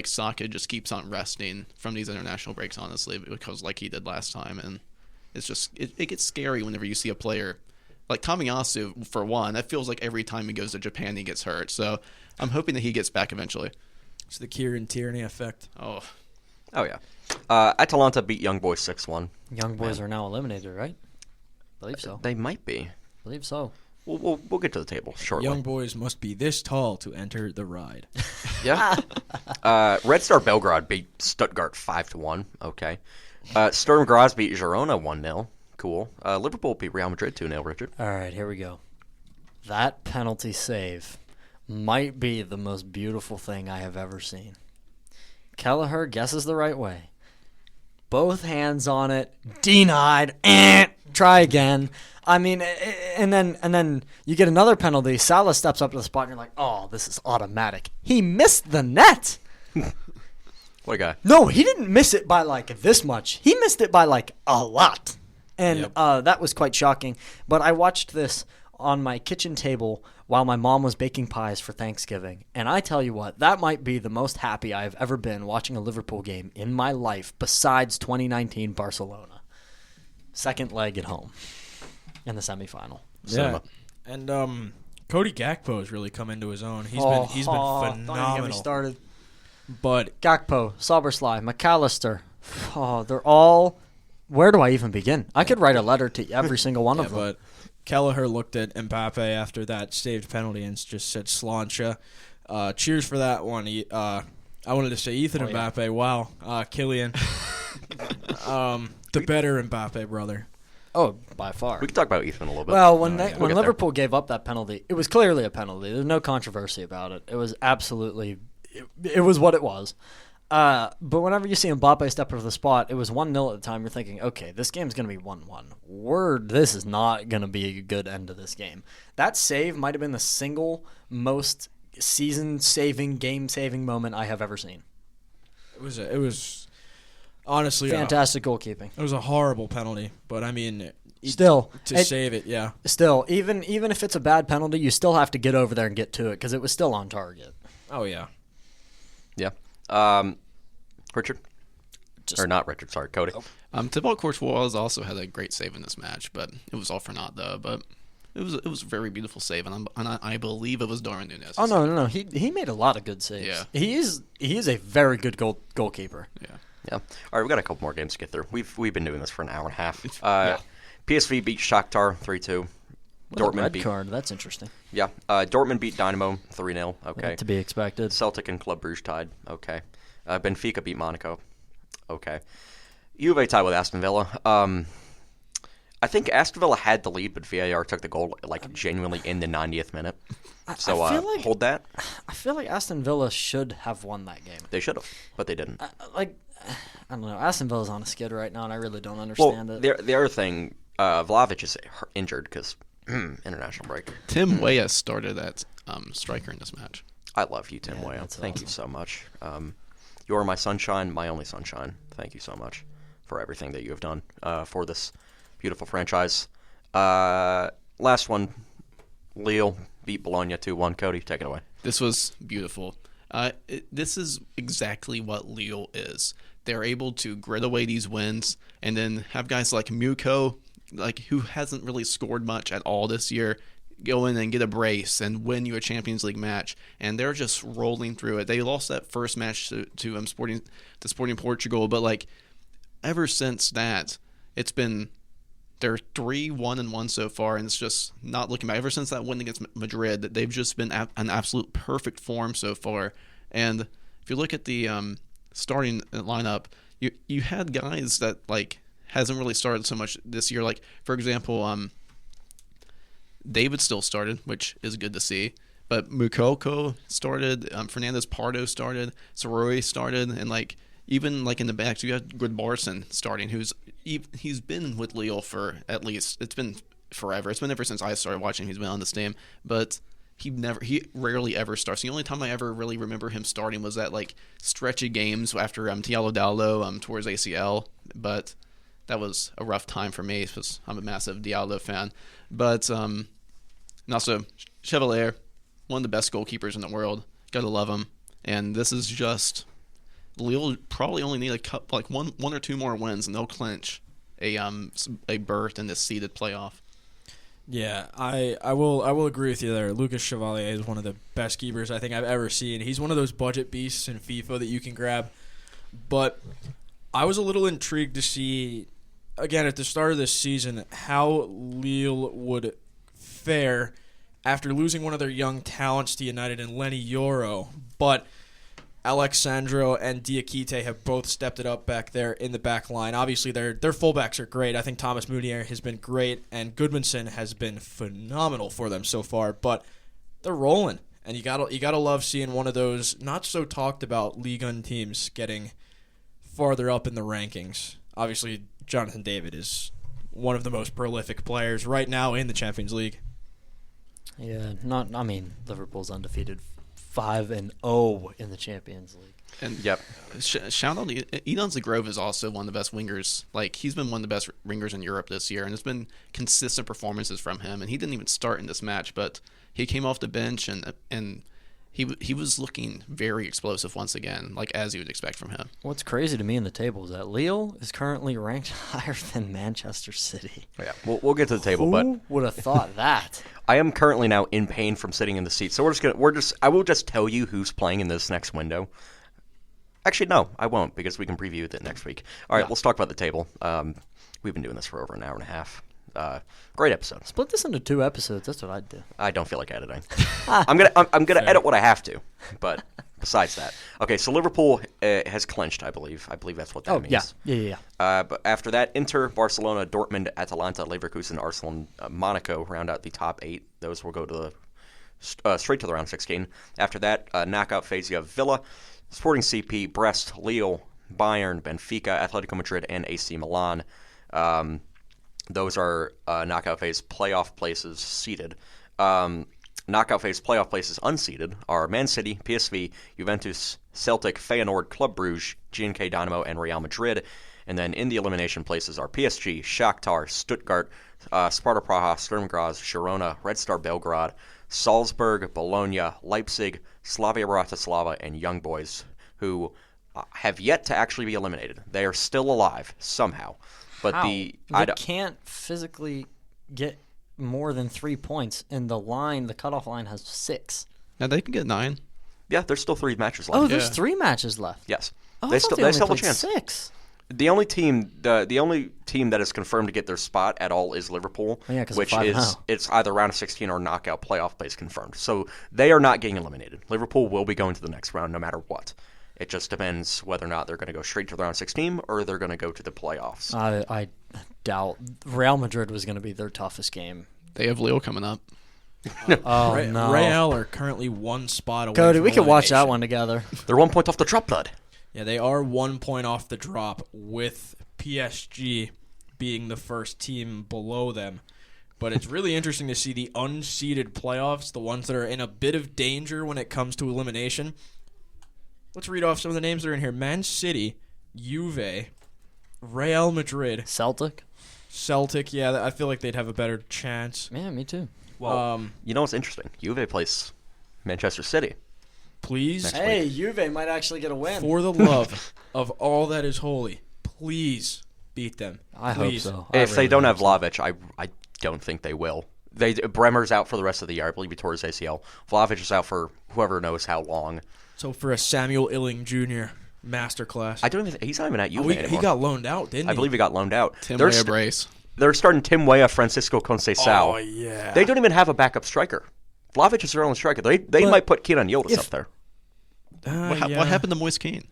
S4: Saka just keeps on resting from these international breaks, honestly, because like he did last time. And it's just it gets scary whenever you see a player like Tomiyasu, for one. That feels like every time he goes to Japan he gets hurt. So I'm hoping that he gets back eventually.
S2: It's the Kieran Tierney effect.
S4: Oh
S1: yeah. Atalanta beat Young Boys 6-1.
S3: Young boys are now eliminated, right? Believe so.
S1: They might be.
S3: Believe so.
S1: We'll get to the table shortly.
S2: Young boys must be this tall to enter the ride.
S1: Yeah. Red Star Belgrade beat Stuttgart 5-1. Okay. Sturm Graz beat Girona 1-0. Cool. Liverpool beat Real Madrid 2-0, Richard.
S3: All right, here we go. That penalty save might be the most beautiful thing I have ever seen. Kelleher guesses the right way. Both hands on it. Denied. Try again. I mean, and then you get another penalty. Salah steps up to the spot, and you're like, oh, this is automatic. He missed the net.
S1: What a guy.
S3: No, he didn't miss it by this much. He missed it by a lot. And that was quite shocking. But I watched this on my kitchen table while my mom was baking pies for Thanksgiving. And I tell you what, that might be the most happy I've ever been watching a Liverpool game in my life, besides 2019 Barcelona. Second leg at home in the semifinal.
S2: Yeah. And Cody Gakpo has really come into his own. He's been phenomenal.
S3: Don't even get me started.
S2: But
S3: Gakpo, Soberslai, McAllister. Oh, they're all... Where do I even begin? I could write a letter to every single one of them.
S2: But Kelleher looked at Mbappe after that saved penalty and just said Slancha. Cheers for that one. I wanted to say Ethan
S3: yeah.
S2: Mbappe. Wow. Kylian. The better Mbappe brother.
S3: Oh, by far.
S1: We can talk about Ethan a little bit.
S3: Well, when
S1: We'll get there.
S3: Liverpool gave up that penalty, it was clearly a penalty. There's no controversy about it. It was absolutely, it was what it was. But whenever you see Mbappe step over the spot, it was 1-0 at the time. You're thinking, okay, this game's going to be 1-1. This is not going to be a good end to this game. That save might have been the single most season-saving, game-saving moment I have ever seen.
S2: It was honestly
S3: Fantastic goalkeeping.
S2: It was a horrible penalty, but I mean,
S3: Still,
S2: save it, yeah.
S3: Still, even if it's a bad penalty, you still have to get over there and get to it because it was still on target.
S2: Oh yeah.
S1: Yeah. Richard? Or not Richard, sorry, Cody.
S4: Thibaut Courtois also had a great save in this match, but it was all for naught though. But it was a very beautiful save, and I believe it was Darwin Núñez.
S3: Oh no, he made a lot of good saves.
S4: Yeah.
S3: He is a very good goalkeeper.
S4: Yeah.
S1: Yeah. All right, we've got a couple more games to get through. We've been doing this for an hour and a half.
S3: Yeah.
S1: PSV beat Shakhtar 3-2. Dortmund
S3: red
S1: beat.
S3: card. That's interesting.
S1: Yeah. Dortmund beat Dynamo 3-0. Okay.
S3: To be expected.
S1: Celtic and Club Brugge tied. Okay. Benfica beat Monaco. Okay. Juve tied with Aston Villa. I think Aston Villa had the lead, but VAR took the goal genuinely in the 90th minute. So
S3: I feel like,
S1: hold that.
S3: I feel like Aston Villa should have won that game.
S1: They should have, but they didn't.
S3: I don't know. Aston Villa's on a skid right now, and I really don't understand it.
S1: The other thing, Vlahovic is injured because international break.
S4: Tim Weah started at striker in this match.
S1: I love you, Tim
S3: Yeah,
S1: Weah.
S3: that's
S1: Thank you
S3: awesome.
S1: so much. You are my sunshine, my only sunshine. Thank you so much for everything that you have done for this beautiful franchise. Last one, Lille beat Bologna 2-1. Cody, take it away.
S4: This was beautiful. This is exactly what Lille is. They're able to grit away these wins and then have guys like Muko, who hasn't really scored much at all this year, go in and get a brace and win you a Champions League match. And they're just rolling through it. They lost that first match to Sporting Portugal, but ever since that, it's been they're 3-1-1 so far, and it's just not looking back. Ever since that win against Madrid, they've just been an absolute perfect form so far. And if you look at the starting lineup, you had guys that hasn't really started so much this year. For example, David still started, which is good to see. But Mukoko started, Fernandez Pardo started, Soroy started, and even in the backs, you got Gudbranson starting, he's been with Lille for at least, it's been forever. It's been ever since I started watching. He's been on this team, but he rarely ever starts. The only time I ever really remember him starting was that stretch of games after Thiago Dallo towards ACL, but that was a rough time for me because I'm a massive Diallo fan. But and also Chevalier, one of the best goalkeepers in the world. Gotta love him. And this is just Lille probably only need one or two more wins, and they'll clinch a berth in this seeded playoff.
S2: Yeah, I will agree with you there. Lucas Chevalier is one of the best keepers I think I've ever seen. He's one of those budget beasts in FIFA that you can grab. But I was a little intrigued to see, again, at the start of this season, how Lille would fare after losing one of their young talents to United in Lenny Yoro. But Alexandro and Diakite have both stepped it up back there in the back line. Obviously, their fullbacks are great. I think Thomas Meunier has been great, and Gudmundsson has been phenomenal for them so far. But they're rolling, and you gotta love seeing one of those not so talked about Ligue 1 teams getting farther up in the rankings. Obviously, Jonathan David is one of the most prolific players right now in the Champions League.
S3: Yeah, Liverpool's undefeated 5-0 in the Champions League.
S4: And
S1: Yep.
S4: shout out to Edon Zagrove is also one of the best wingers. He's been one of the best wingers in Europe this year, and it's been consistent performances from him. And he didn't even start in this match, but he came off the bench and he was looking very explosive once again, as you would expect from him.
S3: What's crazy to me in the table is that Lille is currently ranked higher than Manchester City.
S1: Yeah, we'll get to the table, but
S3: Who would have thought that?
S1: I am currently now in pain from sitting in the seat. So I will just tell you who's playing in this next window. Actually, no, I won't, because we can preview it next week. All right, Let's talk about the table. We've been doing this for over an hour and a half. Great episode.
S3: Split this into 2 episodes. That's what I'd do.
S1: I don't feel like editing. I'm gonna edit what I have to, but besides that, okay. So Liverpool has clinched, I believe. I believe that's what that means.
S3: Yeah.
S1: But after that, Inter, Barcelona, Dortmund, Atalanta, Leverkusen, Arsenal, Monaco round out the top 8. Those will go to the straight to the round 16. After that, knockout phase, you have Villa, Sporting CP, Brest, Lille, Bayern, Benfica, Atletico Madrid, and AC Milan. Those are knockout phase playoff places seeded. Knockout phase playoff places unseeded are Man City, PSV, Juventus, Celtic, Feyenoord, Club Brugge, GNK Dynamo, and Real Madrid. And then in the elimination places are PSG, Shakhtar, Stuttgart, Sparta Praha, Sturm Graz, Girona, Red Star Belgrade, Salzburg, Bologna, Leipzig, Slavia Bratislava, and Young Boys, who have yet to actually be eliminated. They are still alive somehow. But
S3: How? They can't physically get more than 3 points, and the cutoff line has 6.
S4: Now they can get 9.
S1: Yeah, there's still 3 matches left.
S3: Oh, there's 3 matches left.
S1: Yes.
S3: Oh,
S1: they
S3: I
S1: still
S3: thought they
S1: have a
S3: only played
S1: chance.
S3: 6.
S1: The only team that is confirmed to get their spot at all is Liverpool,
S3: Yeah, 'cause
S1: which
S3: they're 5-0.
S1: is it's either round of 16 or knockout playoff place confirmed. So they are not getting eliminated. Liverpool will be going to the next round no matter what. It just depends whether or not they're going to go straight to the round 16 or they're going to go to the playoffs.
S3: I doubt Real Madrid was going to be their toughest game.
S4: They have Lille coming up.
S3: Oh, no.
S2: Real are currently 1 spot away
S3: Cody,
S2: from
S3: we could watch that
S2: elimination.
S3: one together.
S1: They're 1 point off the drop, bud.
S2: Yeah, they are 1 point off the drop, with PSG being the first team below them. But it's really interesting to see the unseeded playoffs, the ones that are in a bit of danger when it comes to elimination. Let's read off some of the names that are in here. Man City, Juve, Real Madrid,
S3: Celtic?
S2: Celtic. Yeah, I feel like they'd have a better chance.
S3: Yeah, me too.
S1: Well, you know what's interesting? Juve plays Manchester City.
S2: Please,
S3: Hey, Juve might actually get a win.
S2: for the love of all that is holy, please beat them.
S3: I hope
S2: Please.
S3: so.
S1: If
S3: I
S1: they
S3: really
S1: don't
S3: hope
S1: have Vlahovic, I don't think they will. Bremer's out for the rest of the year. I believe he tore his ACL. Vlahovic is out for whoever knows how long.
S2: So for a Samuel Illing Jr. masterclass.
S1: He's not even at Juve
S2: He
S1: anymore.
S2: got loaned out, didn't he?
S1: I believe he got loaned out.
S4: Tim
S1: They're
S4: Weah brace.
S1: They're starting Tim Weah, Francisco Conceição.
S2: Oh, yeah.
S1: They don't even have a backup striker. Vlahovic is their only striker. They might put Kenan Yildiz up there.
S4: What happened to Moise Keane?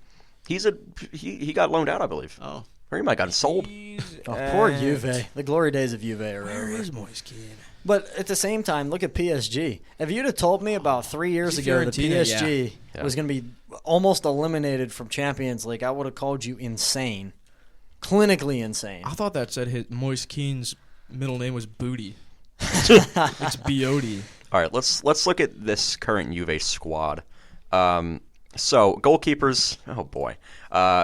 S1: He got loaned out, I believe.
S4: Oh.
S1: Or he might have gotten sold.
S3: Oh, poor Juve. The glory days of Juve are
S2: Where
S3: over.
S2: is Moise Keane?
S3: But at the same time, look at PSG. If you'd have told me about 3 years
S2: Is he
S3: ago that
S2: Fiorentina?
S3: PSG
S1: Yeah.
S3: was going to be almost eliminated from Champions League, I would have called you insane. Clinically insane.
S2: I thought that said Moise Keane's middle name was Booty. It's B-O-D.
S1: All right, let's look at this current Juve squad. So goalkeepers, oh boy,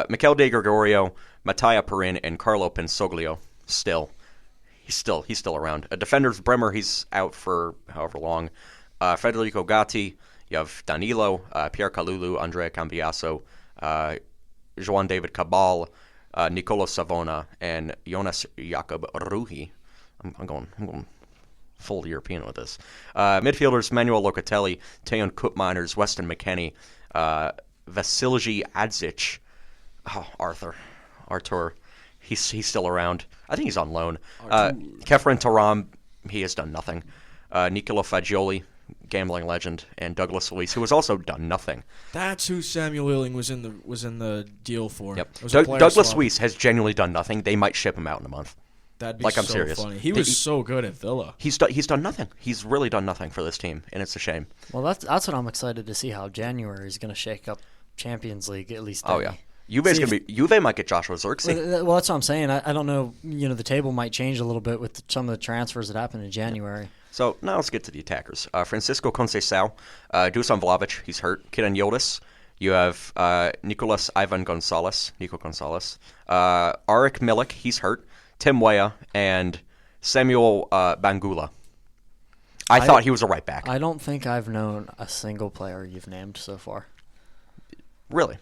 S1: Mikel De Gregorio, Mattia Perin, and Carlo Pensoglio. He's still around. Defenders, Bremer, he's out for however long. Federico Gatti, you have Danilo, Pierre Kalulu, Andrea Cambiaso, Joan David Cabal, Nicolo Savona, and Jonas Jakob Ruhi. I'm going full European with this. Midfielders, Manuel Locatelli, Teon Koopmeiners, Weston McKennie, Vasilij Adzic. Oh, Artur. He's still around. I think he's on loan. Kefren Taram, he has done nothing. Nicola Fagioli, gambling legend, and Douglas Luiz, who has also done nothing.
S2: That's who Samuel Illing was in the deal for.
S1: Yep.
S2: It was a player
S1: Douglas
S2: swap.
S1: Luiz has genuinely done nothing. They might ship him out in a month.
S2: That'd be
S1: Like, I'm
S2: so
S1: serious.
S2: funny. He was so good at Villa.
S1: He's done nothing. He's really done nothing for this team, and it's a shame.
S3: Well, that's what I'm excited to see how January is going to shake up Champions League, at least.
S1: Oh, yeah. Juve might get Joshua Zirkzee.
S3: Well, that's what I'm saying. I don't know. The table might change a little bit with some of the transfers that happened in January.
S1: So now let's get to the attackers. Francisco Conceição, Dusan Vlahovic, he's hurt. Kenan Yildiz. You have Nicolas Ivan Gonzalez, Nico Gonzalez. Arik Milik, he's hurt. Tim Weah, and Samuel Bangula. I thought he was a right back.
S3: I don't think I've known a single player you've named so far.
S1: Really?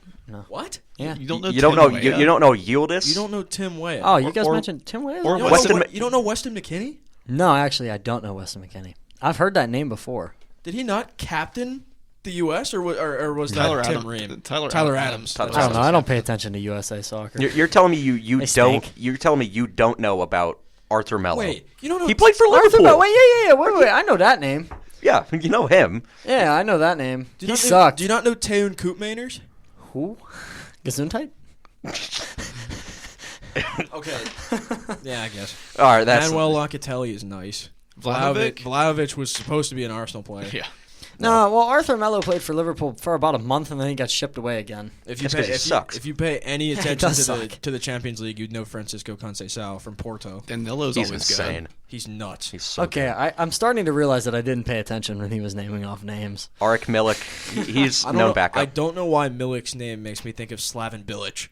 S2: What?
S3: Yeah.
S4: You don't know.
S1: You don't
S4: Tim
S1: know.
S4: Weah?
S1: You don't know Yildiz?
S2: You don't know Tim Weah?
S3: Oh, you guys
S1: or-
S3: mentioned Tim Weah?
S1: or
S2: You
S1: Weston
S2: don't know Weston McKennie?
S3: No, actually, I don't know Weston McKennie. I've heard that name before.
S2: Did he not captain the U.S. or was that
S4: Tyler
S2: Tim
S4: Adams.
S2: Ream?
S4: Tyler
S2: Adams.
S1: Tyler
S3: I don't know. I don't pay attention to USA soccer.
S1: You're telling me you
S3: They
S1: don't.
S3: stink.
S1: You're telling me you don't know about Arthur Mello.
S2: Wait, you don't know?
S1: He played for
S3: Arthur
S1: Liverpool.
S3: Mel- Wait, wait. I know that name.
S1: Yeah, you know him.
S3: Yeah, I know that name.
S2: Do you
S3: He
S2: not
S3: sucked.
S2: Do you not know Teun Koopmaners?
S3: Who? Gesundheit?
S2: Okay. Yeah, I guess.
S1: All right, that's
S2: Manuel Locatelli is nice.
S4: Vlahovic?
S2: Vlahovic was supposed to be an Arsenal player.
S4: Yeah.
S3: No, well, Arthur Melo played for Liverpool for about a month, and then he got shipped away again.
S2: If
S1: That's 'cause he sucks.
S2: If you pay any
S3: Yeah, he
S2: attention
S3: does
S2: to the Champions League, you'd know Francisco Conceição from Porto.
S4: Danilo's
S1: he's
S4: always
S1: insane.
S2: He's nuts.
S1: He's so
S3: Okay,
S1: good.
S3: I'm starting to realize that I didn't pay attention when he was naming off names.
S1: Arik Milik, he's
S2: I don't
S1: known
S2: know,
S1: backup.
S2: I don't know why Milik's name makes me think of Slaven Bilic.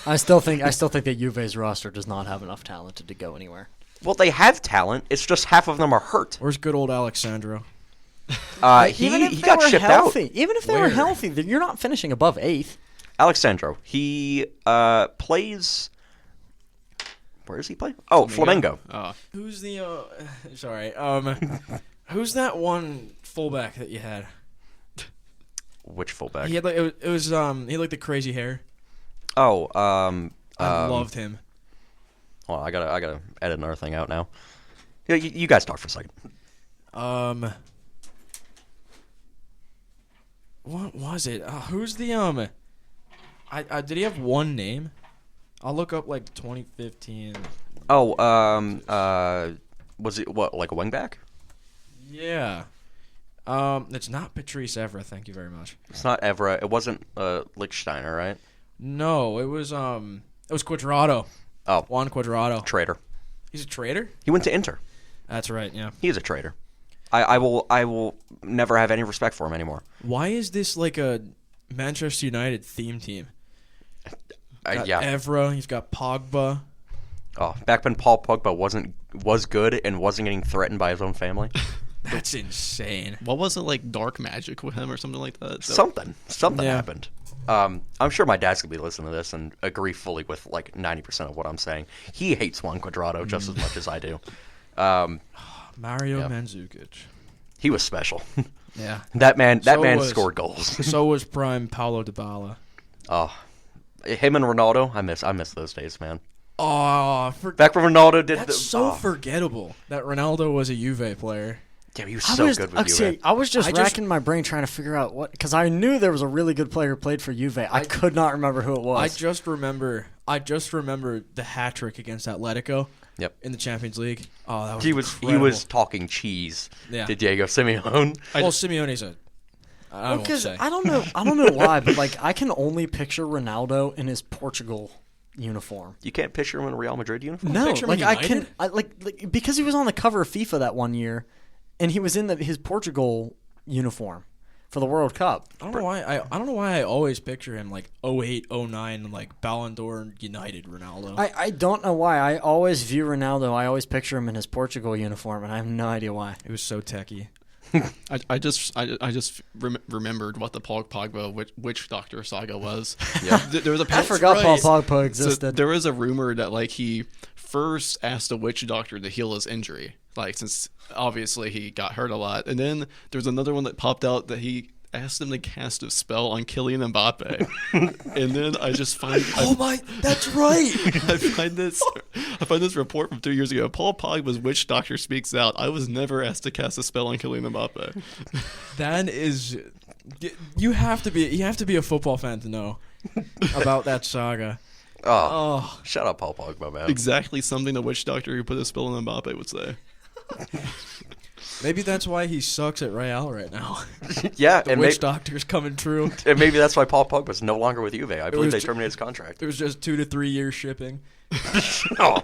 S3: I still think that Juve's roster does not have enough talent to go anywhere.
S1: Well, they have talent. It's just half of them are hurt.
S2: Where's good old Alexandro?
S3: Even if
S1: He
S3: they
S1: got
S3: were
S1: shipped
S3: healthy,
S1: out.
S3: even if they were
S2: Where?
S3: healthy, then you're not finishing above 8th.
S1: Alexandro, he plays. Where does he play? Oh, Flamengo.
S4: Oh,
S2: Who's the sorry, who's that one fullback that you had?
S1: Which fullback?
S2: He had like it was he had like the crazy hair.
S1: Oh,
S2: I loved him.
S1: Well, I gotta edit another thing out now. Yeah, you guys talk for a second.
S2: What was it? Who's the I did he have one name? I'll look up like 2015.
S1: Oh, was it what, like a wingback?
S2: Yeah. It's not Patrice Evra. Thank you very much.
S1: It's not Evra. It wasn't Lichtsteiner, right?
S2: No, it was Quadrado.
S1: Oh,
S2: Juan Quadrado.
S1: traitor.
S2: He's a traitor.
S1: He went to Inter.
S2: That's right. Yeah.
S1: He is a traitor. I will never have any respect for him anymore.
S2: Why is this like a Manchester United theme team? Got
S1: Yeah.
S2: Evra. You've got Pogba.
S1: Oh, back when Paul Pogba was good and wasn't getting threatened by his own family.
S2: That's insane.
S4: what was it, like dark magic with him or something like that?
S1: Something
S2: Yeah.
S1: happened. I'm sure my dad's gonna be listening to this and agree fully with like 90% of what I'm saying. He hates Juan Cuadrado just as much as I do.
S2: Mario
S1: Yeah.
S2: Mandzukic.
S1: He was special.
S2: Yeah.
S1: that man
S2: So was-
S1: scored goals.
S2: So was prime Paulo Dybala.
S1: Oh, him and Ronaldo. I miss those days, man.
S2: Oh,
S1: Back when Ronaldo did.
S2: that's so forgettable that Ronaldo was a Juve player.
S1: Damn, he was so good with Juve.
S3: I was just
S2: I just-
S3: racking my brain trying to figure out what, because I knew there was a really good player who played for Juve. I could not remember who it was.
S2: I just remember the hat trick against Atletico.
S1: Yep.
S2: In the Champions League. Oh, that was
S1: He
S2: incredible.
S1: was talking cheese
S2: Yeah.
S1: to Diego Simeone.
S2: Well, Simeone's a. I won't
S3: Because
S2: say.
S3: I don't know why, but like I can only picture Ronaldo in his Portugal uniform.
S1: You can't picture him in a Real Madrid uniform.
S3: No,
S2: picture him
S3: like
S2: in
S3: I can,
S2: United?
S3: like because he was on the cover of FIFA that one year, and he was in his Portugal uniform for the World Cup.
S2: I don't know why I always picture him like 08, 09, like Ballon d'Or United Ronaldo.
S3: I don't know why. I always view Ronaldo. I always picture him in his Portugal uniform, and I have no idea why.
S2: It was so techie.
S4: I just remembered what the Paul Pogba witch doctor saga was.
S1: Yeah.
S4: There was a
S3: I forgot
S2: right.
S3: Paul Pogba
S4: So
S3: existed.
S4: there was a rumor that like he first asked a witch doctor to heal his injury, like since obviously he got hurt a lot, and then there's another one that popped out that he asked him to cast a spell on Kylian Mbappe, and then I just find
S2: Oh my, that's right.
S4: I find this report from 2 years ago. Paul Pogba's witch doctor speaks out. I was never asked to cast a spell on Kylian Mbappe.
S2: That is, you have to be a football fan to know about that saga.
S1: Oh, shut up, Paul Pogba, man.
S4: Exactly something the witch doctor who put a spell on Mbappe would say.
S2: Maybe that's why he sucks at Real right now.
S1: Yeah,
S2: The
S1: and
S2: witch doctor's coming true.
S1: maybe that's why Paul Pogba's no longer with Juve. I believe
S2: was
S1: they
S2: ju-
S1: terminated his contract.
S2: It was just 2 to 3 years shipping.
S1: Oh,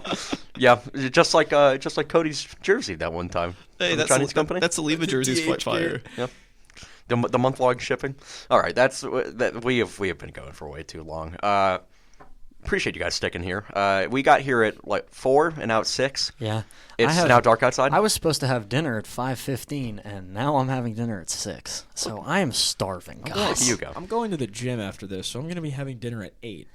S1: yeah, just like Cody's jersey that one time.
S4: Hey,
S1: from the
S4: that's
S1: Chinese company.
S4: That's the Leva jerseys
S2: DH
S4: fire.
S1: Yep. The month-long shipping. All right, we have been going for way too long. Appreciate you guys sticking here. We got here at like 4 and now it's 6.
S3: Yeah,
S1: It's now dark outside.
S3: I was supposed to have dinner at 5:15, and now I'm having dinner at 6. So I am starving, guys.
S1: You go.
S2: I'm going to the gym after this, so I'm going to be having dinner at 8.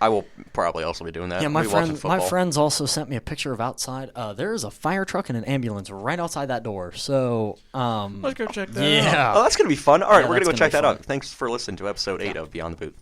S1: I will probably also be doing that.
S3: Yeah,
S1: I'll be watching
S3: my
S1: football.
S3: friends also sent me a picture of outside. There is a fire truck and an ambulance right outside that door. So,
S2: Let's go check that out.
S3: yeah.
S1: Oh, that's gonna be fun. All right,
S3: Yeah,
S1: we're gonna
S3: that's
S1: go
S3: gonna
S1: check
S3: be
S1: that
S3: fun.
S1: out. Thanks for listening to episode 8 of Beyond the Boot.